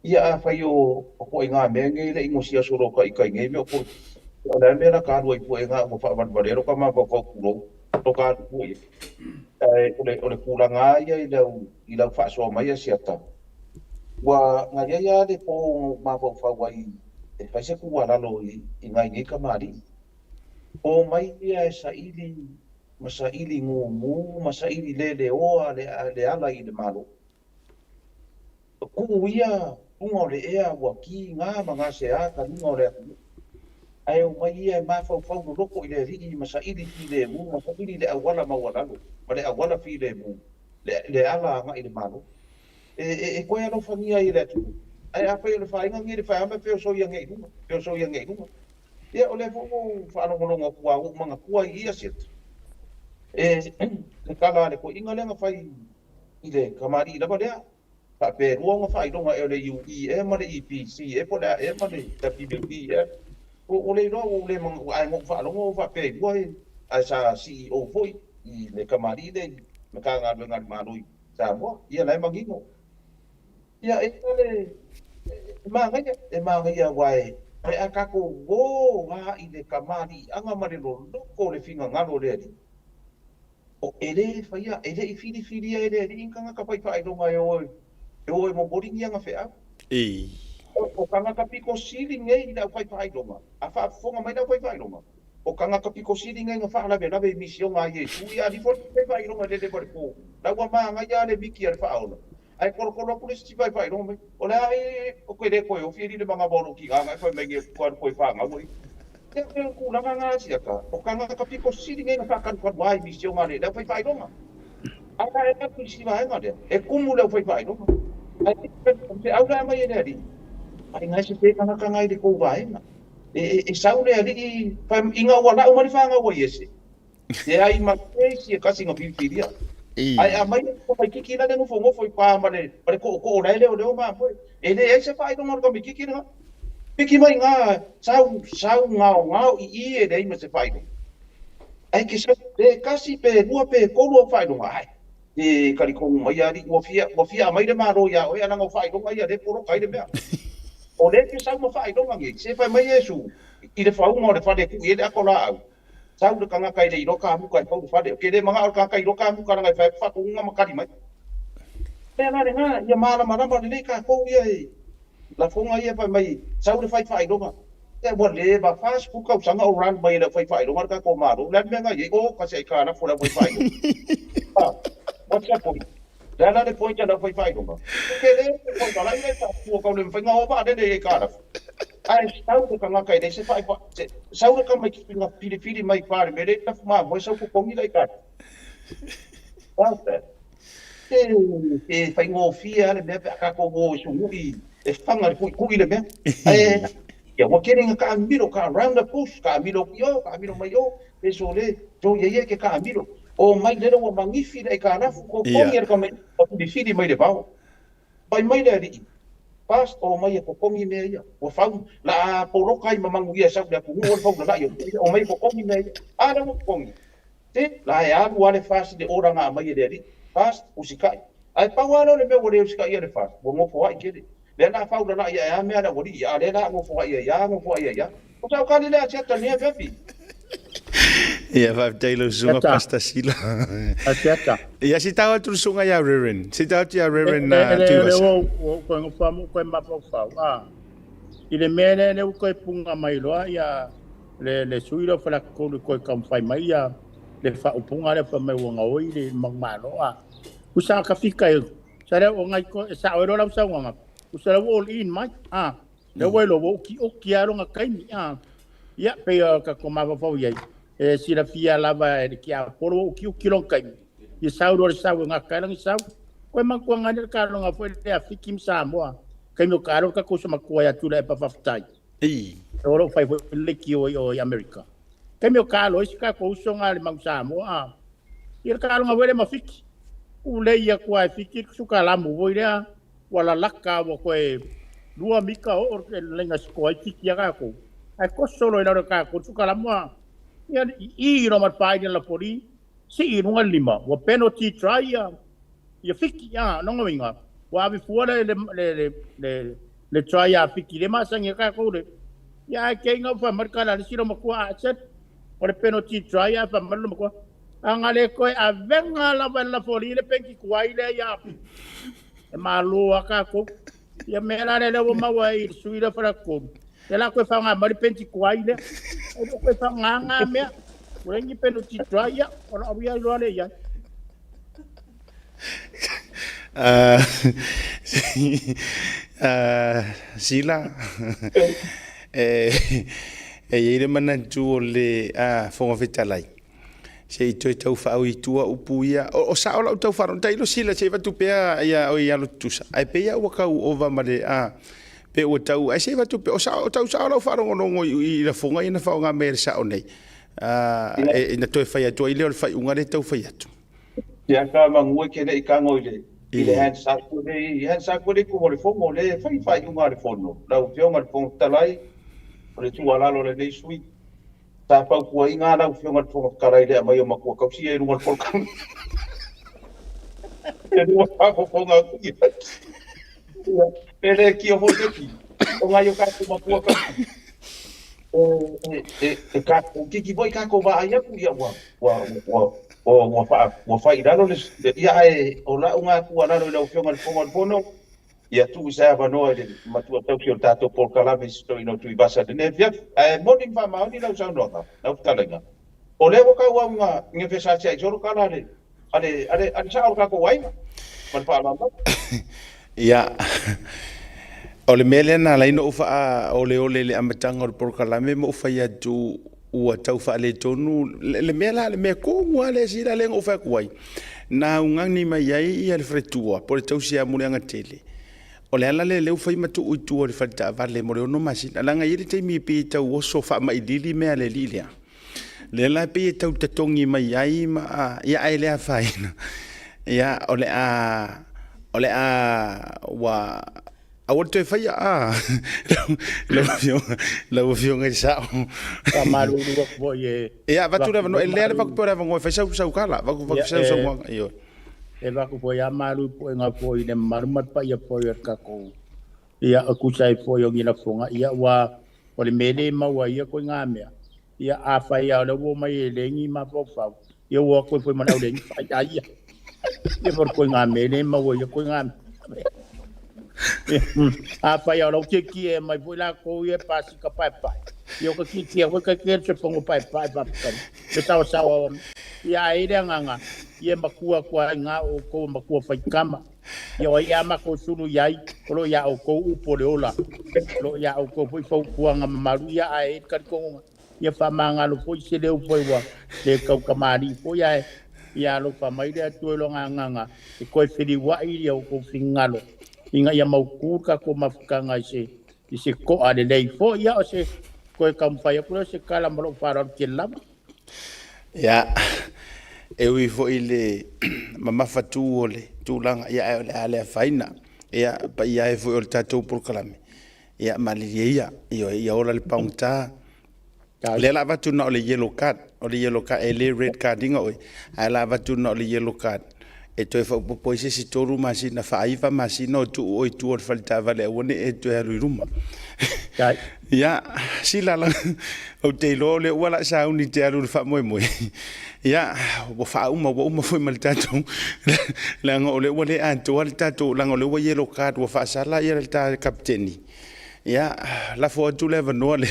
Ia a whai o koe ngā mea ngei le ingosia soro ka i kai ngei meo korkiki. O le mea na kārua i pue ngā o whawarwarero ka maa whakau kuro, to kāru pue. O le kulanga ia i lau whaasoa mai a siata. Wa ngā ia le po maa whawai e whaise kua lalo i ngai ngei ka maari. O mai ia e sa ili masaili ngu masaili le oa le ala i le malo. Ku ia unga le ea wa ki ngā mga se a ka lunga o le aku. Ai o mai ia ma fau no loko i le rii masaili fi le mu, masaili le awala mawalalo, ma le awala fi le mu, le ala nga i le malo. E koe alo whangia i le atu. Ai a whai o le whainga ngi le whaama peo so ia ngei lunga. Ia o le fumo whaanongolonga kua u mga kua i ia sieta. Le kala le ko inga lenga fai i le kamari lava lea. Pa pe ruanga fai longa e le UE e ma le EPC e po le e ma le WWP e. O le roa o le mga ai ngok wha longa o wha pe ruai a sa CEO foi i le kamari le me ka ngā luenga marui sa moa. Ia lai mangingo. Ia e le māngaia wai pe a kako wō ngā i le kamari anga ma le loko le whinga ngaro le ari. O ere whaia, ere I whiri ere inkanga ka whaiwhai ronga e oe mo boringi anga whea. O kanga ka piko siri ngei na whaiwhai ronga. A whaafonga mai na whaiwhai ronga. O kanga ka piko siri ngei nga whaalawe misio ngā Yesu. Ia di whaiwhai ronga le wale pō. Laua maa ngai a le miki a le whaaona. Ai korokoro kule si whaiwhai ronga mai. O le ai, o koe re koe o whiri le mga boro ki ngā ngai mai nge kua koe whaanga ui. Te kulanga ngā siaka, o kanga ka piko siri ngai nga whakarukaru ai misio ngā le, leo whaiwhai ronga. Aka e ku si vai ngade. E kumu le fai no. Ai te au la mai e ri. Ai ngai se pe kana ngai de ko vai na. E sau le ri fa inga wala o mari fa nga wo yesi. E ai ma se kasi nga pipiria. Ai a mai ko mai kiki na dengo fongo foi pa mane pare ko ora ele o ma foi ele e se fai no ko mi kiki na piki mai nga sau nga i e dei ma se fai ai ke se pe kasi pe lua pe ko lua fai no ai e kari ko mai ari o fia mai de maro ya o ana ngo fai no ai de poro kai de me o le ke sau ma fai no ngi se fai mai yesu i de fau mo de fa de ku e de akola au sau de kanga kai de iro ka mu kai pau fa de ke de manga o ka kai iro ka mu ka ngai fa ku nga makari mai pe na de nga ya mala mala ma de ka ko ye la fonga ye fa mai sau de fai do ma te bo le ba fast ku ka sanga o ran mai de fai do ma ka ko ma do la me nga ye o ka se ka na fo la fai do ah what's that point da na de point ya fai do ma ke le ko ka la ye ta ko ka le fa nga o ba de ka na ai sau de kanga kai de se fai sau de kanga ki pinga pili mai pare me de ta ma mo sau ko kongi dai ka e fai ngo fia le me ka ko go su ngi e fanga ku le me ai ya mo kering ka miro ka round the bush ka miro mai yo e so le to ye ke ka miro o mai le o mangifi dai ka na ko kongi ka mai pili mai de ba mai de ri pas o mai ko kongi me ia o fau la poro kai mamangu ia sa da ku o fau la yo o mai ko kongi me ada mo kongi te la ya wale fast de ora nga mai de ri fast usikai ai pawalo le me wo de usikai ia de fast wo mo fo ai ke le na fau la ya me ada wo di ya le na mo fo ai ya mo fo ai ya o sa ka le cha ta ne vepi Ia fa tailo sunga pasta sila. Atiata. Ia si tawa tu sunga ya reren. Si tawa tu ya reren na tu Le was. o ko ngo famu ko ma po fa. Ile mene le ko punga mai loa ia le suilo fa ko kam fai mai ia le fa upunga le fa mai wonga oi le magmano usa ka fika e sare o ngai ko sa o la usa wanga usa all in mai le welo wo ki o ki aro nga kai ni ia pe ka ko ma fa ye e si la fia lava e ki a poro o ki o kilon kai i sa o sa nga kai lang sa ko ma ko nga ka nga fo le afikim sa mo kai no karo ka ko sa ko ya tu le pa fa tai oro fai fo le ki o America kai meu kalo isi ka ko so nga le mang sa mo ir kalo nga wele ma fiki u le ia ko ai fiki su ka la mo voira wala laka wo ko e lua mika o le nga ko ai fiki ya ko ai ko solo ina ka ko su ka la mo ia i no ma pai la poli si no lima wo penalty try ia fiki ya no nga wa bi fuora le try ya fiki le ma sang ka ko le ya ke nga fa marka la si no ma ko a set o le penalty try ya fa marlo ma ko angale ko a venga la poli le penki kwai le ya e malo aka ko ia me la le wo ma wa i suira fra ko te la ko fa nga mari penki kwai le e ko fa nga me wengi penalty try ya ona abia lo le ya Sila e mana tu le fonga vitalai se i tau whau i tua upu ia o sa o lau tau wharon tailo sila se watu pea ia o ia lo tusa ai pea ua kau ova mare pe ua tau ai se watu pea o tau sa o lau wharon o nongo i la fonga ina whao ngā mere sa o nei ina toi whai atu i leo le whai unga le tau whai atu ia ka mangua ke le i ka ngoi le i le hand saku le ko le fongo le whai unga le fono lau whionga le fongo talai o le tualalo le nei sui ta pau kua inga lau whionga le fongo karai le mai o makua kausi e runga le polkang e runga kako fonga kuia e le ki o hoi o ngai o kako makua kausi e kako kiki boi kako wa aia kuia wa fai rano le ia e o la unga kua rano le whionga le fongo le fono ia tu sa va no le matua tau ki o tato por kalame sto ino tu ibasa de nevia morning fa mauni la usa no na utalenga o le wo ka wa nga nge fesa cha joro kala le ale sa o ka ko wai man fa ma ia o le mele na la ino ufa o le amatanga o por kalame mo fa ia tu ua tau fa le tonu le mela le me ko ngwa le sira le ufa ko wai na ungangi mai ai ia le fretua po le tausia mo le tele o le ala le leu fai matu uitu o le falta vale mo le ono masina langa i le taimi pe tau oso fa mai lili mea le lilia le la pe tau tatongi mai ai ma ia ai le afaina ia o le a wa a o te fai a la vio ngai sa ka malu lu ko ye ia va tu no le va ko pora va ngoi fai sa kala va ko sa io e va ko ya malu po nga po ine marmat pa ya po ya ka ko ia aku sai po yo ngina fonga ia wa o le mele ma wa ia ko nga mea ia a fai ya le wo mai le ngi ma po fa ia wo ko po ma le ngi fa ya ia ia por ko nga mele ma wo ia ko nga a fai ya lo ke ki e mai po la ko ia pasi ka pai pai yo ko ki ti ko ka ke se pongo pai pai pa pe sa ia ire nganga ia makua kwa nga o ko makua fai kama ia ia mako sunu yai lo ia o ko upo le ola lo ia o ko foi fo kuanga maru ia ai ka ko ia fa manga lo foi se le foi wa le ka kamari foi ia lo fa mai le tu lo nganga e ko fili wa ia o ko fingalo inga ia mau ka ko mafkanga ise ko ale nei fo ia o se ko kampai ko se kala mo fara ke lama ya e ui fo ile mama fatu ole tulanga ia ale faina ia pa ia e fo o tatou por kalame ia maliria ia ora le paunta le la vatu na ole yellow card e le red card inga oi ala vatu na ole yellow card e to fo po se si toru masina fa aiva masina tu oi tu or falta vale one e to haru ruma ya sila la o te lo le wala sa uni te aru fa mo ya wo fa uma foi mal tatou la ngole wale anto wal tatou la ngole wo yellow card wo fa sala ia ta kapteni ya la fo tu le no le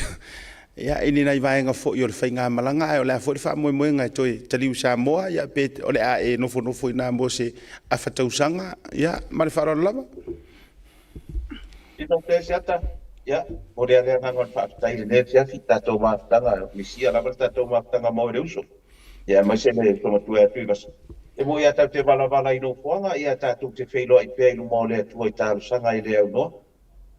ya ini nai vai nga fo yo le fainga malanga o la fo fa mo nga toi taliu Samoa ya pe o le a e no fo na mo se a fatausanga ya mal faro lava ino te siata ya o le nga ngon fa tai le sia fita to ma tanga misia la volta to ma tanga mo le uso ya ma se le to tu e tu vas e mo ya ta te vala ino fonga ya ta tu te feilo ai pe no mo le tu i ta sanga i le no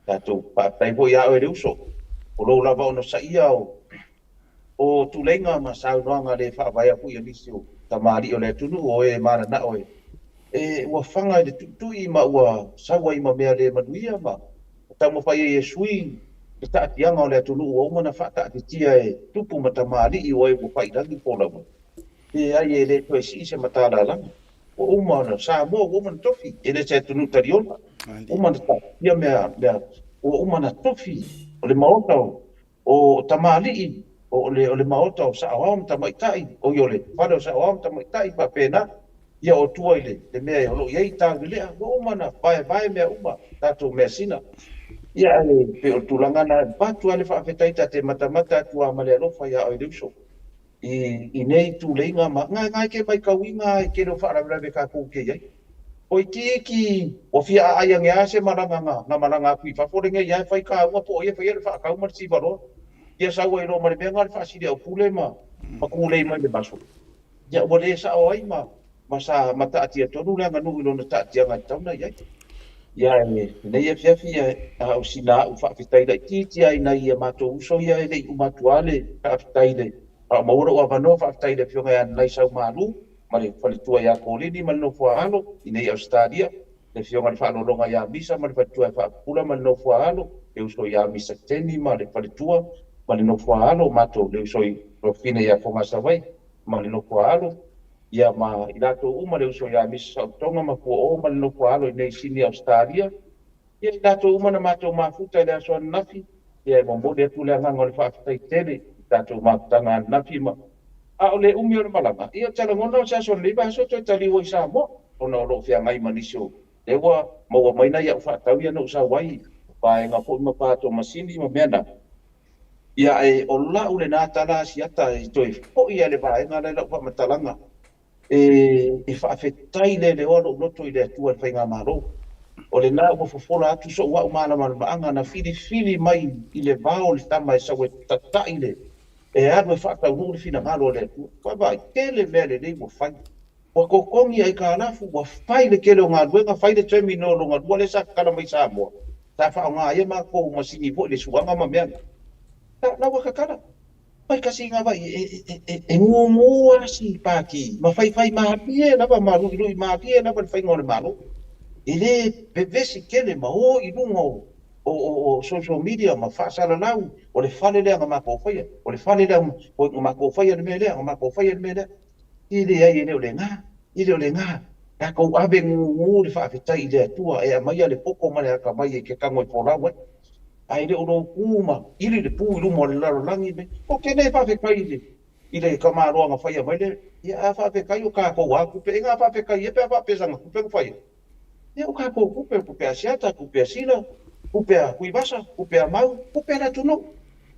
ta tu pa tai bo ya o le uso o lo lava ono sa ia o tu lenga ma sa no nga le fa vai pu ia nisio tamari o le tunu o e mana na o e wa fanga de tu i ma wa sa wa i ma me le manuia ma ta mo fa ye sui ta tianga o le tunu o mana fa ta tia e tupu mata mali i o e mo fa i dangi po la e ai e le to si se mata la o mana sa mo o mana tofi e le se tunu tariona o mana ta ia me o mana tofi o le maota o tamali o le maota o sa awam tamaitai o yo le falo sa awam tamaitai pa pena ia o tua ile le mea o lo ia ta le o mana vai me uma tatu mesina ia le pe o tulanga na patu ale fa fetai te mata tu amale lo fa ia o diso i nei tu lenga ma ngai ke mai kawinga ke no fa ra ka ku ke ia o ki o fia ai nga se malanga kui fa fo nge ia fai ka uma po ia fa ia fa ka uma si valo ia sa wa no mare menga fa si o pule ma ku le mai le baso ia o le sa o ai ma sa mata atia to nu nga nu no ta tia nga tauna ia ia ne ia fia o sina u fa fitai da ti ai na ia ma to so ia le u matuale fa fitai de a mo ro wa no fa fitai de fio nga nai sa malu mari fali tua ya kolini mal no fualo inei Australia le fio mal falo longa ya misa mal fali tua fa pula mal no fualo e uso ya misa teni mal fali tua mal no fualo mato le uso ro fine ya fonga savai mal no fualo ya ma ilato uma le uso ya misa tonga ma ko mal no fualo inei sini Australia ya ilato uma na mato mafuta le so nafi ya mo mo de tula ngol fa tai tele tato ma tanga nafi ma a ole umi o malanga ia tala ngona sa so le ba so to tali wo sa mo ono lo fia mai manisio e wa mo mai na ia fa tau ia no sa wai pa nga po ma pa to masini ma mena ia e o la ule na tala siata i to po ia le ba nga le fa matalanga e fa afetai le o no to ile tu al fa nga maro o le na mo fofola atu so wa mana anga na fili mai ile ba o le tama sa we tata ile e ado fa ta no fina malo le tu pa vai tele vele nei mo fai wa kokongi ai ka lafu wa fai le kele o ngā luenga fai le terminal o ngā lua le sa kala mai Samoa ta wha o ngā ia mā kou masini po le suanga ma mea ta na wa kakala pai kasi ngā vai e ngu asi pāki ma fai ma pie na wa maru i ma pie na wa fai ngore maru ele pevesi kele ma o i lungo o social media ma whaasara lau o le whale lea ngā mā kou whaia o le whale lea ngā mā kou whaia le mea lea ngā mā kou whaia le mea lea ile ai ile ole nga ile ole nga ka ko ave ngu le fa feta ile tua e mai ale poko mane ka mai ke ka ngoi pola we ai le ono kuma ile le pu lu mo le laro langi me o ke ne fa fe kai ile ka ma ro nga fa ia mai le ia fa fe kai o ka ko wa ku pe nga fa fe kai e pe fa pe sanga ku pe fa ia ia o ka ko ku pe asiata ku pe sila ku pe ku ibasa ku pe mau ku pe na tuno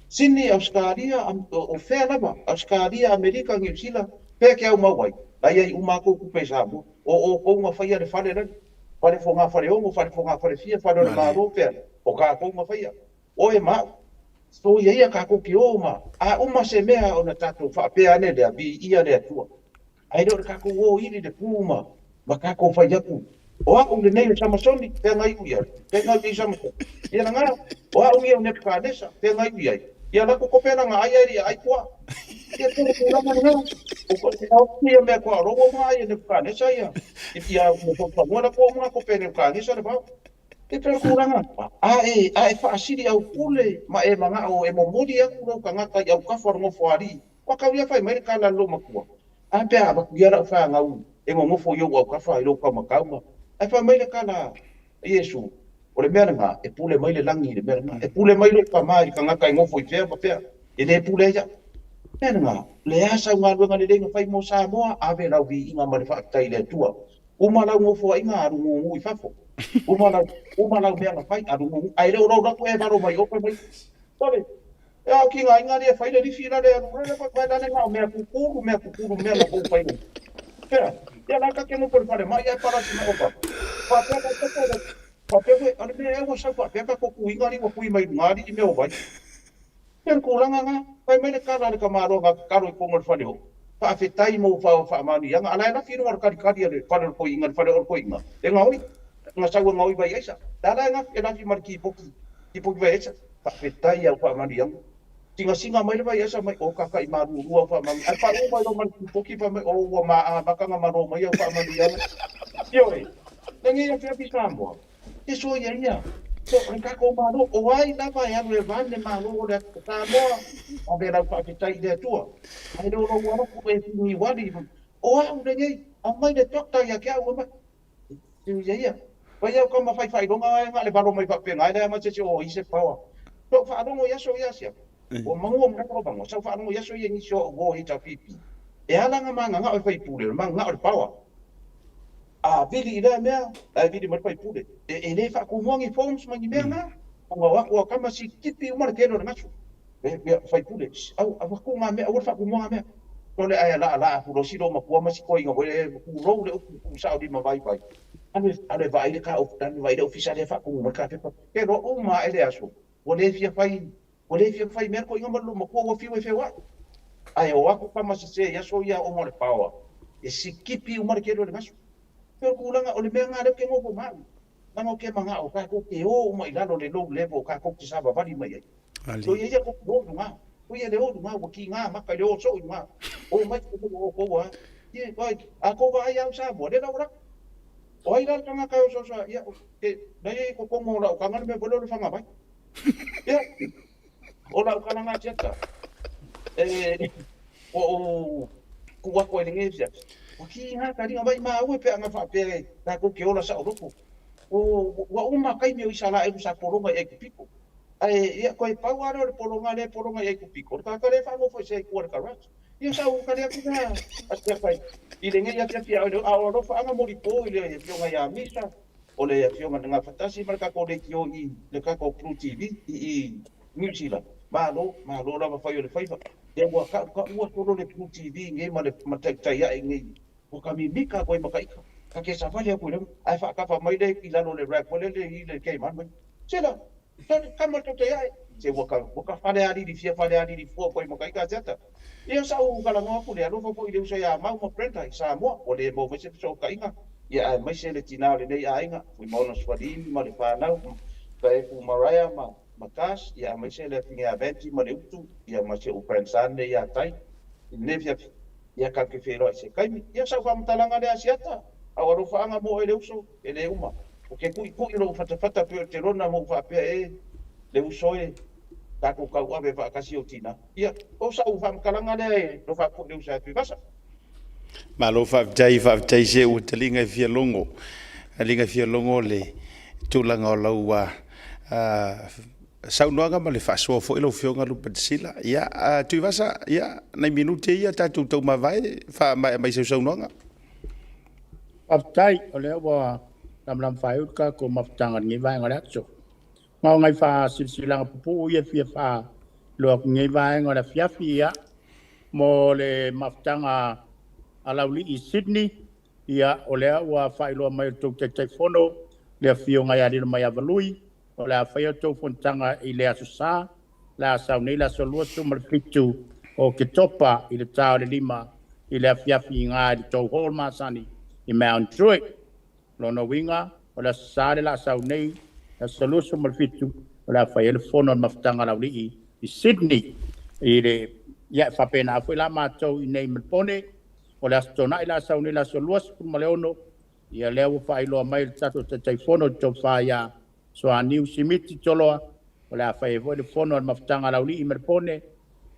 sini Australia o fe lava Australia Amerika New Zealand pe ke au mawai ai ai uma ko ku pesa o nga faia le fale le fale fonga fale o fale fonga fale fia fale le maro pe o ka ko nga faia o e ma so ia ka ko ki o ma a uma se mea ona tatou fa pe ane le abi ia le tua ai do ka ko o ili de puma ma ka ko faia ku o a le nei le samasoni pe ngai ku ia pe ngai ki samasoni ia nga o a ia ne ka desa pe ngai ku ia ia la ko ko pena nga ai ai kwa ia ko ko la nga o ko te au ia me ko ro mai ne ka ne sa ia ia mo ko mo na ko mo ko pena ka ni sa ba te pe ko nga a fa asiri au pule ma e manga o e mo molia ku ro ka nga ka au ka for mo foari ko ka ia fa mai ka la lo ma ku a pe a ba ku ia ra fa nga u e mo fo yo au ka fa ro ka ma ka ma a fa mai ka na Yesu o le mea nga e pule mai le langi le mea nga e pule mai lo ka mai ka nga ka ngofo i fea pa pea e le pule ja mea nga le asa ngā luenga le renga fai mo Samoa ave lau vi inga ma le whaatai le tua uma lau ngofo a inga aru ngungu i fafo uma lau mea nga fai aru ngungu ai leo rau raku e baro mai opa mai tole e au ki ngā inga rea fai le rifi na le aru rele pa dane ngā mea kukuru mea la kou fai ngu pea ia laka ke ngupo le pare mai ai parasi na opa pa pea ka teko papewe ane me ewa sa papeka ko kuinga ni ko kui mai ngari me o vai pen kuranga nga pai me le kara le kamaro nga karo ko ngor fale ho pa fetai mo fa mani yang ala na fino war kari kari le fale ko inga fale ko inga e nga oi nga sa nga oi vai esa dala nga e na fi marki poki vai esa pa fetai au fa mani yang singa mai le vai esa mai o ka kai maru rua fa mani ai pa o mai lo marki poki pa mai o ma baka nga maro mai au fa mani yang yo e ngi ya fi Samoa e so ia so ka ko mano o ai na vai anu e vane mano le Samoa o be la fa tai de tua ai do no wano ko e ni wadi o au de ngai o mai de tok ya ka o mai tu ia vai au ko ma fai do nga le baro mai fa pe ngai le ma se o i se pawa to fa no ia so ia sia o mango mo ko bango so fa no ia so ia ni so go hi ta pipi e ala nga manga nga o fai pule manga o pawa a vili ida mea a vili mai pai pule e le fa ku mongi forms mai mea na o kama si kipi umar ke no ngasu e fai pule au ku nga mea o fa ku monga mea to le ai la ku ro si do ma ku ma si ko inga ku ro le ku sa di ma vai pai ane vai le ka o tan vai le official fa ku ma ka ke ro o ma ele aso o le fia fai mer ko inga ma lo ma ku o fi we fe wa ai o aku kama si se ya so ya o mo le power e si kipi umar ke no ngasu pero kulanga o le mea ngā leo ke ngoko mau. Nanga ke manga o ka ko ke o mai lalo le low level ka ko ki saba vali mai ai. So ia ko do nga. Ko ia le o nga ko ki nga maka le o so nga. O mai ko ko wa. Ye vai a ko va ia sa bo le ora. O ai la tanga ka o so so ia ke dai ko ko mo la ka ngana me bolo le fanga vai. Ya. O la ka nga cheta. O ku wa ko le ngia. O ki nga ka ringa vai ma ue pe anga fa pe ka ko ke ola sa oropo o wa uma kai me isala e sa poronga e ki piko ai ia ko e pau aro le poronga e ki piko ka ka le fa mo foi se ku ka rat ia sa u ka le ki na asia fai i le ngai ia pia o ro fa anga mo ri po i le fionga ia misa o le fionga nga fatasi marka ko le ki o i le ka ko Blue TV i New Zealand ma lo la fa yo le fai de wa ka wa ko le Blue TV ngai ma le matai ia ngai o ka mi mika ko i makaika ka ke sa vale ko le ai fa mai le i lalo le rap le i le ke man sela ka ma to te ai se waka whare ari di fia whare ari di fua koe makai ka tata. Ia sa o kala ngā pule, alo whapo i leu sa ia mau ma prenta i Samoa, o le mo vese so ka inga. Ia mai se le tina le nei a inga, ui mauna swadini ma le whanau, ka e pu maraya ma kas, ia mai se le finge a venti ma le utu, ia ma se o prensane ia tai. Ne fia ia ka ke whero i se kaimi, ia sa whamtalanga le asiata, au aro whaanga mo e leu so, e le uma. O ke kui lo whatawhata pio te rona mo whapea e le usoe tako kau ave whakasi o tina. Ia, o sa u whamkalanga le lo whapo le usa tui vasa. Ma lo whaptai se o te linga fia longo. Linga fia longo le tūlanga o lau saunoanga ma le whaasoa fo ilo whionga lupa te sila. Ia, tui vasa, ia, nei minute ia tātou tau mawai, mai saunoanga. Whaptai, o leo wa lam whaiuka ko mawhtanga ngi vai ngā reakso. Ngau ngai wha silsilanga pupu ia fia wha loa ngi vai ngā fiafi ia mo le mawhtanga alauli i Sydney ia o lea wa whailoa mai tau te tulafono lea fio ngai arira mai avalui o lea whaia tau fontanga i lea susa lea sau nei la solua sumar fitu o ke topa i le tau le lima i lea fiafi i ngā i tau hol masani i Mount Druitt. Lono winga, o la sare la sau nei, la solusu malfitu, o la whai elefono mawhtanga lau li i Sydney. I le, ia whapena afu la mātou i nei melpone, o la stona i la sau nei la soluas kun maleono, ia leo whai loa mai le tato te taifono tau whai a soa niu simiti toloa, o la whai elefono mawhtanga lau li i melpone,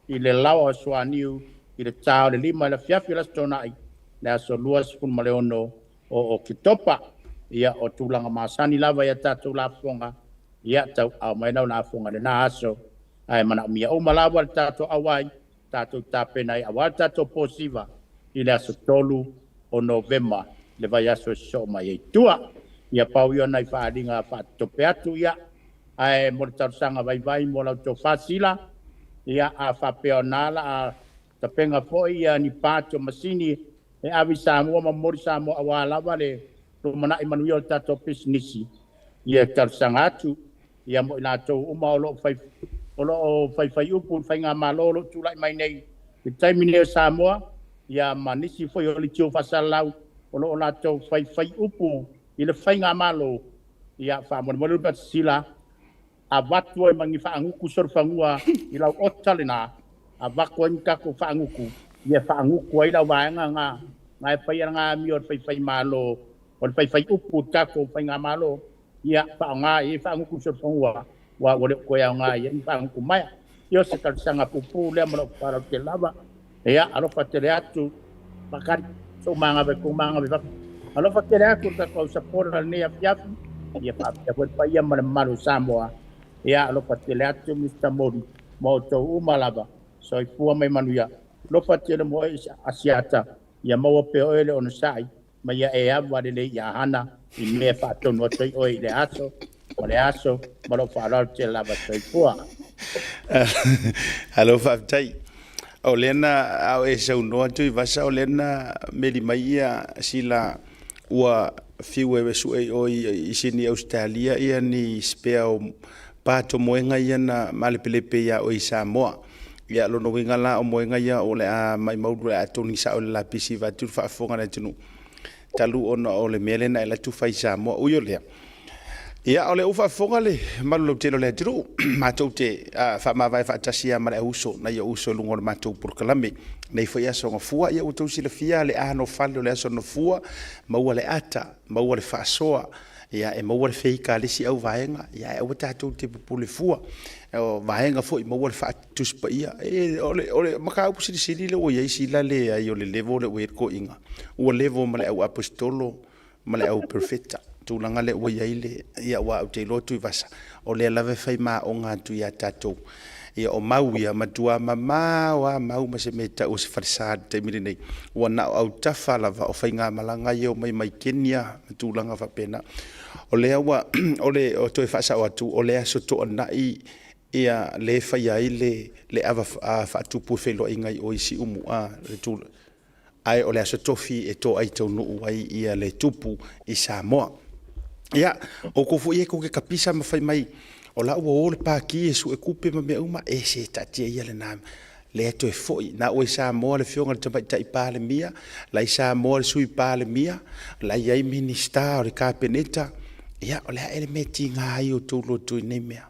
i le lawa soa niu, i le tau le lima la fiafi la stona i, la soluas kun maleono, o ki topa ia o tūlanga masani lava ia tātou lafonga ia tau au mai nau lafonga le nā aso ai mana mia o malawa le tātou awai tātou tāpena i awai tātou posiva i le aso tolu o Novemba le vai aso so mai e tua ia pau ia nai whaaringa whaatope atu ia ai mo le tausanga vai mo lau tō whasila ia a whapeo nala a tapenga fo ia ni pāto masini e avi Samoa ma mori Samoa awalawa le lo mana i manuia o tatou pisinisi ia tausanga atu ia mo i nātou uma o lo fai upu fai ngā malolo tūlai mai nei i taimine o Samoa ia manisi foi o li tio whasalau o lo nātou fai upu i le fai ngā malo ia whamoni pat sila a watu ai mangi whaanguku sor whangua i lau otalena a waku ai kako whaanguku ia whaanguku ai lau vaenga ngai whai ngā mi o fai malo o fai upu kako fai ngā malo ia whaanga i whaanguku sor whangua wa wale koe au ngā ia i whaanguku mai io se kalsanga pupu lea mara para te lava ia alofa te reatu pakari so manga ve whaku alofa te reatu kako sapora nea fiafi ia whaapia wai ia mara maru Samoa ia alofa te reatu Mr. Mori mo tau umalava so i fua mai manuia lofa te le mo asiata ia maua pe oele ono sai ma ia e awa le ia hana i mea whaatonu o toi oi le aso o le aso ma lo whaarau te lava toi fua. Alo whaatai o lena au e sau noa tui vasa o lena meri mai ia sila ua fiu e su e oi i sini Australia ia ni spea o pato moenga ia na malepelepe ia o i Samoa ia lono winga la o moenga ia o le a mai mauru a toni sa o le lapisi va tu fa fonga na tunu talu ona o le mele na la tu fa Samoa o yo le ia o le ufa fonga le malu telo le tru matou te fa ma vai fa tasia ma le uso na ia uso lungo le matou por kalame nei foi aso nga fua ia o tau sila fia le ano fallo le aso no fua ma le ata ma le faʻasoa ia e maua le feika lesi au vaenga ia e wata tu te pule fua o vaenga foi maua le faʻatuspa ia e ole maka upu sili le o ia sila le ai o le levo le o ko inga o levo ma le au apostolo ma le au perfecta tulaga le ua iai le ia ua au te lotu i vasa o le lave fai ma o ngā tu ia tatou ia o mau ia matua mama wa mau ma se meta o se farisad te mire nei ua na au tafa lava o fai ngā malanga ia o mai Kenya tulaga fa pena o le ua o le o toi fasa o atu o le aso to na i ia le fai ai le ava fa tu pu felo ingai o isi umu a le tu ai o le aso tofi e to ai tonu ai ia le tupu i Samoa ia o ko fu ia ko ke kapisa ma fai mai o la ua le paki e su e kupe ma mea uma e se tatia ia le nā le ato e foi na o Samoa le fionga le tapai pale mia la Samoa le sui pale mia la iai minista o le kapeneta ia o le ele meti ngā ai o tūlo tui nei mea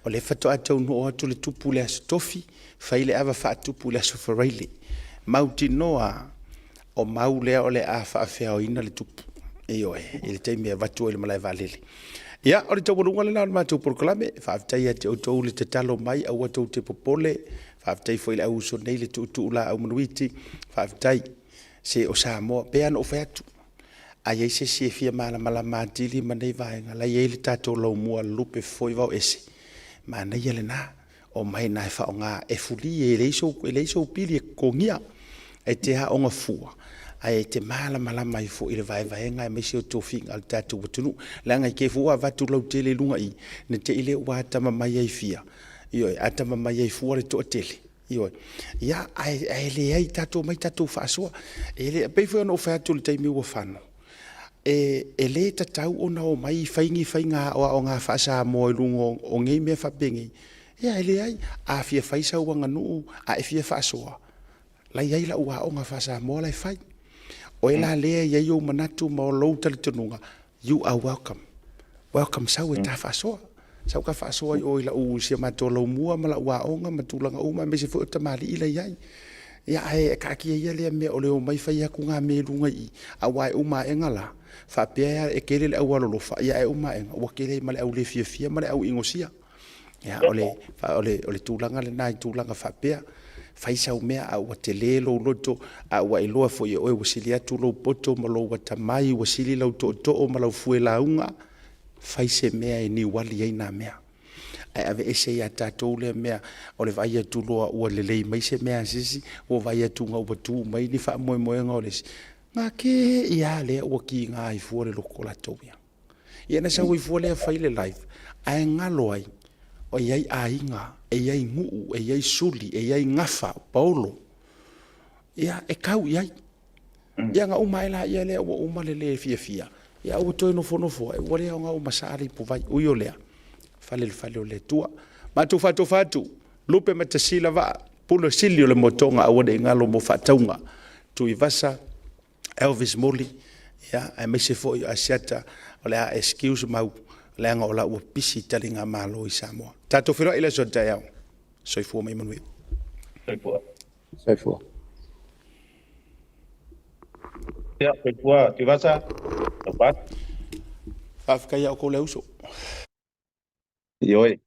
o le fato atau no atu le tupu le astofi fai le ava fa tupu le asofaraile mauti noa o mau lea o le a whaafea o ina le tupu e oe le teime a vatu o le malai valele ia o le tau warunga le nao le mātou proklame whaafetai a te autou le te talo mai au atou te popole whaafetai foi le au so nei le tu la au manuiti whaafetai se o Samoa pea no whai atu a iei se se fia mala mātili ma nei vaenga la iei le tātou lau mua lupe foi vau ese ma nei ele nā o mai nai wha o ngā e fuli e leiso pili e kongia e te ha onga fua ai te mala mai fo i le vaenga e mesi o tofinga al tātou watunu langa i ke fua vatu lau tele lunga i ne te ile ua atama mai ai fia ioi atama mai ai fua le to tele ioi ia ai le ai tātou mai tātou faʻasoa e le pei foi no fa tu le taimi ua whano e le tatau ona o mai fainga o ngā whaasa mo i lungo o ngei mea whapengi ia ele ai a fia whaisa uanga nuu a e fia whaasoa la iai la ua o ngā whaasa mo lai whai o e la lea iai o manatu ma o lou tali tununga you are welcome sau e ta whaasoa sau ka whaasoa i o i la u sia mato lau mua ma la ua onga ma tūlanga uma me se fu ta mali ila iai ia e ka ki ia lea mea o leo mai whai aku ngā me lunga i a wai uma e ngala whapea e kere le au alolofa ia e uma e ua kere ma le au le fia ma le au ingosia ia ole tūlanga le nai tūlanga whapea faisau mea a ua te le lo loto a ua iloa fo i oe wasili atu lo poto ma lo watamai wasili lau to ma lau fue launga faise mea e ni wali ei na mea ai ave ese ia tātou le mea o le vai atu loa ua lelei mai se mea sisi o vai atu ngā ua tū mai ni wha moe moe ngā olesi ngā ke ia le ua ki ngā i fua le loko la tau ia ia na sau i fua le a whaile live ai ngalo ai o iai ainga e iai nguu e iai suli e iai ngafa paolo ia e kau iai ia ngā uma e la ia lea ua uma le fia ia ua toi nofo e ua lea o ngā uma saari po vai ui o lea fale o le tua matu fatu lupe ma tasila va pulo sili o le motonga a wane ngalo mo fataunga tu i vasa Elvis Moli ia e mese fo i asiata o le a excuse mau leanga o la ua pisi tali ngā malo i Samoa. Tātou whira ila so tai au. Soifua mai manui. Soifua. Ia, soifua, ti vasa, tapat. Whawhikai au ko le uso. Ioi.